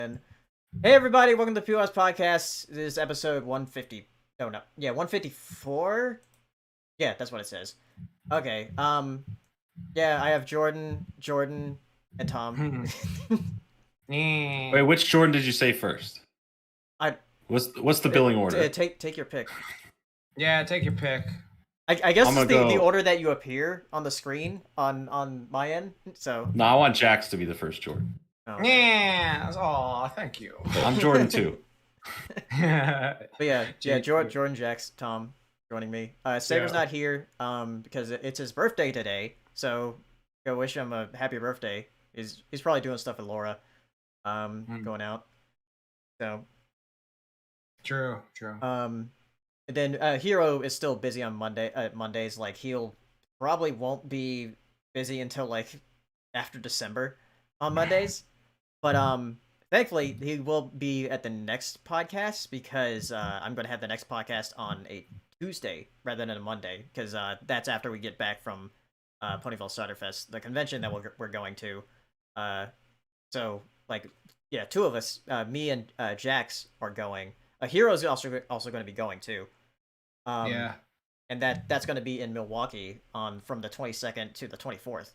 And hey everybody, welcome to POS Podcast. This is episode 150. No, yeah, 154. Yeah, that's what it says. Okay. Yeah, I have Jordan, and Tom. Wait, which Jordan did you say first? What's the billing order? Take your pick. Yeah, take your pick. I guess it's the order that you appear on the screen on my end. So no, I want Jax to be the first Jordan. Oh, okay. Yeah. Oh, thank you. I'm Jordan too. But yeah, Jordan, Jax, Tom joining me. Saber's not here because it's his birthday today. So go wish him a happy birthday. He's probably doing stuff with Laura, going out. So true. And then Hero is still busy on Mondays. Like he'll probably won't be busy until like after December on Mondays. But thankfully he will be at the next podcast because I'm going to have the next podcast on a Tuesday rather than a Monday because that's after we get back from Ponyville Ciderfest, the convention that we're going to. So like yeah, two of us, me and Jax are going. Hero's also going to be going too. Yeah. And that's going to be in Milwaukee from the 22nd to the 24th.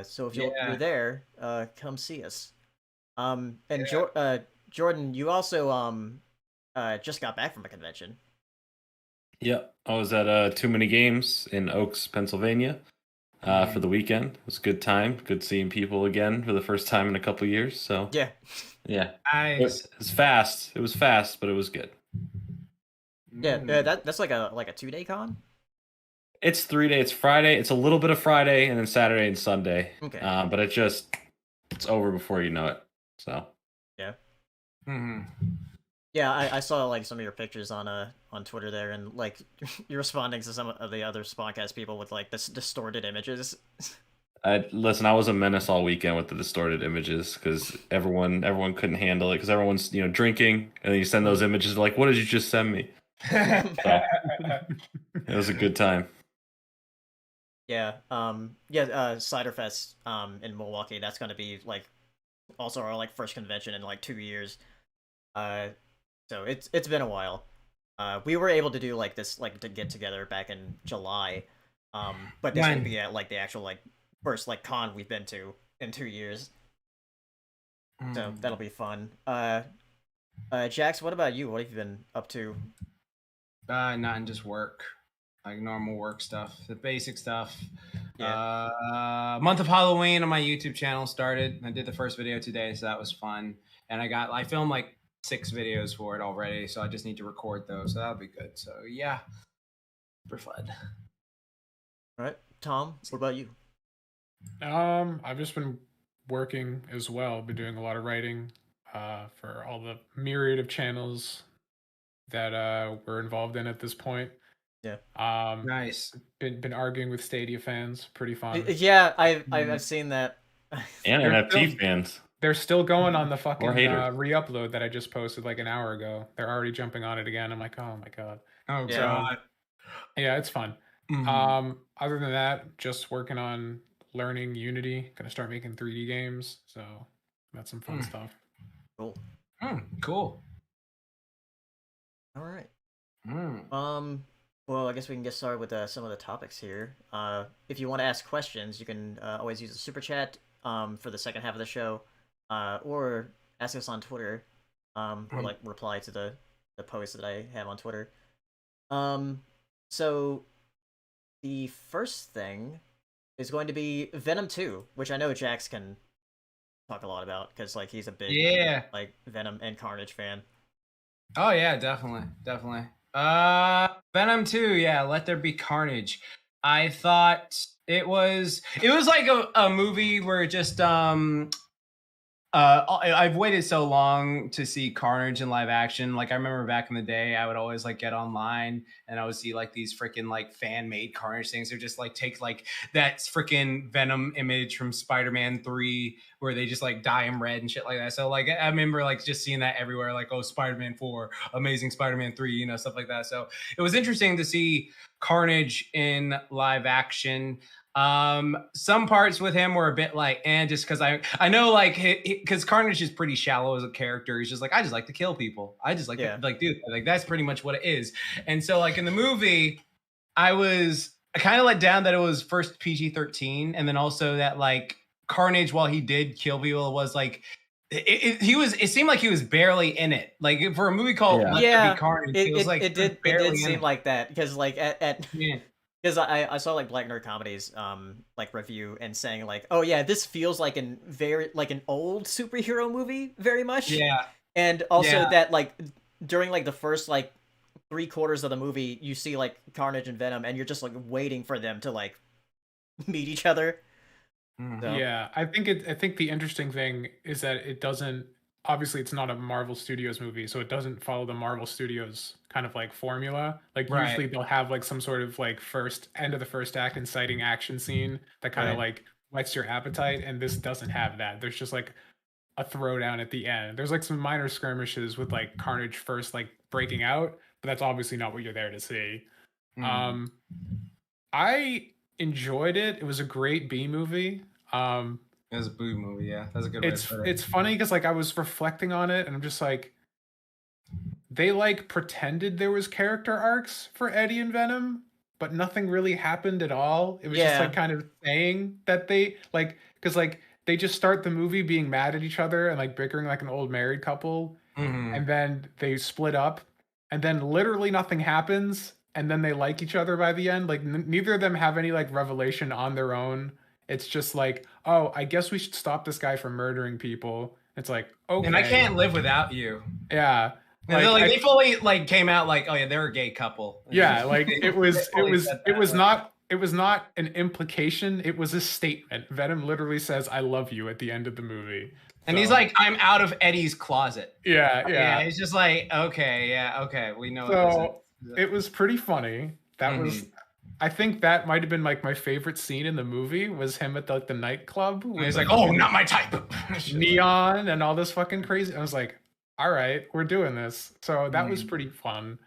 So if you're there, come see us. And yeah. Jordan, you also just got back from a convention. Yep, I was at Too Many Games in Oaks, Pennsylvania, for the weekend. It was a good time. Good seeing people again for the first time in a couple years. So yeah. Nice. It was fast. It was fast, but it was good. Yeah, that's like a 2-day con. It's 3 days. It's Friday. It's a little bit of Friday and then Saturday and Sunday. Okay. But it's over before you know it. So. Yeah. Mm-hmm. Yeah, I saw like some of your pictures on Twitter there, and like you're responding to some of the other Spawncast people with like this distorted images. Listen, I was a menace all weekend with the distorted images because everyone couldn't handle it because everyone's drinking, and then you send those images like, what did you just send me? So, it was a good time. Yeah. Ciderfest in Milwaukee. That's going to be like also our like first convention in like 2 years. So it's been a while. We were able to do like this like to get together back in July. But this would be at like the actual like first like con we've been to in 2 years. So that'll be fun. Jax, what about you? What have you been up to? Nothing, just work. Like normal work stuff, the basic stuff. Yeah. Month of Halloween on my YouTube channel started. I did the first video today, so that was fun. And I filmed like 6 videos for it already, so I just need to record those. So that'll be good. So yeah, super fun. All right, Tom, what about you? I've just been working as well. Been doing a lot of writing for all the myriad of channels that we're involved in at this point. Yeah. Nice. Been arguing with Stadia fans. Pretty fun. Yeah, I've seen that. And NFT fans. They're still going on the fucking re-upload that I just posted like an hour ago. They're already jumping on it again. I'm like, oh my god. Oh god. Yeah, it's fun. Mm-hmm. Other than that, just working on learning Unity. Gonna start making 3D games. So that's some fun stuff. Cool. Cool. All right. Well, I guess we can get started with some of the topics here. If you want to ask questions, you can always use the super chat for the second half of the show, or ask us on Twitter, or like reply to the post that I have on Twitter. So the first thing is going to be Venom 2, which I know Jax can talk a lot about because like he's a big like Venom and Carnage fan. Oh yeah, definitely. Venom 2, yeah, Let There Be Carnage. I thought it was like a movie where just I've waited so long to see Carnage in live action. Like I remember back in the day, I would always like get online and I would see like these freaking like fan made Carnage things. Or just like take like that freaking Venom image from Spider-Man 3 where they just like dye him red and shit like that. So like I remember like just seeing that everywhere, like, oh, Spider-Man 4, Amazing Spider-Man 3, stuff like that. So it was interesting to see Carnage in live action. Some parts with him were a bit like, and just because I know like because Carnage is pretty shallow as a character. He's just like, I just like to kill people. I just like to, like do that. Like that's pretty much what it is. And so like in the movie, I kind of let down that it was first PG-13, and then also that like Carnage, while he did kill people, was like it seemed like he was barely in it. Like for a movie called Let There Be Carnage, it was like it did seem like that because like at because I saw like Black Nerd Comedy's like review and saying like, oh yeah, this feels like an old superhero movie very much. Yeah. And also that like during like the first like 3/4 of the movie, you see like Carnage and Venom, and you're just like waiting for them to like meet each other. So. Yeah, I think the interesting thing is that it doesn't. Obviously, it's not a Marvel Studios movie, so it doesn't follow the Marvel Studios kind of like formula. Like usually they'll have like some sort of like end of the first act inciting action scene that kind of like whets your appetite, and this doesn't have that. There's just like a throwdown at the end. There's like some minor skirmishes with like Carnage first like breaking out, but that's obviously not what you're there to see. I enjoyed it. It was a great B movie. It was a boo movie, yeah. That's a good way to put it. It's funny because like I was reflecting on it and I'm just like, they like pretended there was character arcs for Eddie and Venom, but nothing really happened at all. It was just like kind of saying that they like, because like they just start the movie being mad at each other and like bickering like an old married couple, and then they split up, and then literally nothing happens, and then they like each other by the end. Like neither of them have any like revelation on their own. It's just like, oh, I guess we should stop this guy from murdering people. It's like, okay. And I can't live without you. Yeah. Like they fully like came out like, oh yeah, they're a gay couple. Yeah, like it was not an implication, it was a statement. Venom literally says, I love you at the end of the movie. And he's like, I'm out of Eddie's closet. Yeah. It's just like, okay, we know so what this is. It was pretty funny. That was I think that might have been like my favorite scene in the movie was him at the nightclub. And he's like, oh, not my type. Neon and all this fucking crazy. I was like, all right, we're doing this. So that was pretty fun.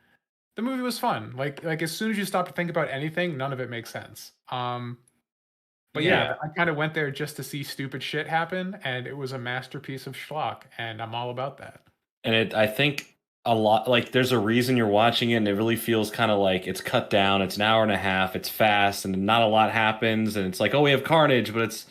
The movie was fun. Like as soon as you stop to think about anything, none of it makes sense. But yeah, I kind of went there just to see stupid shit happen, and it was a masterpiece of schlock, and I'm all about that. And I think a lot, like there's a reason you're watching it, and it really feels kind of like it's cut down. It's an hour and a half. It's fast, and not a lot happens. And it's like, oh, we have Carnage, but it's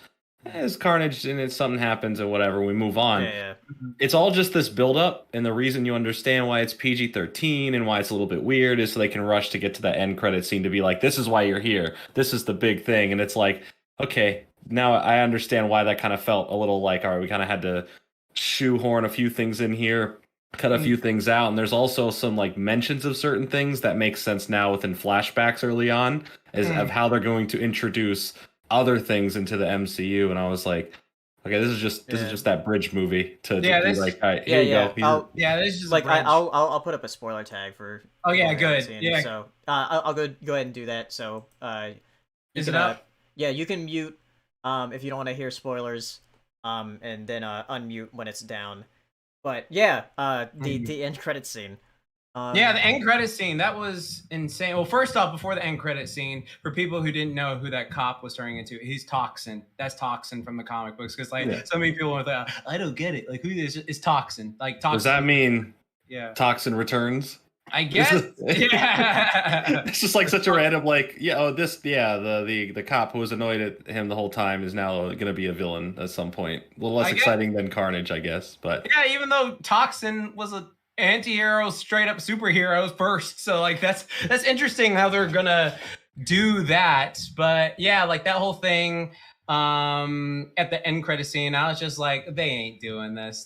Carnage, and something happens, and whatever. We move on. Yeah. It's all just this build up, and the reason you understand why it's PG-13 and why it's a little bit weird is so they can rush to get to that end credit scene to be like, this is why you're here. This is the big thing, and it's like, okay, now I understand why that kind of felt a little like, all right, we kind of had to shoehorn a few things in here. Cut a few things out, and there's also some like mentions of certain things that make sense now within flashbacks early on of how they're going to introduce other things into the MCU. And I was like, okay, this is just that bridge movie to be like, all right, here you go. This is just like I'll put up a spoiler tag for. Oh yeah, good. Yeah. So I'll go ahead and do that. So is it up? Yeah, you can mute if you don't want to hear spoilers, and then unmute when it's down. But yeah, the end credit scene. The end credit scene, that was insane. Well, first off, before the end credit scene, for people who didn't know who that cop was turning into, he's Toxin. That's Toxin from the comic books. Because so many people are like, I don't get it. Like, who is Toxin? Like, Toxin. Does that mean Toxin returns? I guess. It's just like such a random the cop who was annoyed at him the whole time is now going to be a villain at some point. A little less exciting than Carnage, I guess. But yeah, even though Toxin was a anti-hero, straight up superheroes first, so like that's interesting how they're gonna do that. But yeah, like that whole thing at the end credit scene, I was just like, they ain't doing this.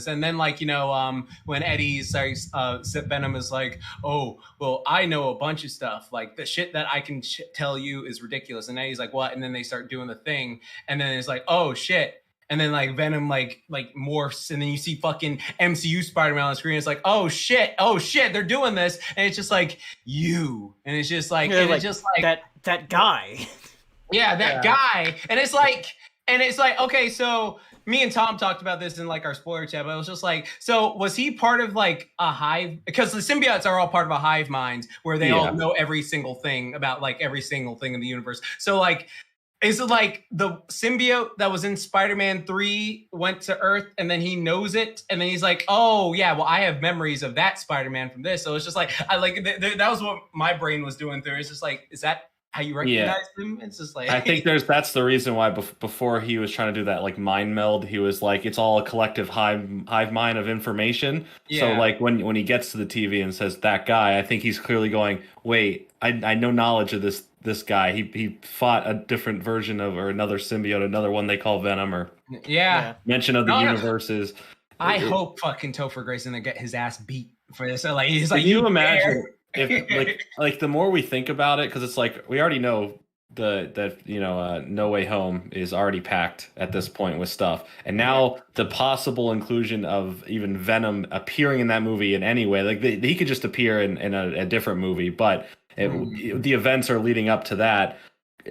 And then like, when Eddie starts, Venom is like, oh, well, I know a bunch of stuff. Like the shit that I can tell you is ridiculous. And Eddie's like, what? And then they start doing the thing. And then it's like, oh shit. And then like Venom like morphs, and then you see fucking MCU Spider-Man on the screen. It's like, oh shit, they're doing this. And it's just like you. And it's just like, that guy. Yeah, that guy. And it's like, okay, so me and Tom talked about this in like our spoiler chat, but it was just like, so was he part of like a hive? Because the symbiotes are all part of a hive mind where they all know every single thing about like every single thing in the universe. So like, Is it like the symbiote that was in Spider-Man 3 went to Earth and then he knows it and then he's like, oh yeah, well I have memories of that Spider-Man from this. So it's just like I like that was what my brain was doing through. It's just like, is that how you recognize him? It's just like I think that's the reason why before he was trying to do that like mind meld, he was like it's all a collective hive mind of information. Yeah. So like when he gets to the TV and says that guy, I think he's clearly going, wait, I know knowledge of this guy. He fought a different version of or another symbiote, another one they call Venom or mention of the universes. I hope fucking Topher Grace gonna get his ass beat for this. So like he's like, can you imagine if like the more we think about it, because it's like we already know that No Way Home is already packed at this point with stuff, and now the possible inclusion of even Venom appearing in that movie in any way, like he could just appear in a different movie, but the events are leading up to that.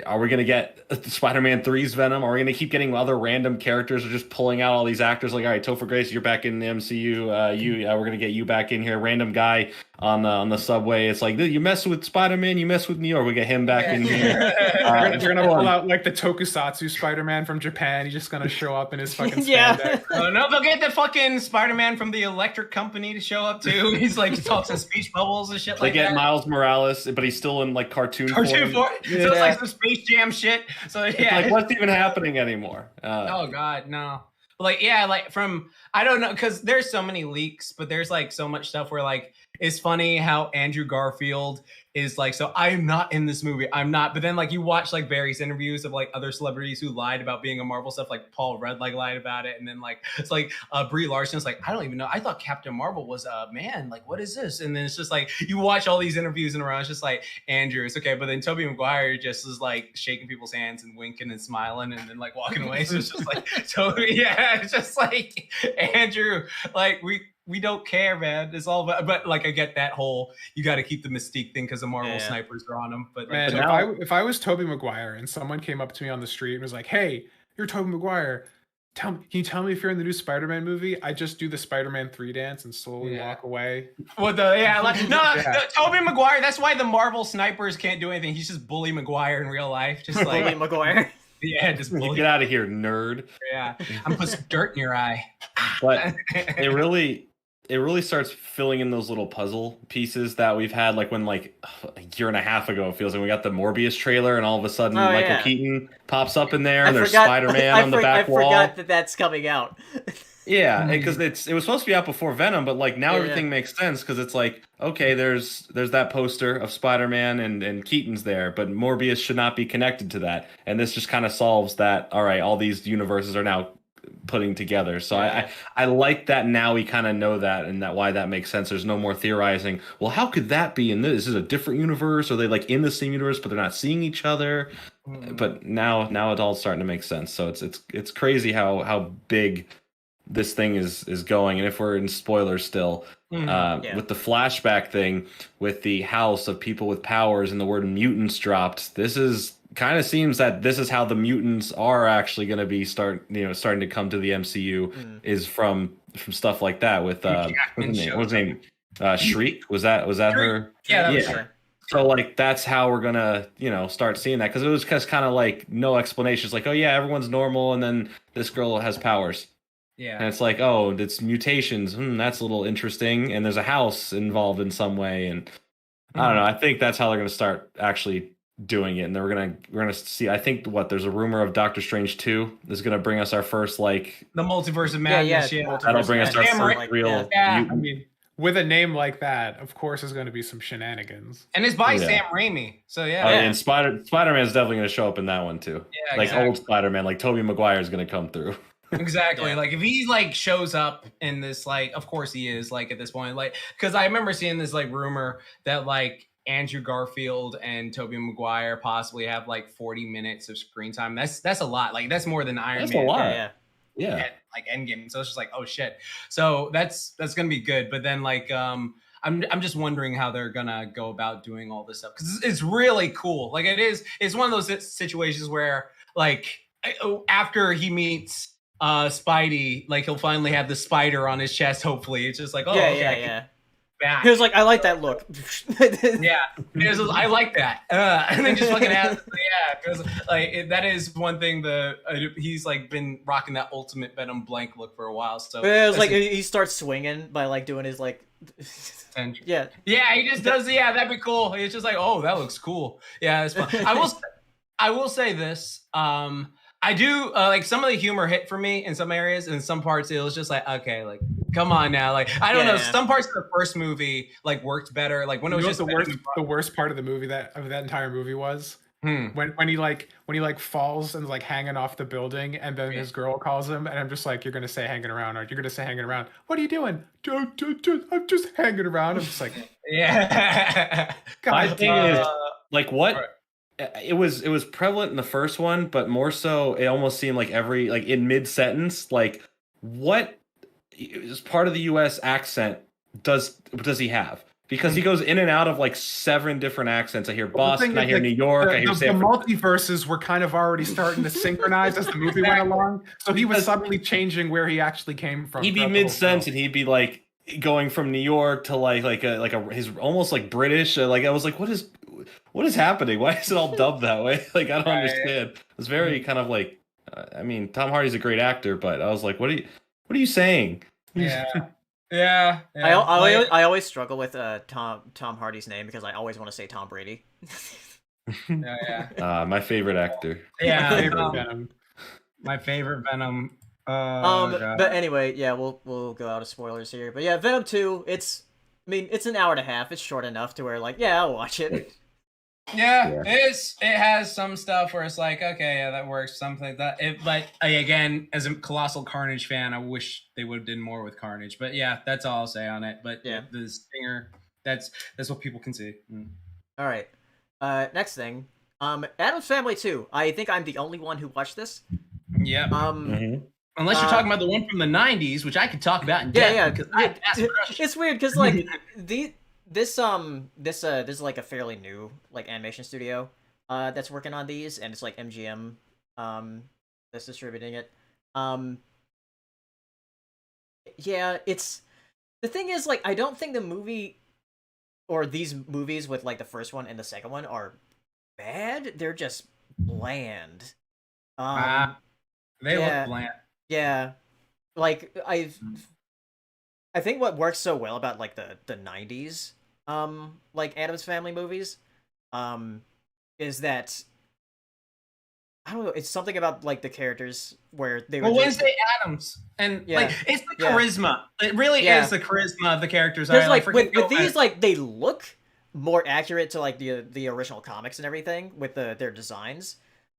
Are we going to get Spider-Man 3's Venom? Are we going to keep getting other random characters or just pulling out all these actors? Like, all right, Topher Grace, you're back in the MCU. We're going to get you back in here. Random guy on the subway. It's like, you mess with Spider-Man, you mess with New York. We get him back in here. You're going to pull out like the Tokusatsu Spider-Man from Japan. He's just going to show up in his fucking spandex. Oh, no, they'll get the fucking Spider-Man from the Electric Company to show up too. He's like talks in speech bubbles and shit like that. They get Miles Morales, but he's still in like cartoon form. So it's like some Space Jam shit. So yeah, like what's even happening anymore? Oh god, no. Like like from I don't know, because there's so many leaks, but there's like so much stuff where like it's funny how Andrew Garfield is like, so I'm not in this movie, I'm not. But then like you watch like various interviews of like other celebrities who lied about being a Marvel stuff, like Paul Rudd like lied about it, and then like it's like Brie Larson's like, I don't even know, I thought Captain Marvel was a man, like what is this? And then it's just like you watch all these interviews in a row, it's just like Andrew, it's okay, but then Tobey Maguire just is like shaking people's hands and winking and smiling and then like walking away. So it's just like Toby, it's just like Andrew, like we don't care, man. It's all about, but like I get that whole you got to keep the mystique thing because the Marvel snipers are on them. But man, like, if I was Tobey Maguire and someone came up to me on the street and was like, "Hey, you're Tobey Maguire. Can you tell me if you're in the new Spider-Man movie?" I just do the Spider-Man 3 dance and slowly walk away. Well, Tobey Maguire. That's why the Marvel snipers can't do anything. He's just bully Maguire in real life, just like bully Maguire. Yeah, just bully. Get out of here, nerd. Yeah, I'm put some dirt in your eye. But it really starts filling in those little puzzle pieces that we've had, like when like a year and a half ago, it feels like we got the Morbius trailer and all of a sudden Michael Keaton pops up in there and there's Spider-Man on the back wall. I forgot that's coming out. Yeah, because it was supposed to be out before Venom, but like now everything makes sense because it's like, okay, there's that poster of Spider-Man and Keaton's there, but Morbius should not be connected to that. And this just kind of solves that, all right, all these universes are now putting together. So I like that now we kind of know that and that why that makes sense. There's no more theorizing, well, how could that be in this? Is it a different universe? Are they like in the same universe but they're not seeing each other? But now it's all starting to make sense. So it's crazy how big this thing is going. And if we're in spoilers still, with the flashback thing with the house of people with powers and the word mutants dropped, this is kind of seems that this is how the mutants are actually going to be starting to come to the MCU is from stuff like that with what's his name? Shriek? Was that her? Yeah, that was her. So like that's how we're gonna start seeing that, because it was just kind of like no explanations, like, oh yeah, everyone's normal and then this girl has powers. Yeah. And it's like, oh, it's mutations. That's a little interesting. And there's a house involved in some way. And I don't know. I think that's how they're going to start actually doing it. And we're gonna see. I think there's a rumor of Doctor Strange 2 is going to bring us our first like the multiverse of madness. That'll bring us our first real. I mean, with a name like that, of course, there's going to be some shenanigans. And it's by Sam Raimi, so and Spider-Man is definitely going to show up in that one too. Yeah, like old Spider-Man, like Tobey Maguire is going to come through. Exactly. Like if he like shows up in this, like, of course he is, like at this point, like, because I remember seeing this like rumor that like Andrew Garfield and Tobey Maguire possibly have like 40 minutes of screen time. That's a lot. Like that's more than Iron Man. That's a lot. Yeah. Like Endgame. So it's just like, oh shit. So that's gonna be good. But then like I'm just wondering how they're gonna go about doing all this stuff, because it's really cool. Like it's one of those situations where like after he meets Spidey, like he'll finally have the spider on his chest. Hopefully, it's just like, oh, yeah. back. He was like, I like that look. Yeah, I like that. And then just fucking ask, yeah, because like that is one thing. He's like been rocking that ultimate Venom blank look for a while. So it was like he starts swinging by like doing his like. Yeah. Yeah, he just does. Yeah, that'd be cool. It's just like, oh, that looks cool. Yeah, it's fun. I will say this. I do like some of the humor hit for me in some areas, and in some parts it was just like, okay, like come on now, like I don't know. Some parts of the first movie like worked better. Like when it was just the worst part of the movie that entire movie was when he falls and like hanging off the building, and then his girl calls him, and I'm just like, you're gonna say hanging around, or you're gonna say hanging around. What are you doing? I'm just hanging around. I'm just like, yeah. My thing is like what. It was prevalent in the first one, but more so, it almost seemed like every like in mid sentence, like what is part of the U.S. accent does he have? Because he goes in and out of like 7 different accents. I hear Boston, I hear New York, I hear the multiverses were kind of already starting to synchronize as the movie went along. So he was suddenly changing where he actually came from. He'd be mid sentence, and he'd be like going from New York to like his almost like British. Like I was like, what is happening? Why is it all dubbed that way? Like I don't understand. It was very kind of like, I mean, Tom Hardy's a great actor, but I was like, what are you saying? Yeah. Yeah. I always struggle with Tom Hardy's name because I always want to say Tom Brady. Yeah. My favorite actor. Yeah. Venom. My favorite Venom. But anyway, yeah, we'll go out of spoilers here. But yeah, Venom 2, it's an hour and a half. It's short enough to where like, yeah, I'll watch it. Yeah, it has some stuff where it's like, okay, yeah, that works, something like that. But again, as a colossal Carnage fan, I wish they would have done more with Carnage. But yeah, that's all I'll say on it. But yeah, the stinger, that's what people can see. All right, next thing, Addams Family 2. I think I'm the only one who watched this. Yeah. Unless you're talking about the one from the '90s, which I could talk about in depth. Yeah. It's weird because like This is like a fairly new like animation studio that's working on these, and it's like MGM that's distributing it. Yeah, it's the thing is like I don't think the movie or these movies with like the first one and the second one are bad. They're just bland. They look bland. Yeah. Like I think what works so well about like the 90s like Addams Family movies is that I don't know, it's something about like the characters where they were Wednesday Addams and like it's the charisma. It really is the charisma of the characters. Because like with these like they look more accurate to like the original comics and everything with their designs.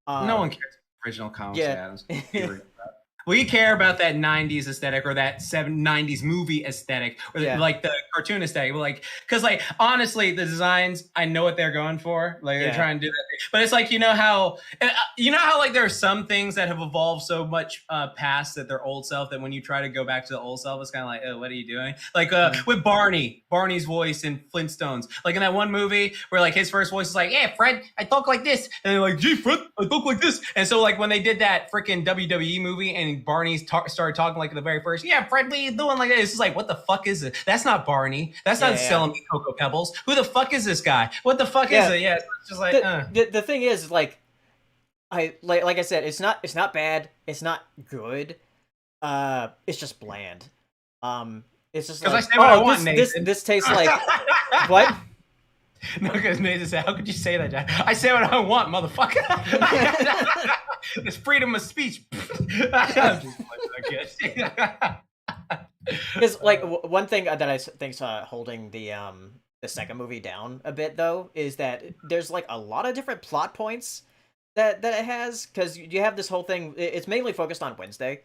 No one cares about original comics Addams. We care about that 90s aesthetic or that 90s movie aesthetic or like the cartoon aesthetic. Like, because like, honestly, the designs, I know what they're going for. Like they're trying to do that. But it's like, you know how like there are some things that have evolved so much past that their old self that when you try to go back to the old self, it's kind of like, oh, what are you doing? Like with Barney's voice in Flintstones. Like in that one movie where like his first voice is like, yeah, Fred, I talk like this. And they're like, gee, Fred, I talk like this. And so like when they did that freaking WWE movie and Barney started talking like the very first, yeah, Fred, what are you doing like this? It's just like, what the fuck is it? That's not Barney. That's not selling me Cocoa Pebbles. Who the fuck is this guy? What the fuck is it? Yeah, it's just like the thing is like I said, it's not bad, it's not good. It's just bland. It's just like, I say what I want, this tastes like what? No, because Nathan said, how could you say that, Jack? I say what I want, motherfucker. It's freedom of speech. Because like one thing that I think's holding the second movie down a bit though is that there's like a lot of different plot points that it has, because you have this whole thing. It's mainly focused on Wednesday,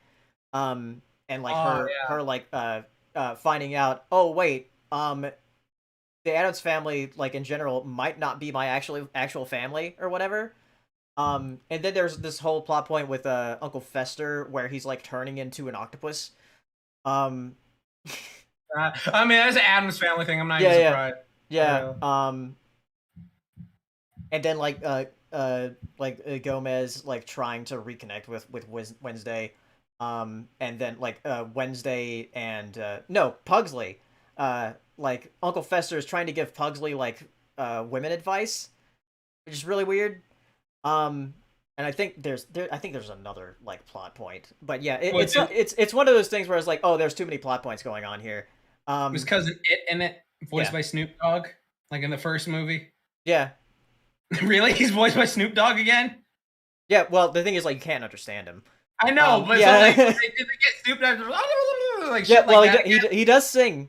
and like her like finding out, oh wait, the Addams family, like in general, might not be my actual family or whatever. And then there's this whole plot point with Uncle Fester where he's like turning into an octopus. I mean, that's an Addams Family thing. I'm not even surprised. Yeah. And then like Gomez like trying to reconnect with Wednesday, and then like Wednesday and Pugsley like Uncle Fester is trying to give Pugsley like women advice, which is really weird. And I think there's another like plot point, but yeah, it's one of those things where it's like, oh, there's too many plot points going on here. Was cousin It in it voiced by Snoop Dogg, like in the first movie? Yeah. Really? He's voiced by Snoop Dogg again? Yeah. Well, the thing is, like, you can't understand him. I know, but yeah. So, like, did they get Snoop Dogg? Like, yeah. Shit Well, like he does sing.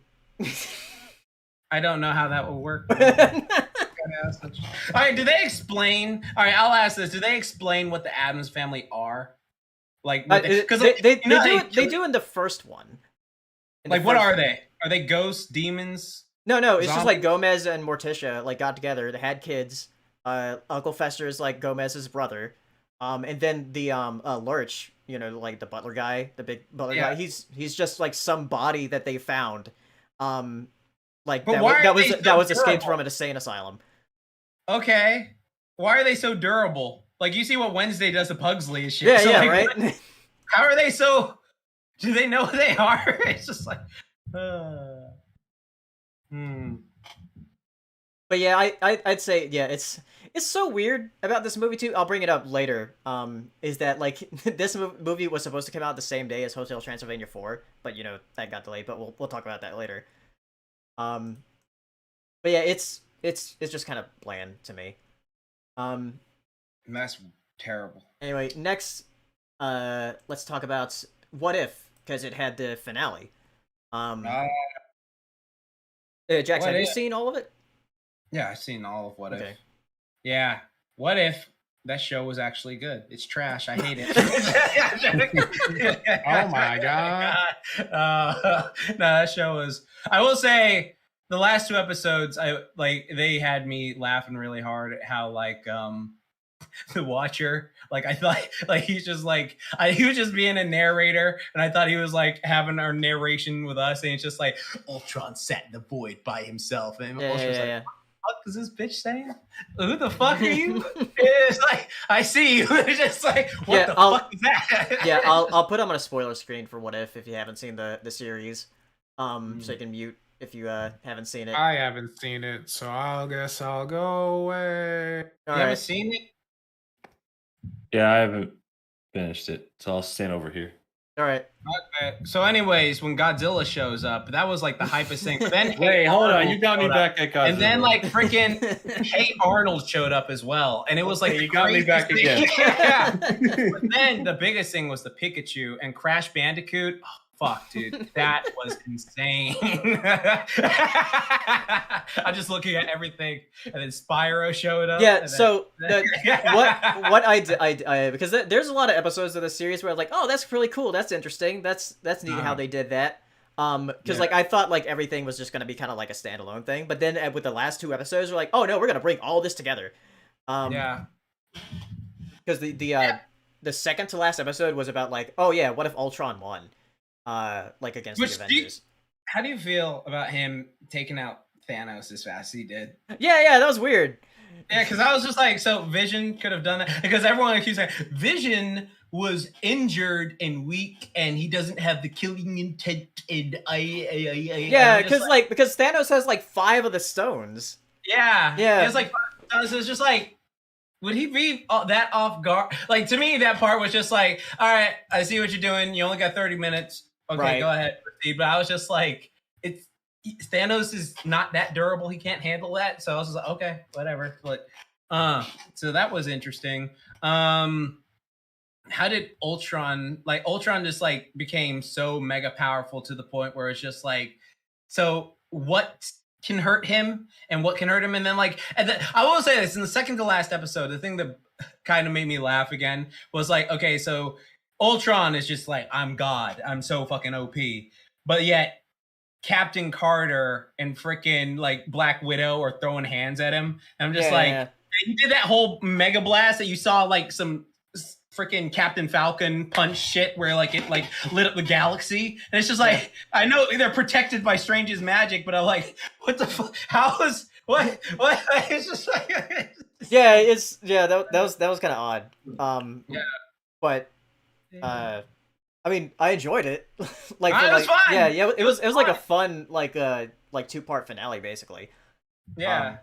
I don't know how that will work. All right, do they explain? All right, I'll ask this: do they explain what the Addams Family are? Like, because they do in the first one. Like, what are they? Are they ghosts, demons? No, it's just like Gomez and Morticia like got together. They had kids. Uncle Fester is like Gomez's brother. And then the Lurch, you know, like the butler guy, the big butler guy. He's just like some body that they found. Like that was escaped from an insane asylum. Okay, why are they so durable? Like, you see what Wednesday does to Pugsley and shit. Yeah, like, right. How are they so? Do they know who they are? It's just like, But yeah, I'd say it's so weird about this movie too. I'll bring it up later. Is that like this movie was supposed to come out the same day as Hotel Transylvania 4, but you know that got delayed. But we'll talk about that later. But yeah, it's just kind of bland to me. And that's terrible. Anyway, next, let's talk about What If, because it had the finale. Jackson, have you seen all of it? Yeah, I've seen all of What If. Yeah, What If that show was actually good? It's trash. I hate it. Oh my god. No, that show was. I will say the last 2 episodes, they had me laughing really hard at how like the Watcher, like I thought like he's just like he was just being a narrator, and I thought he was like having our narration with us, and it's just like Ultron sat in the void by himself, and Ultron's like, what the fuck is this bitch saying? Who the fuck are you? It's like, I see you. It's just like, what the fuck is that? Yeah, I'll put them on a spoiler screen for What If you haven't seen the series. So you can mute if you haven't seen it. I haven't seen it, so I guess I'll go away. You haven't seen it? Yeah, I haven't finished it, so I'll stand over here. All right. Okay. So, anyways, when Godzilla shows up, that was like the hypest thing. But then, wait, hold on, you got me back at Godzilla. And then, like, freaking Hey Arnold showed up as well, and it was like you got me back thing. again. Yeah. But then the biggest thing was the Pikachu and Crash Bandicoot. Oh, fuck, dude, that was insane. I'm just looking at everything, and then Spyro showed up. Yeah. So what I did, because there's a lot of episodes of this series where I'm like, oh, that's really cool, that's interesting, that's neat how they did that. Because like I thought like everything was just gonna be kind of like a standalone thing, but then with the last 2 episodes, we're like, oh no, we're gonna bring all this together. Yeah. Because the second to last episode was about like, oh yeah, what if Ultron won? Like against the Avengers. How do you feel about him taking out Thanos as fast as he did? Yeah, that was weird. Yeah, because I was just like, so Vision could have done that, because everyone keeps saying Vision was injured and weak, and he doesn't have the killing intent. And yeah, because Thanos has like 5 of the stones. Yeah. It's like, so it's just like, would he be that off guard? Like, to me, that part was just like, all right, I see what you're doing. You only got 30 minutes. Okay, Go ahead, proceed. But I was just like, Thanos is not that durable. He can't handle that. So I was just like, okay, whatever. But so that was interesting. How did Ultron just like became so mega powerful to the point where it's just like, so what can hurt him and what can hurt him? And then I will say this, in the second to last episode, the thing that kind of made me laugh again was like, okay, so Ultron is just like, I'm God, I'm so fucking OP, but yet Captain Carter and freaking like Black Widow are throwing hands at him, and I'm just he did that whole mega blast that you saw, like some freaking Captain Falcon punch shit where like it like lit up the galaxy, and it's just like, I know they're protected by Strange's magic, but I'm like, what the fuck? How is what? It's just like that was kind of odd. But I mean, I enjoyed it. Like, It was fun. yeah, it was like a fun like 2-part finale basically. Yeah.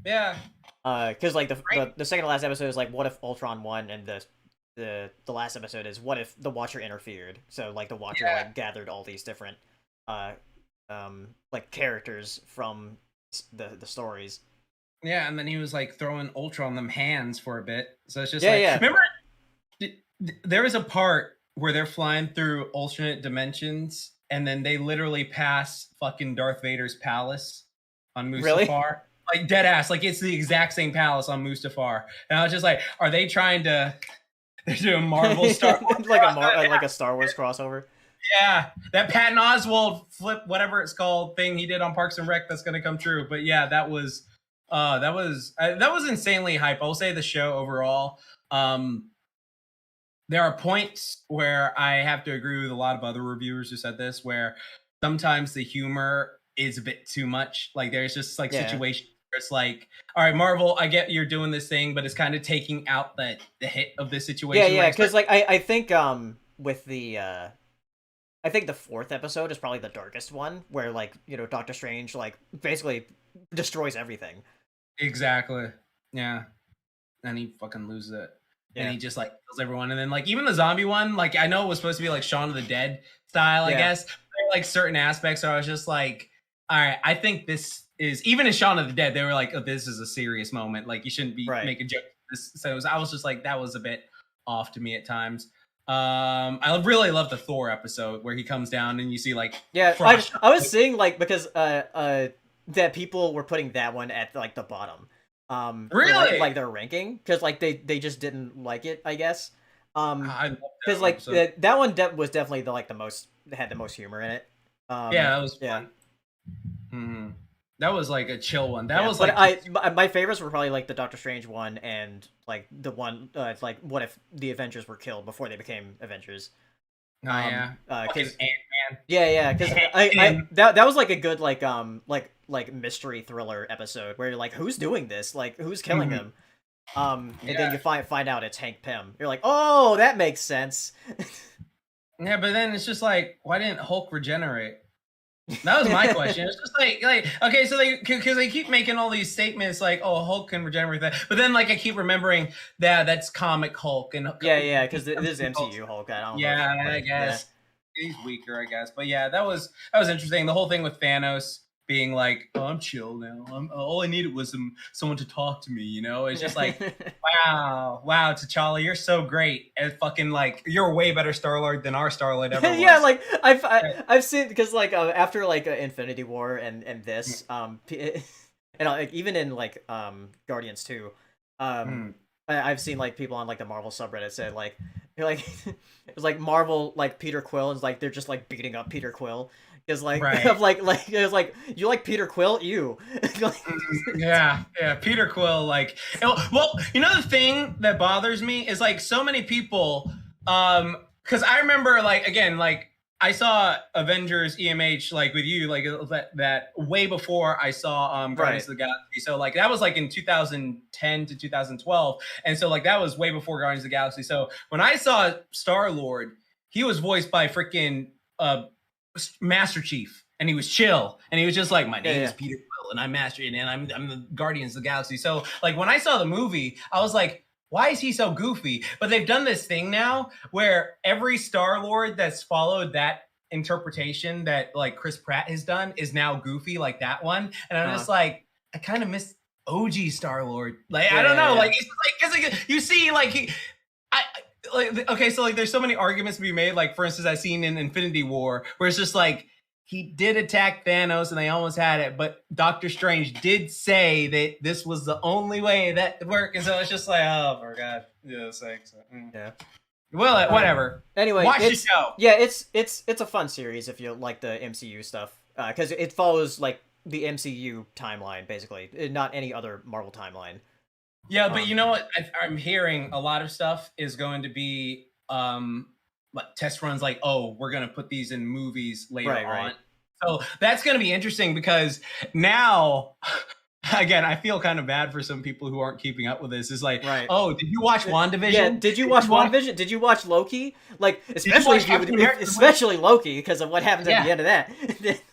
Yeah. Because like the second to last episode is like, what if Ultron won, and the last episode is what if the Watcher interfered. So like the Watcher like gathered all these different like characters from the stories. Yeah, and then he was like throwing Ultra on them hands for a bit. So it's just remember there was a part where they're flying through alternate dimensions, and then they literally pass fucking Darth Vader's palace on Mustafar. Really? Like dead ass, like it's the exact same palace on Mustafar. And I was just like, are they trying to? They're doing Marvel Star Wars like a Star Wars crossover. Yeah, that Patton Oswalt flip, whatever it's called, thing he did on Parks and Rec, that's gonna come true. But yeah, that was insanely hype. I'll say the show overall. There are points where I have to agree with a lot of other reviewers who said this, where sometimes the humor is a bit too much. Like there's just like situations where it's like, all right, Marvel, I get you're doing this thing, but it's kind of taking out the hit of the situation. Yeah, because like I think with the I think the 4th episode is probably the darkest one, where like, you know, Doctor Strange like basically destroys everything. Exactly. Yeah. And he fucking loses it. Yeah. And he just like kills everyone. And then like even the zombie one, like I know it was supposed to be like Shaun of the Dead style, I guess. There were like certain aspects where I was just like, all right, I think this is, even in Shaun of the Dead, they were like, oh, this is a serious moment. Like you shouldn't be making jokes. So I was just like, that was a bit off to me at times. I really love the Thor episode where he comes down and you see like I was seeing like, because that people were putting that one at like the bottom. Really? Like their ranking, because like they just didn't like it, I guess. Because like that one was definitely the most had the most humor in it. Yeah, that was fun. Mm-hmm. That was like a chill one. That was but like my favorites were probably like the Doctor Strange one, and like the one like what if the Avengers were killed before they became Avengers. Because that was like a good like mystery thriller episode where you're like, who's doing this? Like, who's killing him? And then you find out it's Hank Pym. You're like, oh, that makes sense. Yeah, but then it's just like, why didn't Hulk regenerate? That was my question. It's just like okay, so because they keep making all these statements like, oh, Hulk can regenerate that, but then like I keep remembering that's comic Hulk and because this is MCU Hulk. I don't know. I guess he's weaker, I guess, but yeah, that was interesting. The whole thing with Thanos being like, oh, I'm chill now. All I needed was someone to talk to me, you know? It's just like, wow, T'Challa, you're so great. And fucking like, you're a way better Star-Lord than our Star-Lord ever was. Yeah, like I've seen, because like after like Infinity War and this and like even in like Guardians 2, I've seen like people on like the Marvel subreddit said like it was like Marvel like Peter Quill is like they're just like beating up Peter Quill. Is like, like it was like, you like Peter Quill, yeah, Peter Quill, like, well, you know the thing that bothers me is like so many people, because I remember like again like I saw Avengers EMH like with you like that way before I saw Guardians of the Galaxy, so like that was like in 2010 to 2012, and so like that was way before Guardians of the Galaxy. So when I saw Star-Lord, he was voiced by freaking Master Chief, and he was chill, and he was just like, my name is Peter Quill, and I'm Master, and I'm the Guardians of the Galaxy. So like when I saw the movie, I was like, why is he so goofy? But they've done this thing now where every Star-Lord that's followed that interpretation that like Chris Pratt has done is now goofy, like that one. And I'm just like, I kind of miss OG Star-Lord. Like I don't know, like it's like because you see like like okay, so like there's so many arguments to be made. Like for instance, I've seen in Infinity War where it's just like he did attack Thanos and they almost had it, but Doctor Strange did say that this was the only way that worked, and so it's just like, oh my god, well, whatever. Anyway, watch the show. Yeah, it's a fun series if you like the MCU stuff, because it follows like the MCU timeline basically, not any other Marvel timeline. Yeah, but you know what? I'm hearing a lot of stuff is going to be like test runs, like, oh, we're going to put these in movies later on. So that's going to be interesting because now again, I feel kind of bad for some people who aren't keeping up with this. It's like, Right. oh, did you watch WandaVision? Yeah, did you watch WandaVision? Did you watch Loki? Like, especially Loki, because of what happens at the end of that.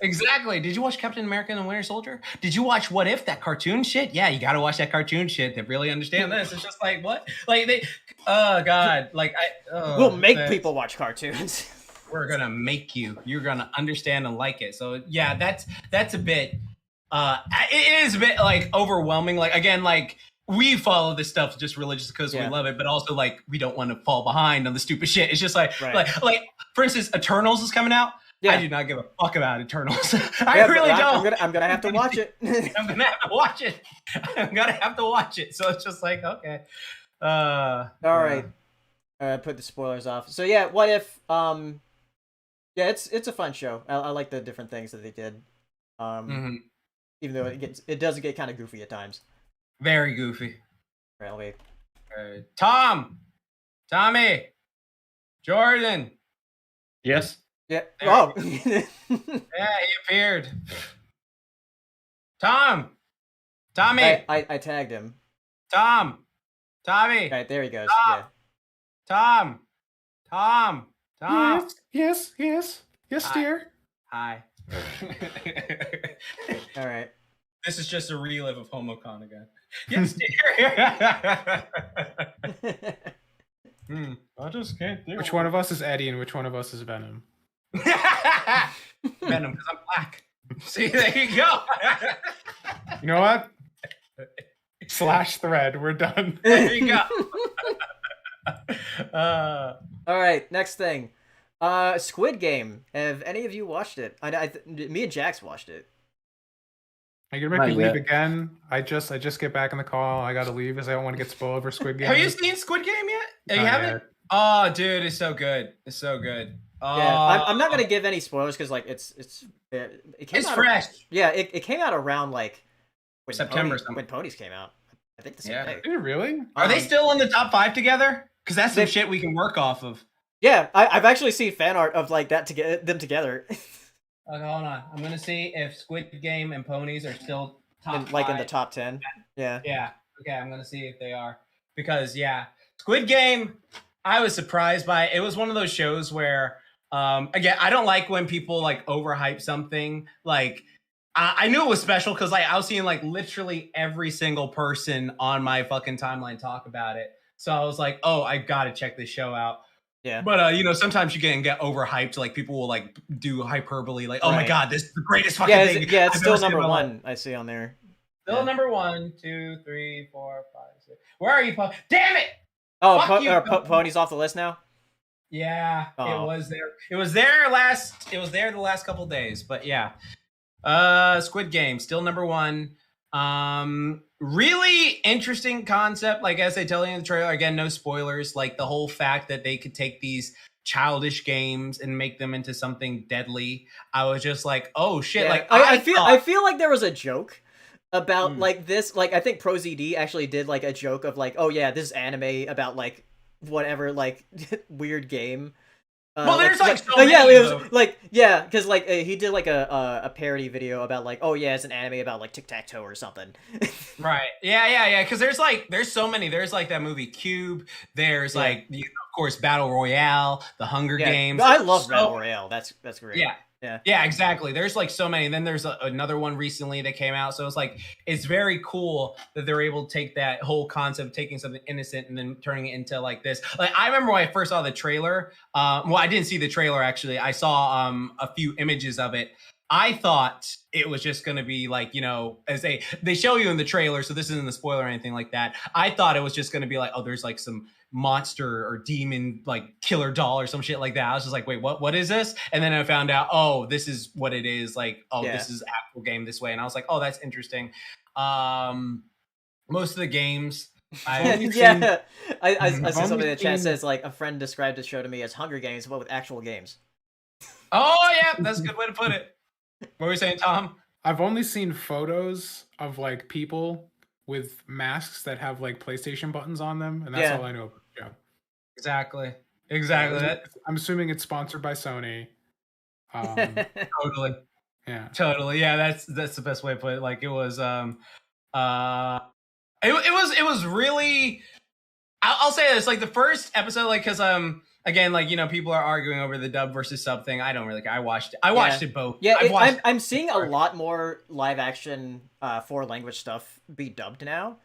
Exactly. Did you watch Captain America and the Winter Soldier? Did you watch What If, that cartoon shit? Yeah, you got to watch that cartoon shit to really understand this. It's just like, what? Like, oh, God. Like, we'll make people watch cartoons. We're going to make you. You're going to understand and like it. So, yeah, that's a bit, it is a bit, like, overwhelming. Like, again, like, we follow this stuff just religious because we love it, but also, like, we don't want to fall behind on the stupid shit. It's just like, like, for instance, Eternals is coming out. Yeah. I do not give a fuck about Eternals. I really don't. I'm gonna have to watch it. I'm gonna have to watch it. I'm gonna have to watch it. So it's just like, okay. All right. Put the spoilers off. So yeah, What If? Yeah, it's a fun show. I like the different things that they did. Even though it does get kind of goofy at times. Very goofy. Right, wait. Tommy, Jordan. Yes. Yeah. Yeah, he appeared. Tommy. I tagged him. Tommy. Right, there he goes. Tom. Yes, dear. Hi. All right. This is just a relive of HomoCon again. Yes, dear. I just can't do Which one of us is Eddie and which one of us is Venom? Venom, because I'm black. See, there you go. You know what? Slash thread. We're done. There you go. All right, next thing. Squid Game. Have any of you watched it? Me and Jax watched it. Are you gonna make me leave again? I just get back in the call. I gotta leave because I don't want to get spoiled for Squid Game. Have you seen Squid Game yet? You haven't? Oh, dude, it's so good. It's so good. Yeah, I'm not gonna give any spoilers because like it's fresh. Yeah, it came out around like September when Ponies came out. I think the same day. Did it really? Are they still in the top 5 together? Because that's some shit we can work off of. Yeah, I've actually seen fan art of like that them together. Okay, hold on. I'm gonna see if Squid Game and Ponies are still top like 5. in the top 10. Yeah. Yeah. Okay, I'm gonna see if they are because Squid Game. I was surprised by it. It was one of those shows where, again, I don't like when people like overhype something. Like, I knew it was special because like I was seeing like literally every single person on my fucking timeline talk about it. So I was like, oh, I gotta check this show out. Yeah. But sometimes you can get overhyped. Like people will like do hyperbole, like, oh my god, this is the greatest fucking thing. Yeah, it's still number 1. I see on there. Still number 1, 2, 3, 4, 5, 6. Where are you, Damn it! Oh, Ponies off the list now? Yeah, it was there. It was there the last couple days, but yeah. Squid Game, still number 1. Really interesting concept. Like as they tell you in the trailer, again, no spoilers. Like the whole fact that they could take these childish games and make them into something deadly. I was just like, oh shit! Yeah. Like I feel like there was a joke about like this. Like I think ProZD actually did like a joke of like, oh yeah, this is anime about like whatever like weird game. Well, there's like so many. Yeah, it was like because like he did like a parody video about like, oh yeah, it's an anime about like tic-tac-toe or something. Right. Yeah. Because there's so many. There's like that movie Cube. There's like of course Battle Royale, The Hunger Games. I love Battle Royale. That's great. Yeah, exactly. There's like so many. And then there's another one recently that came out. So it's very cool that they're able to take that whole concept, taking something innocent and then turning it into like this. Like I remember when I first saw the trailer. Well, I didn't see the trailer actually. I saw a few images of it. I thought it was just going to be like, as they show you in the trailer. So this isn't a spoiler or anything like that. I thought it was just going to be like, oh, there's like some monster or demon like killer doll or some shit like that. I was just like, wait, what is this? And then I found out, oh, this is what it is. Like, this is actual game this way. And I was like, oh, that's interesting. Most of the games I see something in the chat says like a friend described the show to me as Hunger Games but with actual games. Oh yeah, that's a good way to put it. What were you saying, Tom? I've only seen photos of like people with masks that have like PlayStation buttons on them, and that's all I know about the show. Exactly. I'm assuming it's sponsored by Sony. Totally. Yeah. Totally. Yeah, that's the best way to put it. Like it was It was really. I'll say this, like the first episode, like because again, like people are arguing over the dub versus sub thing. I don't really care. I watched it both. Yeah, I'm seeing a lot more live action foreign language stuff be dubbed now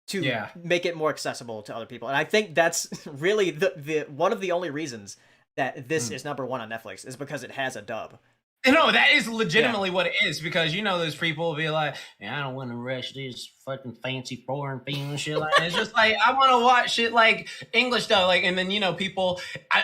to make it more accessible to other people, and I think that's really the one of the only reasons that this is #1 on Netflix is because it has a dub. No, that is legitimately what it is, because those people will be like, I don't want to rush this fucking fancy foreign film and shit like that. It's just like, I want to watch shit like English stuff, like, and then people,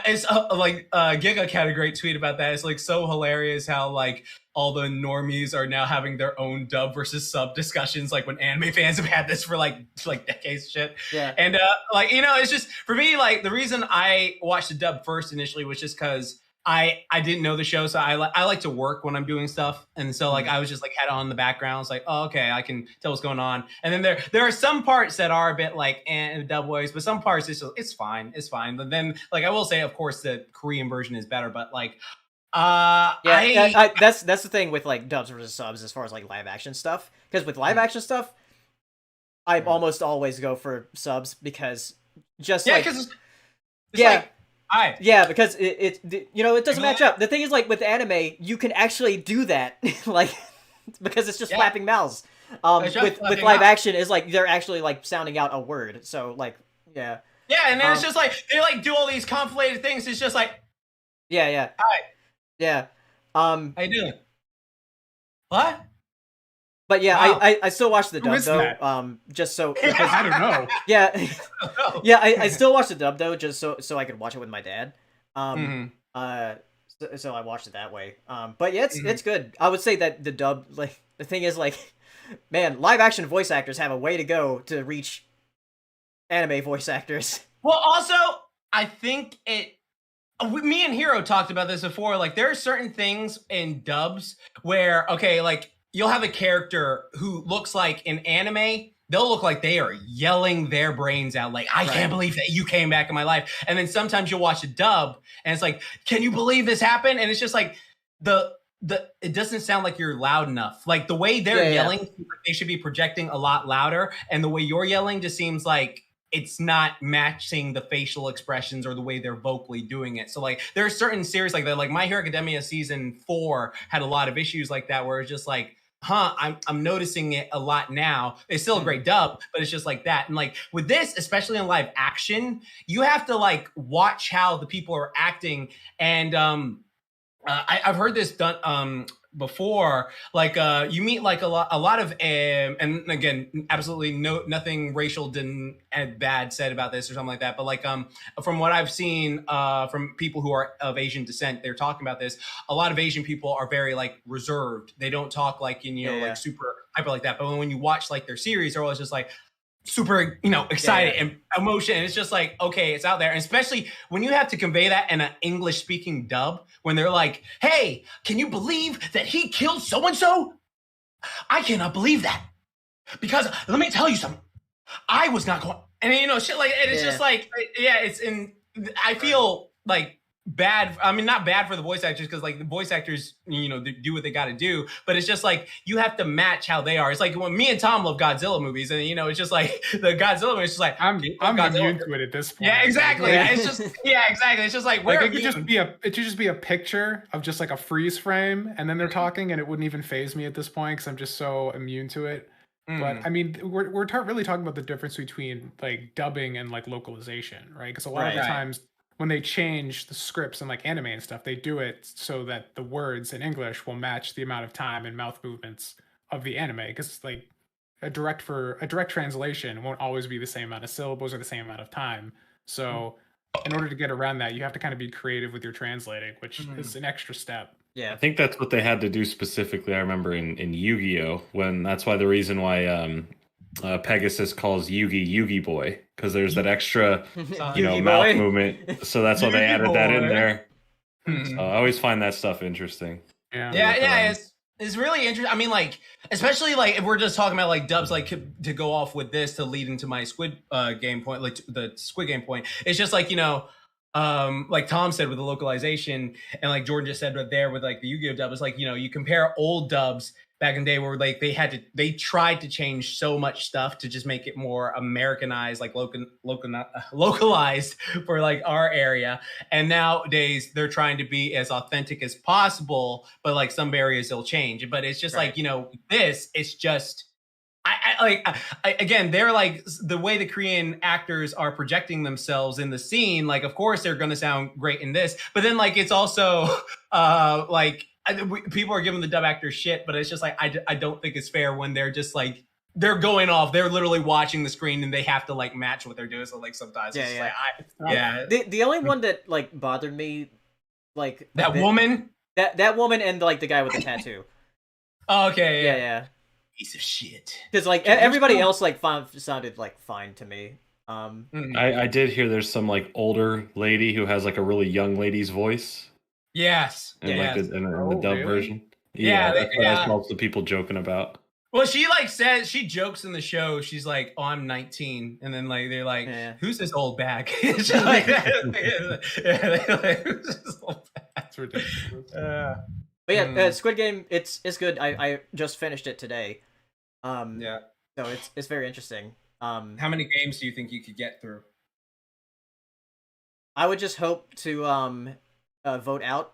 it's like Giga had a great tweet about that. It's like so hilarious how like all the normies are now having their own dub versus sub discussions, like when anime fans have had this for like decades shit. Yeah. And like it's just for me, like the reason I watched the dub first initially was just because I didn't know the show, so I like to work when I'm doing stuff, and so like I was just like had it on in the background. It's like, oh, okay, I can tell what's going on. And then there are some parts that are a bit like dub voice, but some parts it's fine. But then like I will say, of course, the Korean version is better. But like, that's the thing with like dubs versus subs as far as like live action stuff. Because with live action stuff, I almost always go for subs because just because yeah, because it doesn't match up. The thing is, like with anime, you can actually do that, like because it's just flapping mouths. With live action, is like they're actually like sounding out a word. So like and then it's just like they like do all these conflated things. It's just like how you doing? What? But yeah, wow. I still watch the dub though. That? Just so because, I don't know. Yeah, I still watch the dub though, just so I could watch it with my dad. So I watched it that way. But yeah, it's good. I would say that the dub, like the thing is, like, man, live action voice actors have a way to go to reach anime voice actors. Well, also, I think me and Hero talked about this before. Like, there are certain things in dubs where, okay, like, you'll have a character who looks like in anime, they'll look like they are yelling their brains out. Like, I can't believe that you came back in my life. And then sometimes you'll watch a dub and it's like, can you believe this happened? And it's just like it doesn't sound like you're loud enough. Like the way they're yelling, they should be projecting a lot louder. And the way you're yelling just seems like it's not matching the facial expressions or the way they're vocally doing it. So like there are certain series like that, like My Hero Academia season 4 had a lot of issues like that, where it's just like, I'm noticing it a lot now. It's still a great dub, but it's just like that. And like with this, especially in live action, you have to like watch how the people are acting. And I've heard this done before. Like you meet like a lot of and again, absolutely nothing racial didn't bad said about this or something like that. But like from what I've seen from people who are of Asian descent, they're talking about this. A lot of Asian people are very like reserved. They don't talk like like super hyper like that. But when you watch like their series, they're always just like super excited and emotion, and it's just like, okay, it's out there. And especially when you have to convey that in an English speaking dub, when they're like, hey, can you believe that he killed so and so? I cannot believe that, because let me tell you something, I was not going, and shit like, and it's just like, it's in, I feel like bad. I mean, not bad for the voice actors, because like the voice actors, they do what they got to do, but it's just like you have to match how they are. It's like when me and Tom love Godzilla movies, and it's just like the Godzilla movie is just like I'm immune to it at this point. Yeah, exactly. It's just exactly. It's just like it should just be a picture of just like a freeze frame, and then they're talking, and it wouldn't even faze me at this point because I'm just so immune to it. But I mean, we're really talking about the difference between like dubbing and like localization, right? Because a lot of the times when they change the scripts and like anime and stuff, they do it so that the words in English will match the amount of time and mouth movements of the anime. Because like a direct translation won't always be the same amount of syllables or the same amount of time. So in order to get around that, you have to kind of be creative with your translating, which is an extra step. Yeah, I think that's what they had to do specifically. I remember in Yu-Gi-Oh, that's why the reason why Pegasus calls Yugi Boy, because there's that extra mouth movement, so that's why they added that in there. So I always find that stuff interesting. It's really interesting. I mean, like, especially like if we're just talking about like dubs, like to go off with this to lead into my Squid Game point, like the Squid Game point. It's just like like Tom said with the localization, and like Jordan just said right there with like the Yu-Gi-Oh dub, it's like you compare old dubs back in the day where like they tried to change so much stuff to just make it more Americanized, like localized for like our area. And nowadays they're trying to be as authentic as possible, but like some areas they'll change. But it's just like, it's just again, they're like the way the Korean actors are projecting themselves in the scene. Like, of course, they're going to sound great in this, but then like it's also people are giving the dub actors shit, but it's just like I don't think it's fair when they're just like they're going off. They're literally watching the screen and they have to like match what they're doing. So like sometimes it's like The only one that like bothered me, like that woman, that woman, and like the guy with the tattoo. Oh, okay, yeah. Piece of shit. Because like everybody else like sounded like fine to me. I did hear there's some like older lady who has like a really young lady's voice. Yes. In the dub version. Yeah, that's most of the people joking about. Well, she like says, she jokes in the show. She's like, "Oh, I'm 19," and then like they're like, "Who's this old bag?" She's like, "Who's this old bag?" That's ridiculous. But yeah, Squid Game, it's good. I just finished it today. So it's very interesting. How many games do you think you could get through? I would just hope to vote out.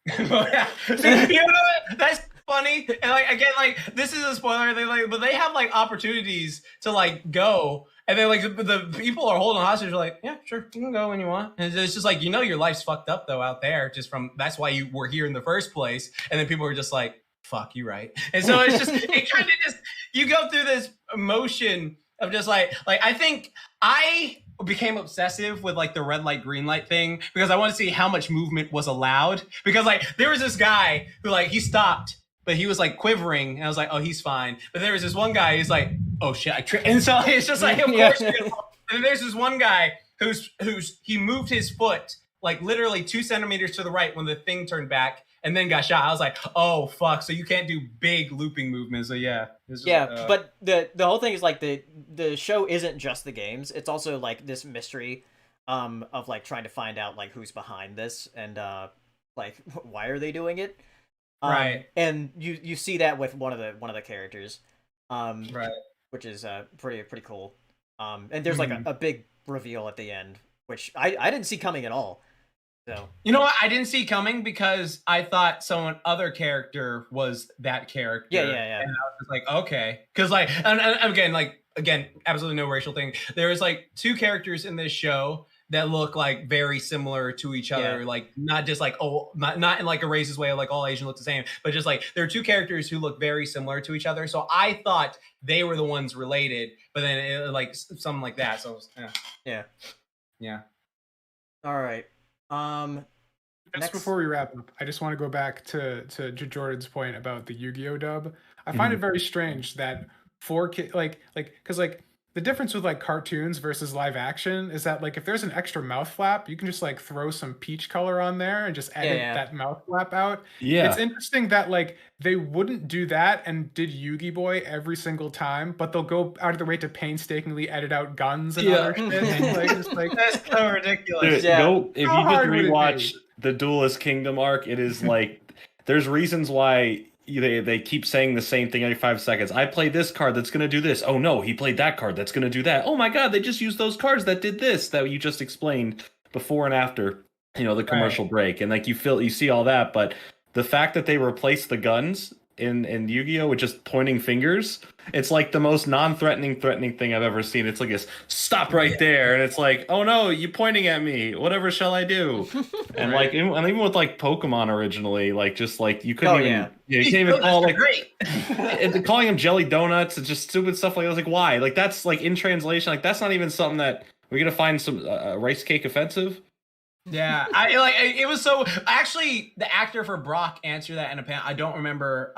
See, that's funny. And like again, like this is a spoiler. But they have like opportunities to like go, and then like the people are holding hostage. Are like, yeah, sure, you can go when you want. And it's just like your life's fucked up though out there. Just from that's why you were here in the first place. And then people are just like, fuck, you right. And so it's just it kind of just you go through this emotion of just like I think I became obsessive with like the red light green light thing because I want to see how much movement was allowed, because like there was this guy who like he stopped but he was like quivering and I was like, oh, he's fine. But there was this one guy who's like, oh shit, I tripped. And so it's just like, of course. And then there's this one guy who's he moved his foot like literally 2 centimeters to the right when the thing turned back and then got shot. I was like, oh fuck, so you can't do big looping movements. So yeah. But the whole thing is like the show isn't just the games. It's also like this mystery of like trying to find out like who's behind this and like why are they doing it? Right. And you see that with one of the characters. Right. Which is pretty cool. And there's like a big reveal at the end, which I didn't see coming at all. So you know what? I didn't see coming because I thought someone other character was that character. Yeah. And I was just like, okay, because like, and again, absolutely no racial thing. There's like 2 characters in this show that look like very similar to each other, like not just like not in like a racist way, like all Asian look the same, but just like there are 2 characters who look very similar to each other. So I thought they were the ones related, but then it, like something like that. So yeah. All right. Just before we wrap up, I just want to go back to Jordan's point about the Yu-Gi-Oh dub. I find it very strange that for because like the difference with like cartoons versus live action is that like if there's an extra mouth flap, you can just like throw some peach color on there and just edit that mouth flap out. Yeah, it's interesting that like they wouldn't do that and did Yugi Boy every single time, but they'll go out of their way to painstakingly edit out guns and other shit. That's so ridiculous. Dude, if you just rewatch the Duelist Kingdom arc, it is like there's reasons why they keep saying the same thing every 5 seconds. I played this card that's going to do this. Oh no, he played that card that's going to do that. Oh my god, they just used those cards that did this that you just explained before and after, the commercial break. And like you see all that, but the fact that they replaced the guns in Yu-Gi-Oh with just pointing fingers, it's like the most non-threatening thing I've ever seen. It's like this stop right there, and it's like, oh no, you pointing at me, whatever shall I do? And like and even with like Pokemon originally, like just like you couldn't you can't even call like and calling them jelly donuts and just stupid stuff like that. I was like, why? Like that's like in translation, like that's not even something that we're gonna find some rice cake offensive. Yeah, it was so actually the actor for Brock answered that in a panel. I don't remember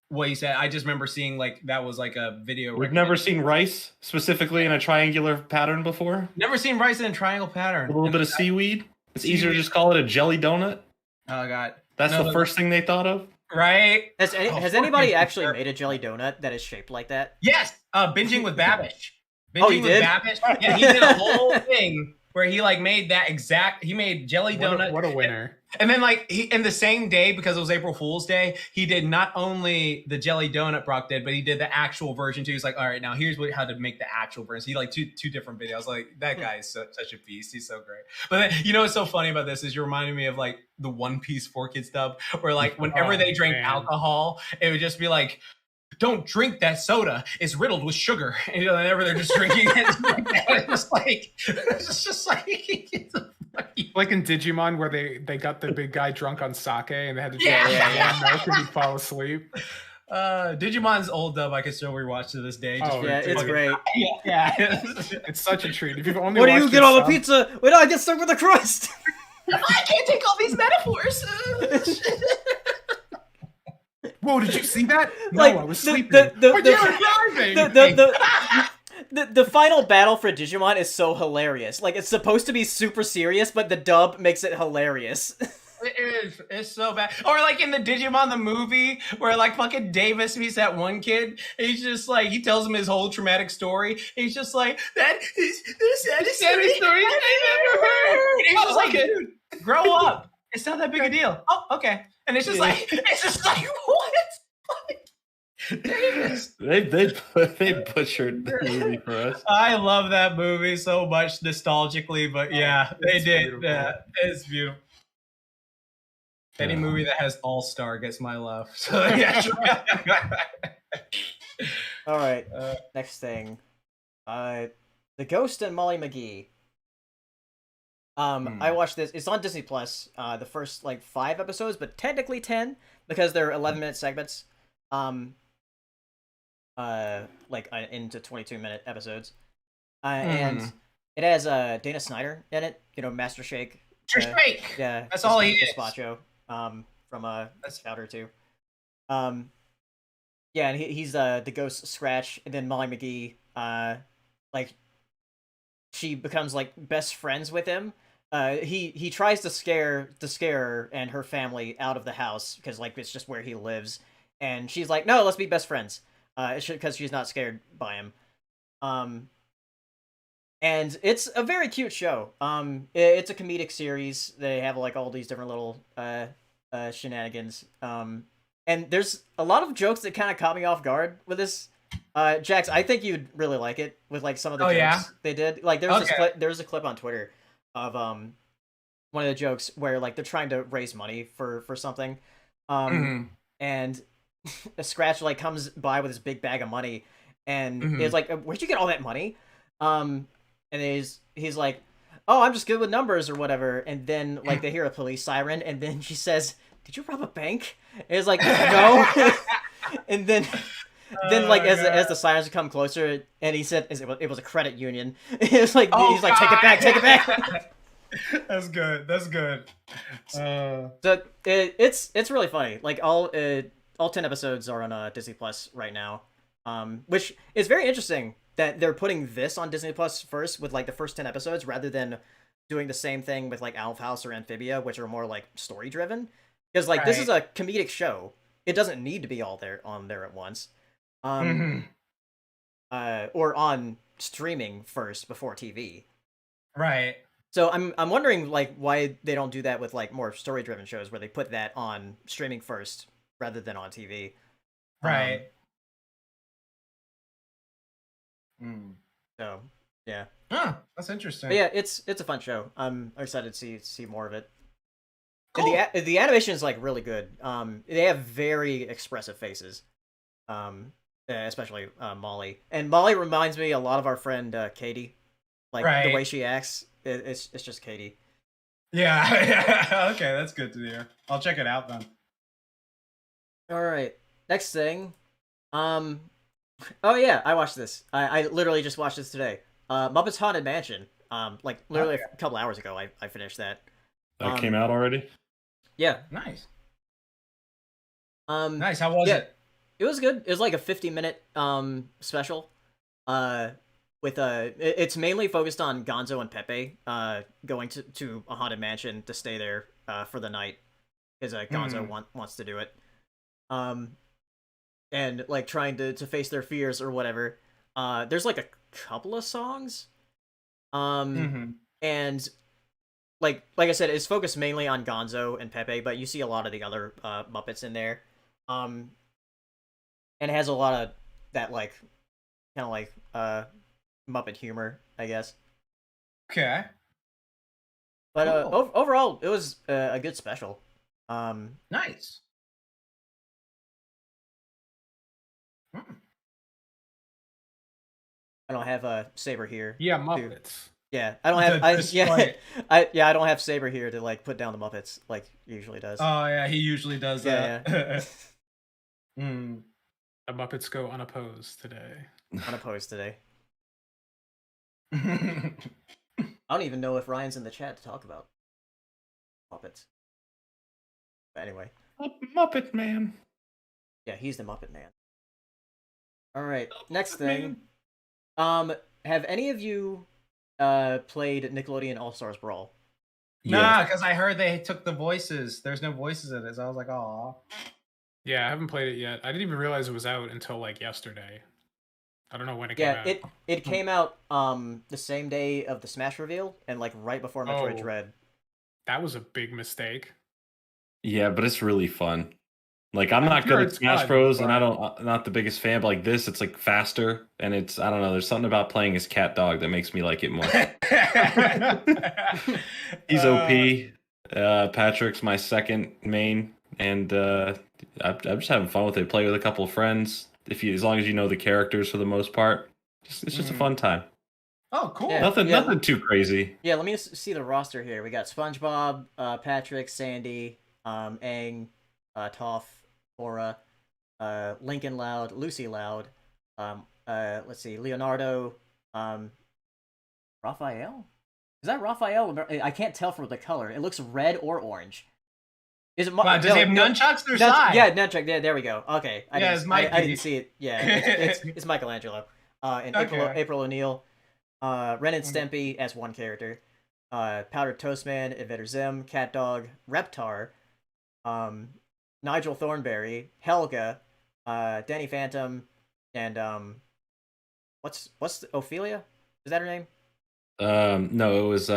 what he said. I just remember seeing like that was like a video. We've never seen rice specifically in a triangular pattern before. Never seen rice in a triangle pattern. A little bit of seaweed. It's easier to just call it a jelly donut. Oh god, that's the first thing they thought of. Right? Has anybody actually made a jelly donut that is shaped like that? Yes, binging with Babish. Binging with Babish. Yeah, he did a whole thing where he like made that exact. He made jelly donut. What a winner! And then like he in the same day, because it was April Fool's Day, he did not only the jelly donut Brock did, but he did the actual version too. He's like, all right, now here's how to make the actual version. So he like two different videos. Like that guy is such a beast. He's so great. But then, you know what's so funny about this is you're reminding me of like the One Piece 4Kids dub, where like whenever they drank alcohol, it would just be like, don't drink that soda. It's riddled with sugar. And you know, whenever they're just drinking it, it's just like in Digimon where they got the big guy drunk on sake and they had to drink milk and he'd fall asleep. Digimon's old dub I can still rewatch to this day. It's great. Yeah. It's such a treat. If you've only what do you get on the pizza? Wait, no, I get stuck with the crust. I can't take all these metaphors. Whoa, did you see that? Like, no, I was sleeping. But you were driving! The final battle for Digimon is so hilarious. Like, it's supposed to be super serious, but the dub makes it hilarious. It is. It's so bad. Or like in the Digimon the movie, where like fucking Davis meets that one kid. He's just like, he tells him his whole traumatic story. He's just like, that is the saddest story I've ever heard. And he's just like, dude, grow up. It's not that big a deal. Oh, okay. And it's just like, what? Davis. They butchered the movie for us. I love that movie so much nostalgically, but yeah, they did. Beautiful. Yeah, it's beautiful. Any movie that has All-Star gets my love. So yeah. All right. Next thing, The Ghost and Molly McGee. I watched this. It's on Disney Plus. The first like 5 episodes, but technically 10 because they're 11-minute segments. Into 22-minute episodes. And it has Dana Snyder in it. You know, Master Shake. Shake. Yeah, that's all he is. Gazpacho, from Chowder 2. Yeah, and he's the Ghost Scratch, and then Molly McGee. Like, she becomes like best friends with him. He tries to scare her and her family out of the house because like it's just where he lives, and she's like, no, let's be best friends. Because she's not scared by him. And it's a very cute show. It's a comedic series. They have like all these different little shenanigans. And there's a lot of jokes that kind of caught me off guard with this. Jax, I think you'd really like it with like some of the jokes they did. Like there's a clip on Twitter of one of the jokes where like they're trying to raise money for something. And a Scratch like comes by with this big bag of money and is like, where'd you get all that money? And he's like, oh, I'm just good with numbers or whatever. And then like they hear a police siren, and then she says, did you rob a bank? And it's like, no. And then like as the sirens come closer, and he said it was a credit union. It's like he's like, take it back. That's good. So it's really funny. Like all 10 episodes are on Disney Plus right now, which is very interesting that they're putting this on Disney Plus first with like the first 10 episodes rather than doing the same thing with like Alf House or Amphibia, which are more like story driven. Because like this is a comedic show, it doesn't need to be all on there at once, or on streaming first before TV. Right. So I'm wondering like why they don't do that with like more story driven shows where they put that on streaming first rather than on TV. Right. So yeah. That's interesting. But yeah, it's a fun show. I'm excited to see more of it. Cool. And the animation is like really good. They have very expressive faces. Especially Molly. And Molly reminds me a lot of our friend Katie. Like the way she acts, it's just Katie. Yeah. Okay, that's good to hear. I'll check it out then. All right. Next thing. Oh yeah, I watched this. I literally just watched this today. Muppets Haunted Mansion. Like literally a couple hours ago, I finished that. That came out already? Yeah. Nice. Nice. How was it? It was good. It was like a 50-minute special. With it's mainly focused on Gonzo and Pepe going to a haunted mansion to stay there for the night because Gonzo wants to do it. And like trying to face their fears or whatever. There's like a couple of songs. And and like I said, it's focused mainly on Gonzo and Pepe, but you see a lot of the other Muppets in there. And it has a lot of that like kind of like Muppet humor, I guess. Okay. But Cool. overall, it was a good special. Nice. I don't have Saber here. Yeah, Muppets. Yeah, I don't have. I don't have Saber here to like put down the Muppets like he usually does. Oh yeah, he usually does that. Yeah. Mm. The Muppets go unopposed today. Unopposed today. I don't even know if Ryan's in the chat to talk about Muppets. But anyway. Muppet Man. Yeah, he's the Muppet Man. All right, next thing. Have any of you played Nickelodeon All-Stars Brawl? Nah, because I heard they took the voices. There's no voices in it, so I was like, oh. Yeah, I haven't played it yet. I didn't even realize it was out until like yesterday. I don't know when it came out. Yeah, it came out the same day of the Smash reveal and like right before Metroid Dread. That was a big mistake. Yeah, but it's really fun. Like I'm not good at Smash Bros, and I'm not the biggest fan. But like this, it's like faster, and it's I don't know. There's something about playing as Cat Dog that makes me like it more. He's OP. Patrick's my second main, and I'm just having fun with it. Play with a couple of friends. As long as you know the characters for the most part, it's just a fun time. Oh, cool. Yeah, Nothing too crazy. Yeah, let me see the roster here. We got SpongeBob, Patrick, Sandy, Aang, Toph, Sora, Lincoln Loud, Lucy Loud, let's see, Leonardo, Raphael? Is that Raphael? I can't tell from the color. It looks red or orange. Is it? Wow, does he have nunchucks or side? Yeah, nunchuck. Yeah, there we go. Okay, I didn't see it. Yeah, it's Michelangelo. And April O'Neil, Ren and Stimpy as one character, Powdered Toastman, Invader Zim, Cat Dog, Reptar, Nigel Thornberry, Helga, Danny Phantom, and what's Ophelia? Is that her name? No, it was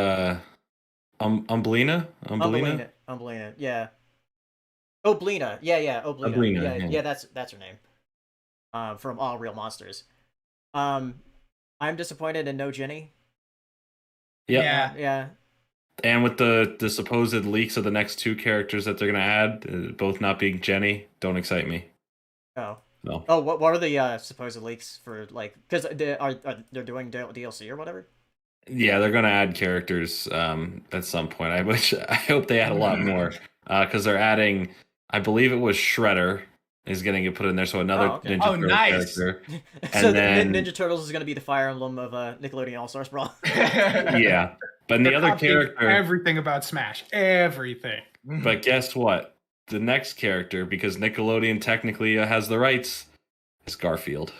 Umbelina. Umbelina. Yeah. Oblina. Yeah. Oblina. Yeah. That's her name. From All Real Monsters. I'm disappointed in no Jenny. Yep. Yeah. And with the supposed leaks of the next two characters that they're gonna add, both not being Jenny, don't excite me. Oh. No. Oh, what are the supposed leaks for like? Because they're doing DLC or whatever. Yeah, they're gonna add characters at some point. I hope they add a lot more because they're adding. I believe it was Shredder is getting it put in there, so another Ninja Turtle character. So then Ninja Turtles is going to be the Fire Emblem of Nickelodeon All Stars Brawl. Yeah, but the other character, everything about Smash, everything. But guess what? The next character, because Nickelodeon technically has the rights, is Garfield.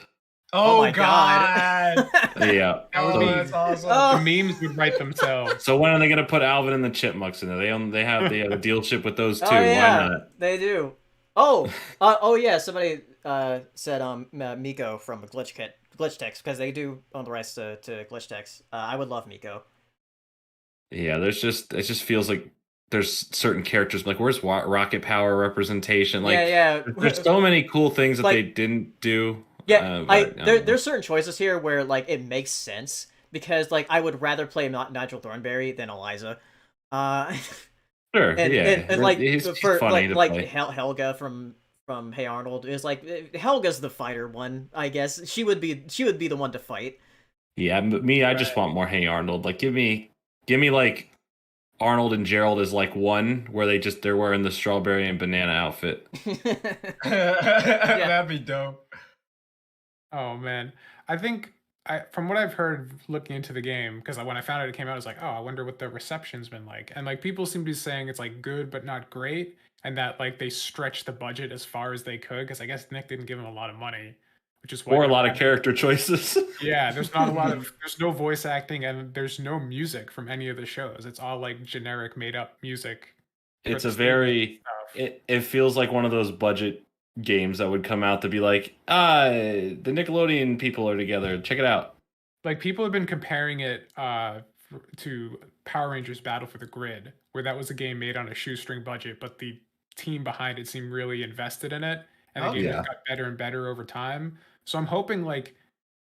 Oh my god! Yeah, that's awesome. The memes would write themselves. So when are they going to put Alvin and the Chipmunks in there? They have a dealship with those two. Yeah, why not? They do. Oh yeah. Somebody said Miko from Glitch Text because they do own the rights to Glitch Text. I would love Miko. Yeah, it just feels like there's certain characters like where's Rocket Power representation? Like there's so many cool things that they didn't do. Yeah, there's certain choices here where like it makes sense because like I would rather play Nigel Thornberry than Eliza. Sure, and like he's for funny like to play. Helga from Hey Arnold is like Helga's the fighter one, I guess. She would be the one to fight. Yeah, but I just want more Hey Arnold. Like give me like Arnold and Gerald is like one where they're wearing the strawberry and banana outfit. That'd be dope. Oh man, I think from what I've heard looking into the game, because when I found out it came out, I was like, oh, I wonder what the reception's been like. And like people seem to be saying it's like good but not great, and that like they stretched the budget as far as they could because I guess Nick didn't give them a lot of money, which is or a lot of character choices. Yeah, there's no voice acting and there's no music from any of the shows. It's all like generic made up music. It's it feels like one of those budget games that would come out to be like, the Nickelodeon people are together. Check it out. Like people have been comparing it to Power Rangers Battle for the Grid, where that was a game made on a shoestring budget, but the team behind it seemed really invested in it, and the game yeah. just got better and better over time. So I'm hoping like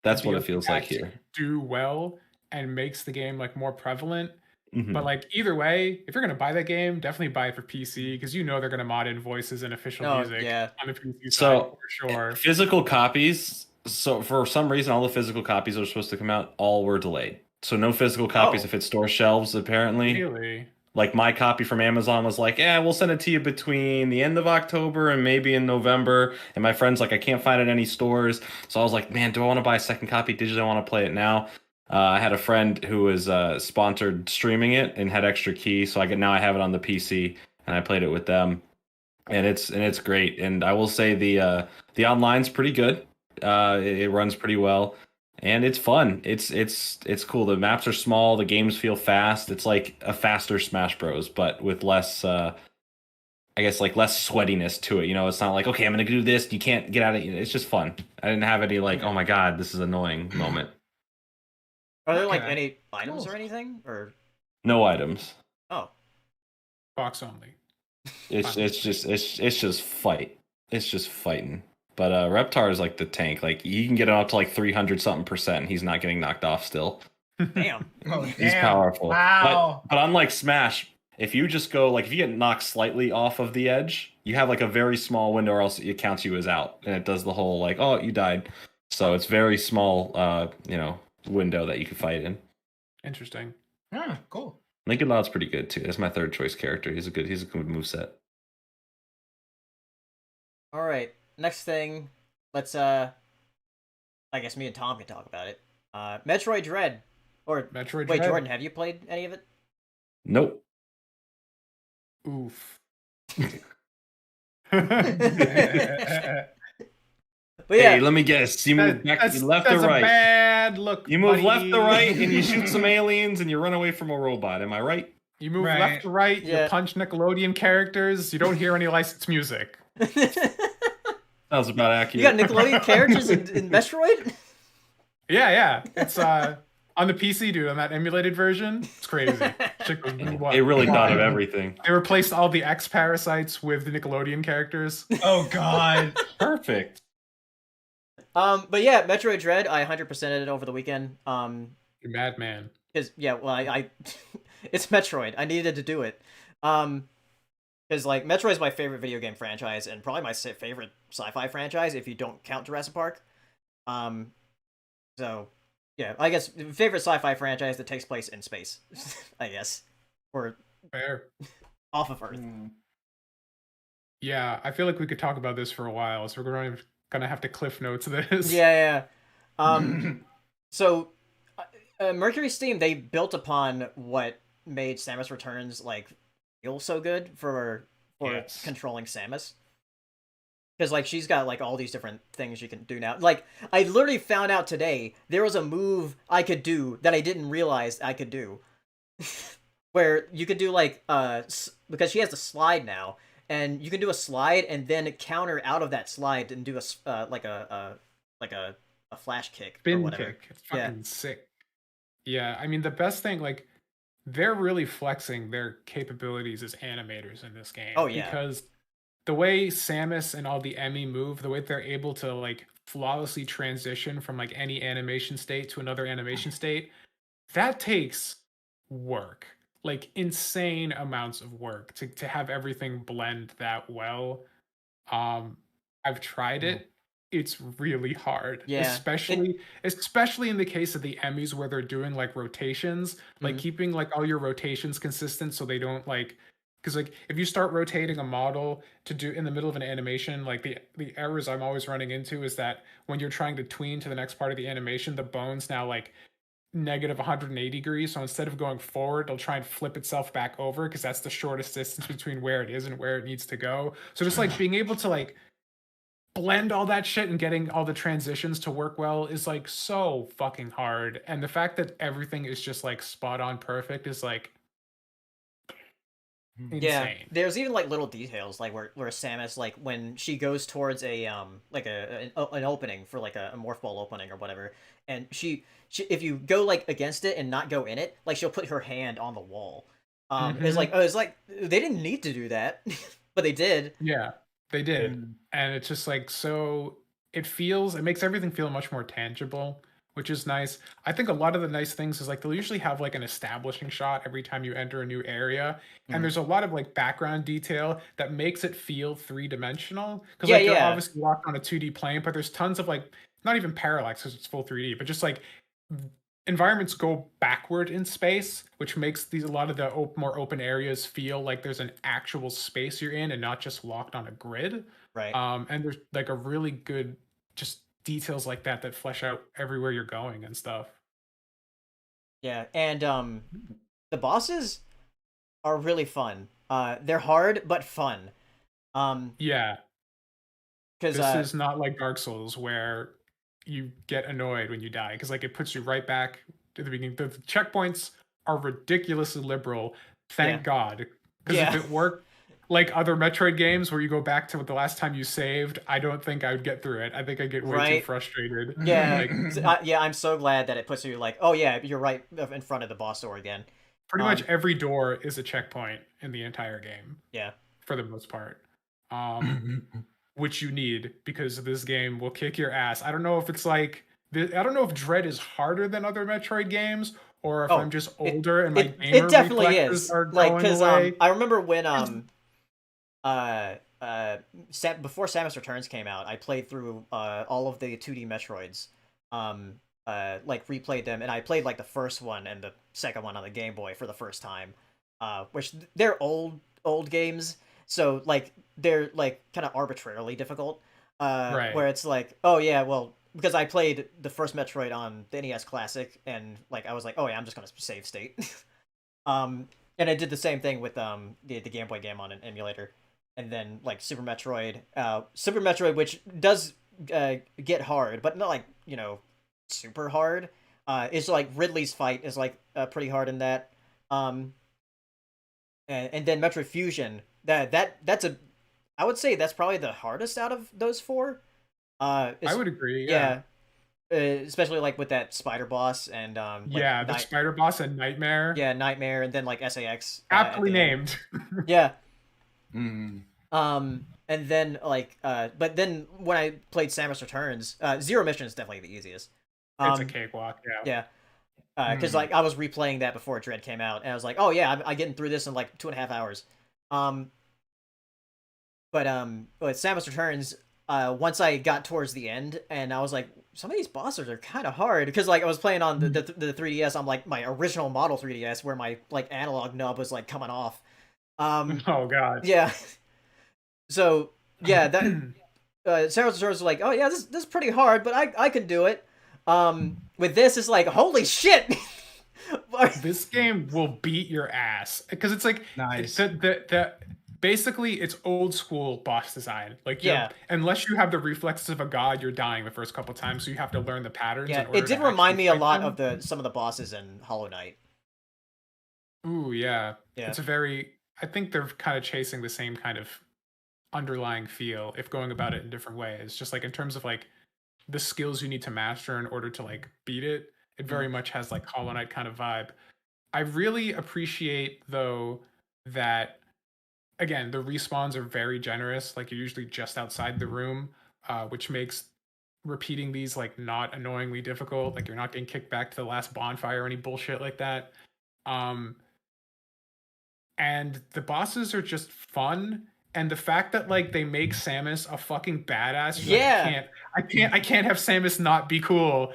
That's the what it feels like DLC here. do well and makes the game like more prevalent. Mhm. But like either way, if you're gonna buy that game, definitely buy it for PC because you know they're gonna mod in voices and official music on the PC side for sure. Physical copies. So for some reason, all the physical copies that were supposed to come out all were delayed. So no physical copies if it store shelves apparently. Really? Like my copy from Amazon was like, yeah, we'll send it to you between the end of October and maybe in November. And my friend's like, I can't find it in any stores. So I was like, man, do I want to buy a second copy digitally? I want to play it now. I had a friend who was sponsored streaming it and had extra keys, so now I have it on the PC and I played it with them, and it's great. And I will say the online's pretty good. It runs pretty well, and it's fun. It's cool. The maps are small. The games feel fast. It's like a faster Smash Bros, but with less. I guess like less sweatiness to it. You know, it's not like, okay, I'm gonna do this. You can't get out of it. It's just fun. I didn't have any like, oh my god, this is annoying moment. Are there like any items or anything, or no items? Oh, box only. It's just fight. It's just fighting. But Reptar is like the tank. Like he can get up to like 300 something %. And he's not getting knocked off still. Damn. He's powerful. Wow. But unlike Smash, if you just go like if you get knocked slightly off of the edge, you have like a very small window, or else it counts you as out, and it does the whole like, oh, you died. So it's very small, window that you can fight in. Interesting. Ah, cool. Lincoln Loud's pretty good too. That's my third choice character. He's a good moveset. All right. Next thing, let's I guess me and Tom can talk about it. Metroid Dread. Or Metroid wait, Dread. Jordan, have you played any of it? Nope. Oof. But yeah, Hey, let me guess. You move back, left or right? Bad look. You move buddy. left to right, and you shoot some aliens, and you run away from a robot. Am I right? You move Right. left to right. Yeah. You punch Nickelodeon characters. You don't hear any licensed music. Sounds about accurate. you got Nickelodeon characters in Metroid? Yeah. It's on the PC, dude. On that emulated version, it's crazy. Shit goes They really thought of everything. They replaced all the X parasites with the Nickelodeon characters. Oh god. Perfect. But yeah, Metroid Dread, I 100%ed it over the weekend. You madman. Because yeah, well, I it's Metroid. I needed to do it. Because like Metroid is my favorite video game franchise and probably my favorite sci-fi franchise if you don't count Jurassic Park. So yeah, I guess favorite sci-fi franchise that takes place in space, I guess, or Fair. off of Earth. Yeah, I feel like we could talk about this for a while, so we're gonna have to cliff notes this. Yeah. So Mercury Steam, they built upon what made Samus Returns like feel so good for Yes. controlling Samus. Because like she's got like all these different things you can do now. Like I literally found out today there was a move I could do that I didn't realize I could do, where you could do like because she has the slide now, and you can do a slide and then counter out of that slide and do a like a flash kick Spin or whatever. kick. It's fucking sick. Yeah, I mean the best thing, like they're really flexing their capabilities as animators in this game. Oh, yeah. Because the way Samus and all the Emmy move, the way they're able to like flawlessly transition from like any animation state to another animation state, that takes work. Like insane amounts of work to have everything blend that well. I've tried it. It's really hard. Yeah. Especially in the case of the Emmys where they're doing like rotations, like keeping like all your rotations consistent so they don't like, because like if you start rotating a model to do in the middle of an animation, like the errors I'm always running into is that when you're trying to tween to the next part of the animation, the bone's now like negative 180 degrees. So instead of going forward, it'll try and flip itself back over because that's the shortest distance between where it is and where it needs to go. So just like being able to like blend all that shit and getting all the transitions to work well is like so fucking hard. And the fact that everything is just like spot on perfect is like Yeah, insane. there's even like little details like where Samus like when she goes towards a like an opening for like a morph ball opening or whatever, and she if you go like against it and not go in it, like she'll put her hand on the wall. It's like they didn't need to do that, but they did. Yeah, they did. And it's just like so it makes everything feel much more tangible, which is nice. I think a lot of the nice things is like they'll usually have like an establishing shot every time you enter a new area. And there's a lot of like background detail that makes it feel three-dimensional. Because like you're obviously locked on a 2D plane, but there's tons of like not even parallax because it's full 3D, but just like environments go backward in space, which makes a lot of the more open areas feel like there's an actual space you're in and not just locked on a grid. Right. And there's like a really good just details like that flesh out everywhere you're going and stuff. Yeah, and the bosses are really fun. They're hard but fun. Yeah. Because this is not like Dark Souls where you get annoyed when you die because like it puts you right back to the beginning. The checkpoints are ridiculously liberal. Thank God, because if it worked like other Metroid games where you go back to the last time you saved, I don't think I would get through it. I think I get way too frustrated. Yeah, yeah. I'm so glad that it puts you like, oh yeah, you're right in front of the boss door again. Pretty much every door is a checkpoint in the entire game. Yeah, for the most part. Which you need because this game will kick your ass. I don't know if it's like I don't know if Dread is harder than other Metroid games or if I'm just older and my gamer it definitely reflexes is. Are like going because away. I remember when before Samus Returns came out, I played through all of the 2D Metroids, like replayed them, and I played like the first one and the second one on the Game Boy for the first time, which they're old games. So like they're like kind of arbitrarily difficult, where it's like, oh yeah, well because I played the first Metroid on the NES Classic and like I was like, oh yeah, I'm just gonna save state, and I did the same thing with the Game Boy game on an emulator, and then like Super Metroid, which does get hard, but not like super hard. It's like Ridley's fight is like pretty hard in that, and then Metroid Fusion. That's I would say that's probably the hardest out of those four. I would agree. Yeah. Especially like with that spider boss and the spider boss and Nightmare. Yeah, Nightmare, and then like SAX. Aptly named. Yeah. And then like but then when I played Samus Returns, Zero Mission is definitely the easiest. It's a cakewalk. Yeah. Because like I was replaying that before Dread came out, and I was like, oh yeah, I'm getting through this in like 2.5 hours. But Samus Returns, once I got towards the end, and I was like, some of these bosses are kind of hard because like I was playing on the 3DS on like my original model 3DS where my like analog nub was like coming off. Oh god. Yeah. So yeah, that Samus Returns was like, oh yeah, this is pretty hard, but I can do it. With this, it's like, holy shit. This game will beat your ass because it's like nice. Basically, it's old school boss design. Like, unless you have the reflexes of a god, you're dying the first couple times, so you have to learn the patterns. Yeah, it did remind me a lot of some of the bosses in Hollow Knight. Ooh, yeah. It's I think they're kind of chasing the same kind of underlying feel, if going about it in different ways. Just like in terms of like the skills you need to master in order to like beat it. It very much has like Hollow Knight kind of vibe. I really appreciate though that again the respawns are very generous. Like you're usually just outside the room, which makes repeating these like not annoyingly difficult. Like you're not getting kicked back to the last bonfire or any bullshit like that. And the bosses are just fun. And the fact that like they make Samus a fucking badass, I can't have Samus not be cool.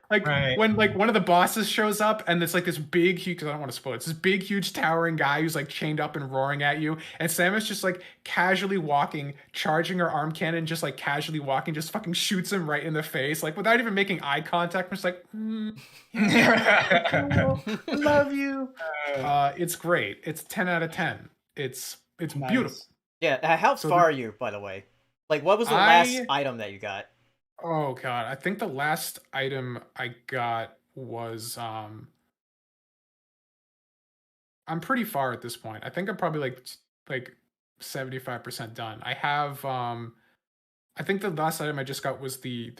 When like one of the bosses shows up and it's like this big huge, because I don't want to spoil it, it's this big huge towering guy who's like chained up and roaring at you, and Samus just like casually walking, charging her arm cannon, just like casually walking, just fucking shoots him right in the face, like without even making eye contact. I'm just like, love you. It's great. It's 10 out of 10. It's nice. Beautiful. Yeah, how far are you, by the way? Like, what was the last item that you got? Oh god, I think the last item I got was I'm pretty far at this point. I think I'm probably like 75% done. I have I think the last item I just got was the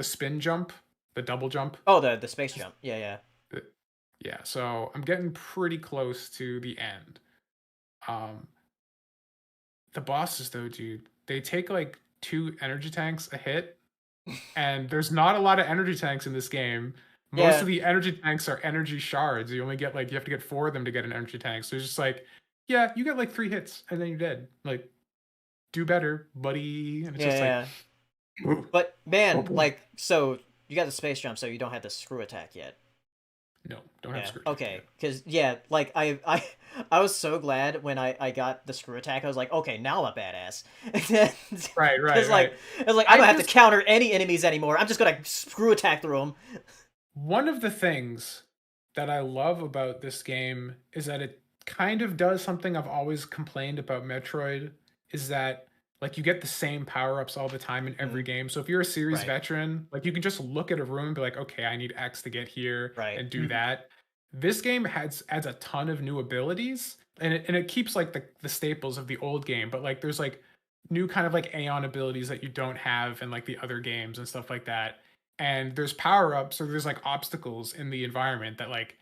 spin jump, the double jump. Oh, the space jump. Yeah. Yeah, so I'm getting pretty close to the end. Um the bosses though, dude, they take like 2 energy tanks a hit, and there's not a lot of energy tanks in this game. Most of the energy tanks are energy shards. You only get you have to get 4 of them to get an energy tank. So it's just like, yeah, you get like 3 hits and then you're dead. Like, do better, buddy. And it's just like, but man, so you got the space jump, so you don't have the screw attack yet. No, don't have screw. Okay, because I was so glad when I got the screw attack. I was like, okay, now I'm a badass. Right. It's like I don't have to counter any enemies anymore. I'm just gonna screw attack through them. One of the things that I love about this game is that it kind of does something I've always complained about Metroid, is that like you get the same power-ups all the time in every game. So if you're a series veteran, like you can just look at a room and be like, okay, I need X to get here and do that. This game adds a ton of new abilities, and it keeps like the staples of the old game, but like there's like new kind of like Aeon abilities that you don't have in like the other games and stuff like that. And there's power-ups or there's like obstacles in the environment that like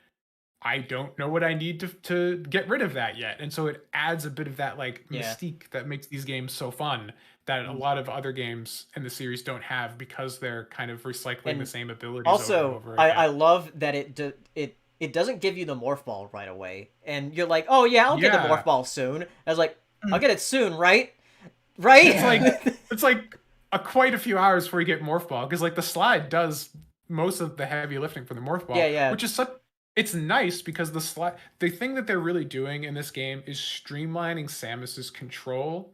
I don't know what I need to get rid of that yet. And so it adds a bit of that like mystique that makes these games so fun that a lot of other games in the series don't have, because they're kind of recycling the same abilities also, over and over again. I love that it doesn't give you the morph ball right away. And you're like, oh yeah, I'll get the morph ball soon. I was like, I'll get it soon, right? Right? It's like quite a few hours before you get morph ball, because like the slide does most of the heavy lifting for the morph ball. Which is it's nice because the thing that they're really doing in this game is streamlining Samus's control.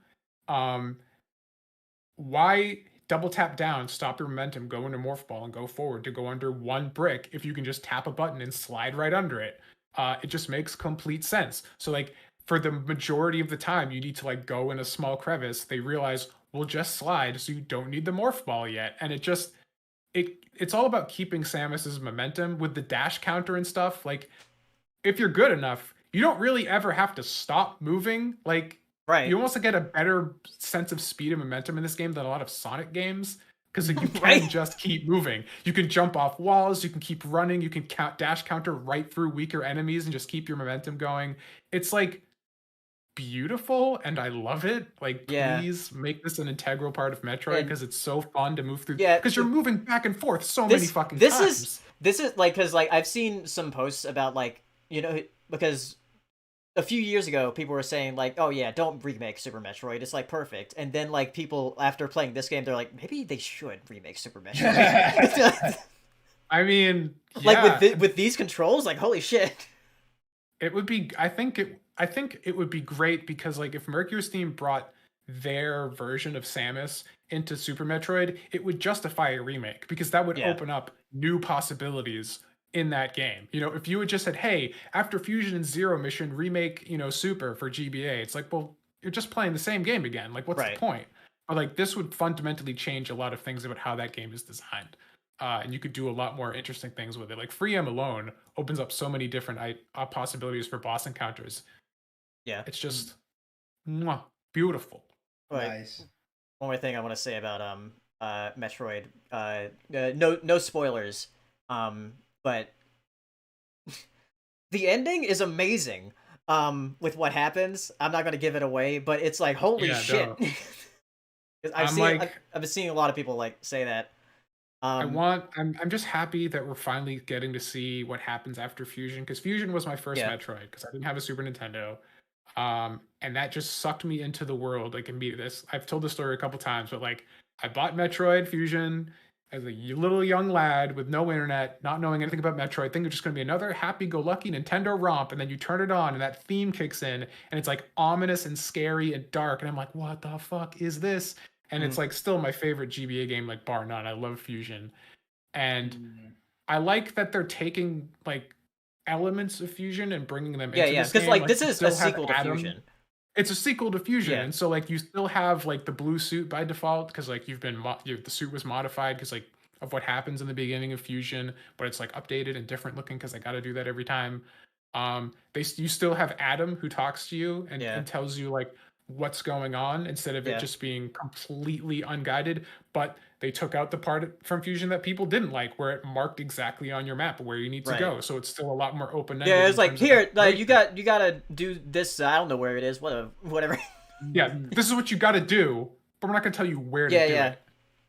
Why double tap down, stop your momentum, go into morph ball, and go forward to go under one brick if you can just tap a button and slide right under it? It just makes complete sense. So like for the majority of the time you need to like go in a small crevice, they realize we'll just slide, so you don't need the morph ball yet. And it's all about keeping Samus's momentum with the dash counter and stuff. Like, if you're good enough, you don't really ever have to stop moving. Like, you almost get a better sense of speed and momentum in this game than a lot of Sonic games, because like, you can just keep moving. You can jump off walls, you can keep running, you can dash counter right through weaker enemies and just keep your momentum going. It's like beautiful, and I love it. Like, please make this an integral part of Metroid, because it's so fun to move through. Because you're moving back and forth many fucking times. This is like, because like I've seen some posts about like, you know, because a few years ago people were saying like, oh yeah, don't remake Super Metroid, it's like perfect. And then like people after playing this game, they're like, maybe they should remake Super Metroid. I mean, like with these controls, like holy shit. It would be. I think it would be great, because like if Mercury's Theme brought their version of Samus into Super Metroid, it would justify a remake, because that would open up new possibilities in that game. You know, if you had just said, hey, after Fusion and Zero Mission, remake, you know, Super for GBA, it's like, well, you're just playing the same game again. Like, what's the point? But like, this would fundamentally change a lot of things about how that game is designed. And you could do a lot more interesting things with it. Like, Free M alone opens up so many different possibilities for boss encounters. Yeah. It's just beautiful. Nice. One more thing I want to say about Metroid. No spoilers. But the ending is amazing. With what happens. I'm not gonna give it away, but it's like holy shit. I've been seeing a lot of people like say that. I'm just happy that we're finally getting to see what happens after Fusion, because Fusion was my first Metroid, because I didn't have a Super Nintendo. And that just sucked me into the world like immediately. I've told this story a couple times, but like I bought Metroid Fusion as a little young lad with no internet, not knowing anything about Metroid, thinking it's just going to be another happy-go-lucky Nintendo romp, and then you turn it on and that theme kicks in and it's like ominous and scary and dark, and I'm like, what the fuck is this? And it's like still my favorite GBA game, like bar none. I love Fusion. And I like that they're taking like elements of Fusion and bringing them into this game. Because like this is a sequel to Fusion. It's a sequel to Fusion, and so like you still have like the blue suit by default, because like the suit was modified because like of what happens in the beginning of Fusion, but it's like updated and different looking because I got to do that every time. You still have Adam who talks to you and, Yeah. and tells you like what's going on instead of it Yeah. just being completely unguided. But they took out the part from Fusion that people didn't like, where it marked exactly on your map where you need to Right. go. So it's still a lot more open-ended. Yeah, it's in like terms of here, like exploration. you gotta do this. I don't know where it is. Whatever. Yeah, this is what you got to do, but we're not going to tell you where to Yeah, do yeah.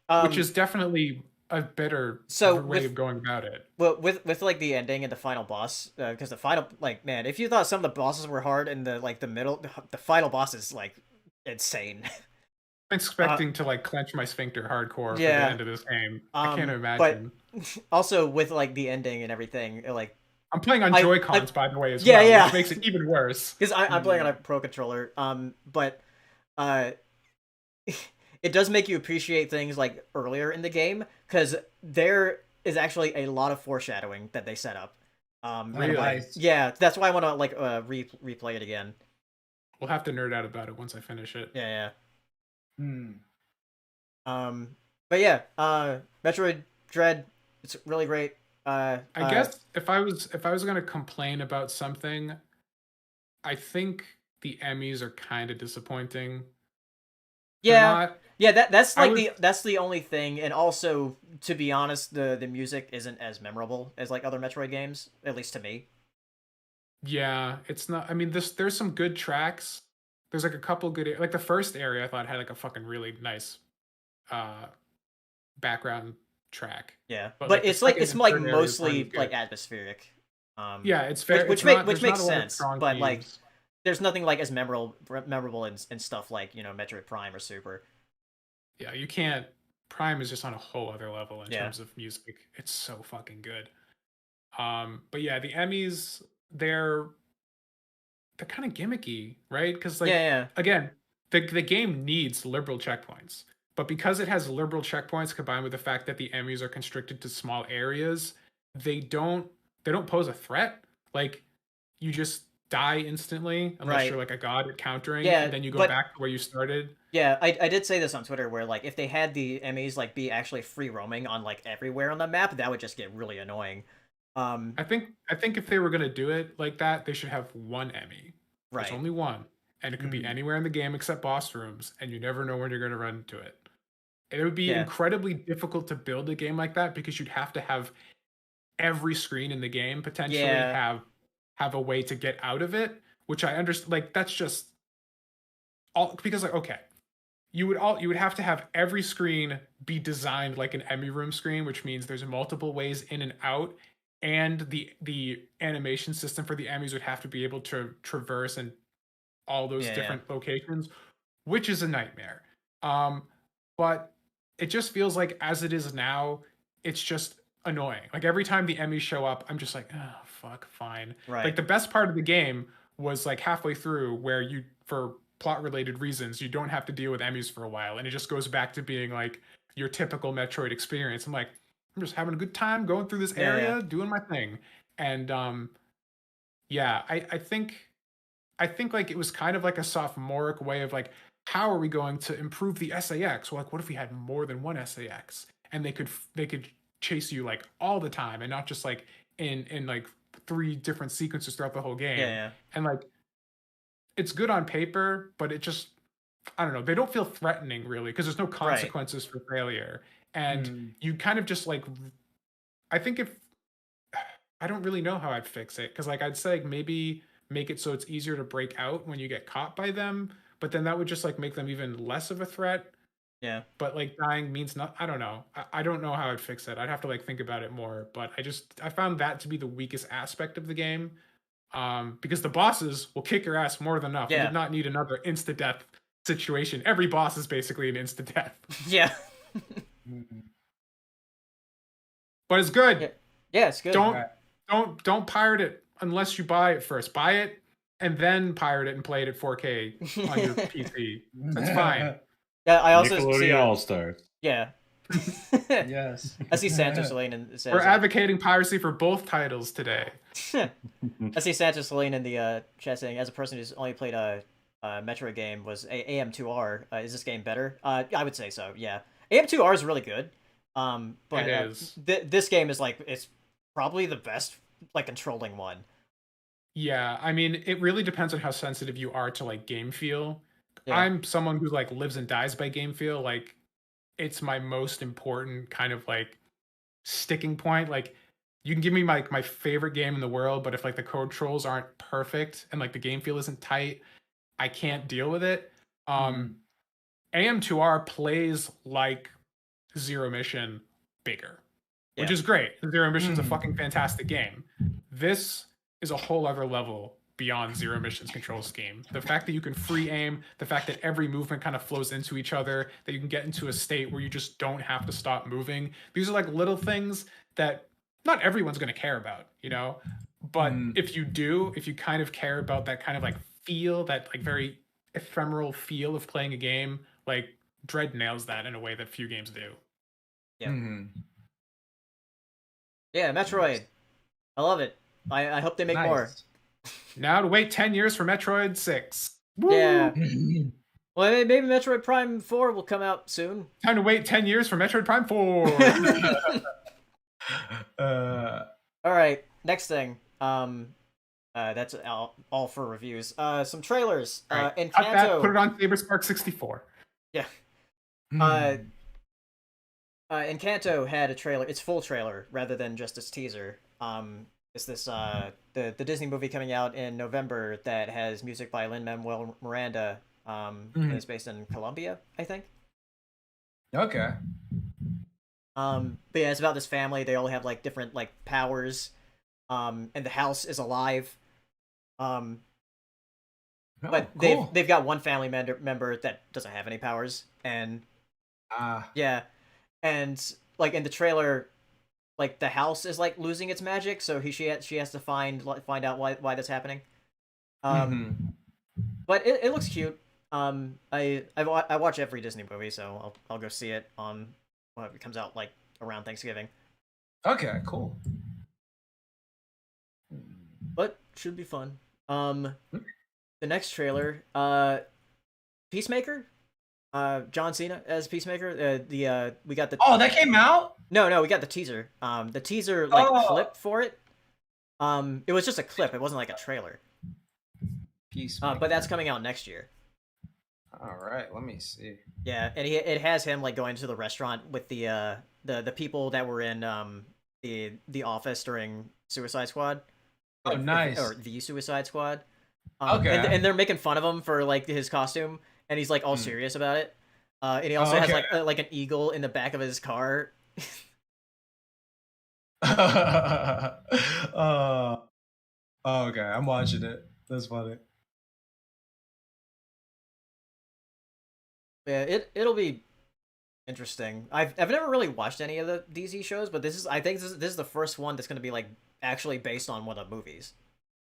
it, which is definitely a better So way of going about it. Well, with like the ending and the final boss, because the final, like, man, if you thought some of the bosses were hard in the middle, the final boss is like insane. I'm expecting to like clench my sphincter hardcore for the Yeah. end of this game. I can't But imagine. also with like the ending and everything, like I'm playing on Joy-Cons, by the way, as Yeah, well, yeah. which makes it even worse. because I'm playing on a pro controller. But uh, it does make you appreciate things like earlier in the game because there is actually a lot of foreshadowing that they set up. And I'm like, Nice. yeah, that's why I want to like replay it again. We'll have to nerd out about it once I finish it. Yeah, Hmm. yeah. But yeah, Metroid Dread, it's really great. I guess if I was gonna complain about something, I think the Emmys are kind of disappointing. Yeah, yeah. That's I like was- that's the only thing, and also to be honest, the music isn't as memorable as like other Metroid games, at least to me. Yeah, it's not. I mean, there's some good tracks. There's like a couple good, like the first area I thought had like a fucking really nice uh background track. Yeah, But, but like, the it's like second it's and like third areas mostly aren't like good. atmospheric. Yeah, it's fair. Which there's makes not a lot of sense, strong but like themes. there's nothing like as memorable in stuff like Metroid Prime or Super. Yeah, you can't. Prime is just on a whole other level in Yeah. terms of music. It's so fucking good. But yeah, the Emmys, they're kind of gimmicky, right? Because like Yeah. again, the game needs liberal checkpoints, but because it has liberal checkpoints combined with the fact that the Emmys are constricted to small areas, they don't pose a threat. Like you just die instantly unless Right. you're like a god at countering, Yeah, and then you go but- back to where you started. Yeah, I did say this on Twitter where like if they had the Emmys like be actually free roaming on like everywhere on the map, that would just get really annoying. I think if they were gonna do it like that, they should have one Emmy. Right. There's only one, and it could be anywhere in the game except boss rooms, and you never know when you're gonna run into it. It would be Yeah. incredibly difficult to build a game like that because you'd have to have every screen in the game potentially Yeah. have a way to get out of it, which I understand. Like that's just all because like okay, you would have to have every screen be designed like an Emmy room screen, which means there's multiple ways in and out, and the animation system for the Emmys would have to be able to traverse and all those Yeah. different locations, which is a nightmare. But it just feels like as it is now, it's just annoying. Like every time the Emmys show up, I'm just like, oh fuck, fine. Right. Like the best part of the game was like halfway through where you, for plot related reasons, you don't have to deal with Emmys for a while, and it just goes back to being like your typical Metroid experience. I'm like, I'm just having a good time going through this area, doing my thing. And yeah, I think like it was kind of like a sophomoric way of like, how are we going to improve the SAX? Well, like, what if we had more than one SAX and they could chase you like all the time and not just like in like 3 different sequences throughout the whole game. Yeah. And like, it's good on paper, but it just, I don't know, they don't feel threatening really because there's no consequences for failure. And you kind of just like, I think I don't really know how I'd fix it because like I'd say like, maybe make it so it's easier to break out when you get caught by them, but then that would just like make them even less of a threat. Yeah. But like dying means not, I don't know. I don't know how I'd fix it. I'd have to like think about it more, but I found that to be the weakest aspect of the game. Because the bosses will kick your ass more than enough. You Yeah. did not need another insta death situation. Every boss is basically an insta death. Yeah. But it's good. Yeah, it's good. Don't pirate it unless you buy it first. Buy it and then pirate it and play it at 4K on your PC. That's fine. Yeah, I also Nickelodeon see All Stars. Yeah. Yes. I see Santos Lane and says We're advocating piracy for both titles today. I see Santos Lane in the chat saying, as a person who's only played a Metroid game, was AM2R. Is this game better? I would say so. Yeah, AM2R is really good. But It is. this game is like it's probably the best like controlling one. Yeah, I mean, it really depends on how sensitive you are to like game feel. Yeah. I'm someone who like lives and dies by game feel. Like, it's my most important kind of like sticking point. Like, you can give me my favorite game in the world, but if like the controls aren't perfect and like the game feel isn't tight, I can't deal with it. AM2R plays like Zero Mission bigger, which is great. Zero Mission's a fucking fantastic game. This is a whole other level beyond Zero Mission's control scheme. The fact that you can free aim, the fact that every movement kind of flows into each other, that you can get into a state where you just don't have to stop moving. These are like little things that not everyone's going to care about, you know? But if you do, if you kind of care about that kind of like feel, that like very ephemeral feel of playing a game, like Dread nails that in a way that few games do. Yeah. Yeah, Metroid. I love it. I hope they make more. Now to wait 10 years for Metroid 6. Woo! Yeah. Well, maybe Metroid Prime 4 will come out soon. Time to wait 10 years for Metroid Prime 4. All right, next thing. That's all for reviews. Some trailers. Right. Encanto. Put it on Saberspark 64. Yeah. Encanto had a trailer. It's full trailer rather than just its teaser. It's this the Disney movie coming out in November that has music by Lin-Manuel Miranda. And it's based in Colombia, I think. Okay. But yeah, it's about this family. They all have like different like powers. And the house is alive. But cool. they've got one family member that doesn't have any powers, and yeah, and like in the trailer, like the house is like losing its magic, so she has to find out why that's happening. But it looks cute. I watch every Disney movie, so I'll go see it on when it comes out like around Thanksgiving. Okay, cool. But should be fun. The next trailer, Peacemaker, John Cena as Peacemaker. We got the that came out. No, we got the teaser. The teaser like clip for it. It was just a clip. It wasn't like a trailer. Peacemaker. But that's coming out next year. All right, let me see. Yeah, and it has him like going to the restaurant with the people that were in the office during Suicide Squad. Oh, nice. Or the Suicide Squad. Okay. And they're making fun of him for like his costume, and he's like all serious about it. And he also has like an eagle in the back of his car. Okay, I'm watching it. That's funny. Yeah, it'll be interesting. I've never really watched any of the DC shows, but I think this is the first one that's going to be like actually based on one of the movies,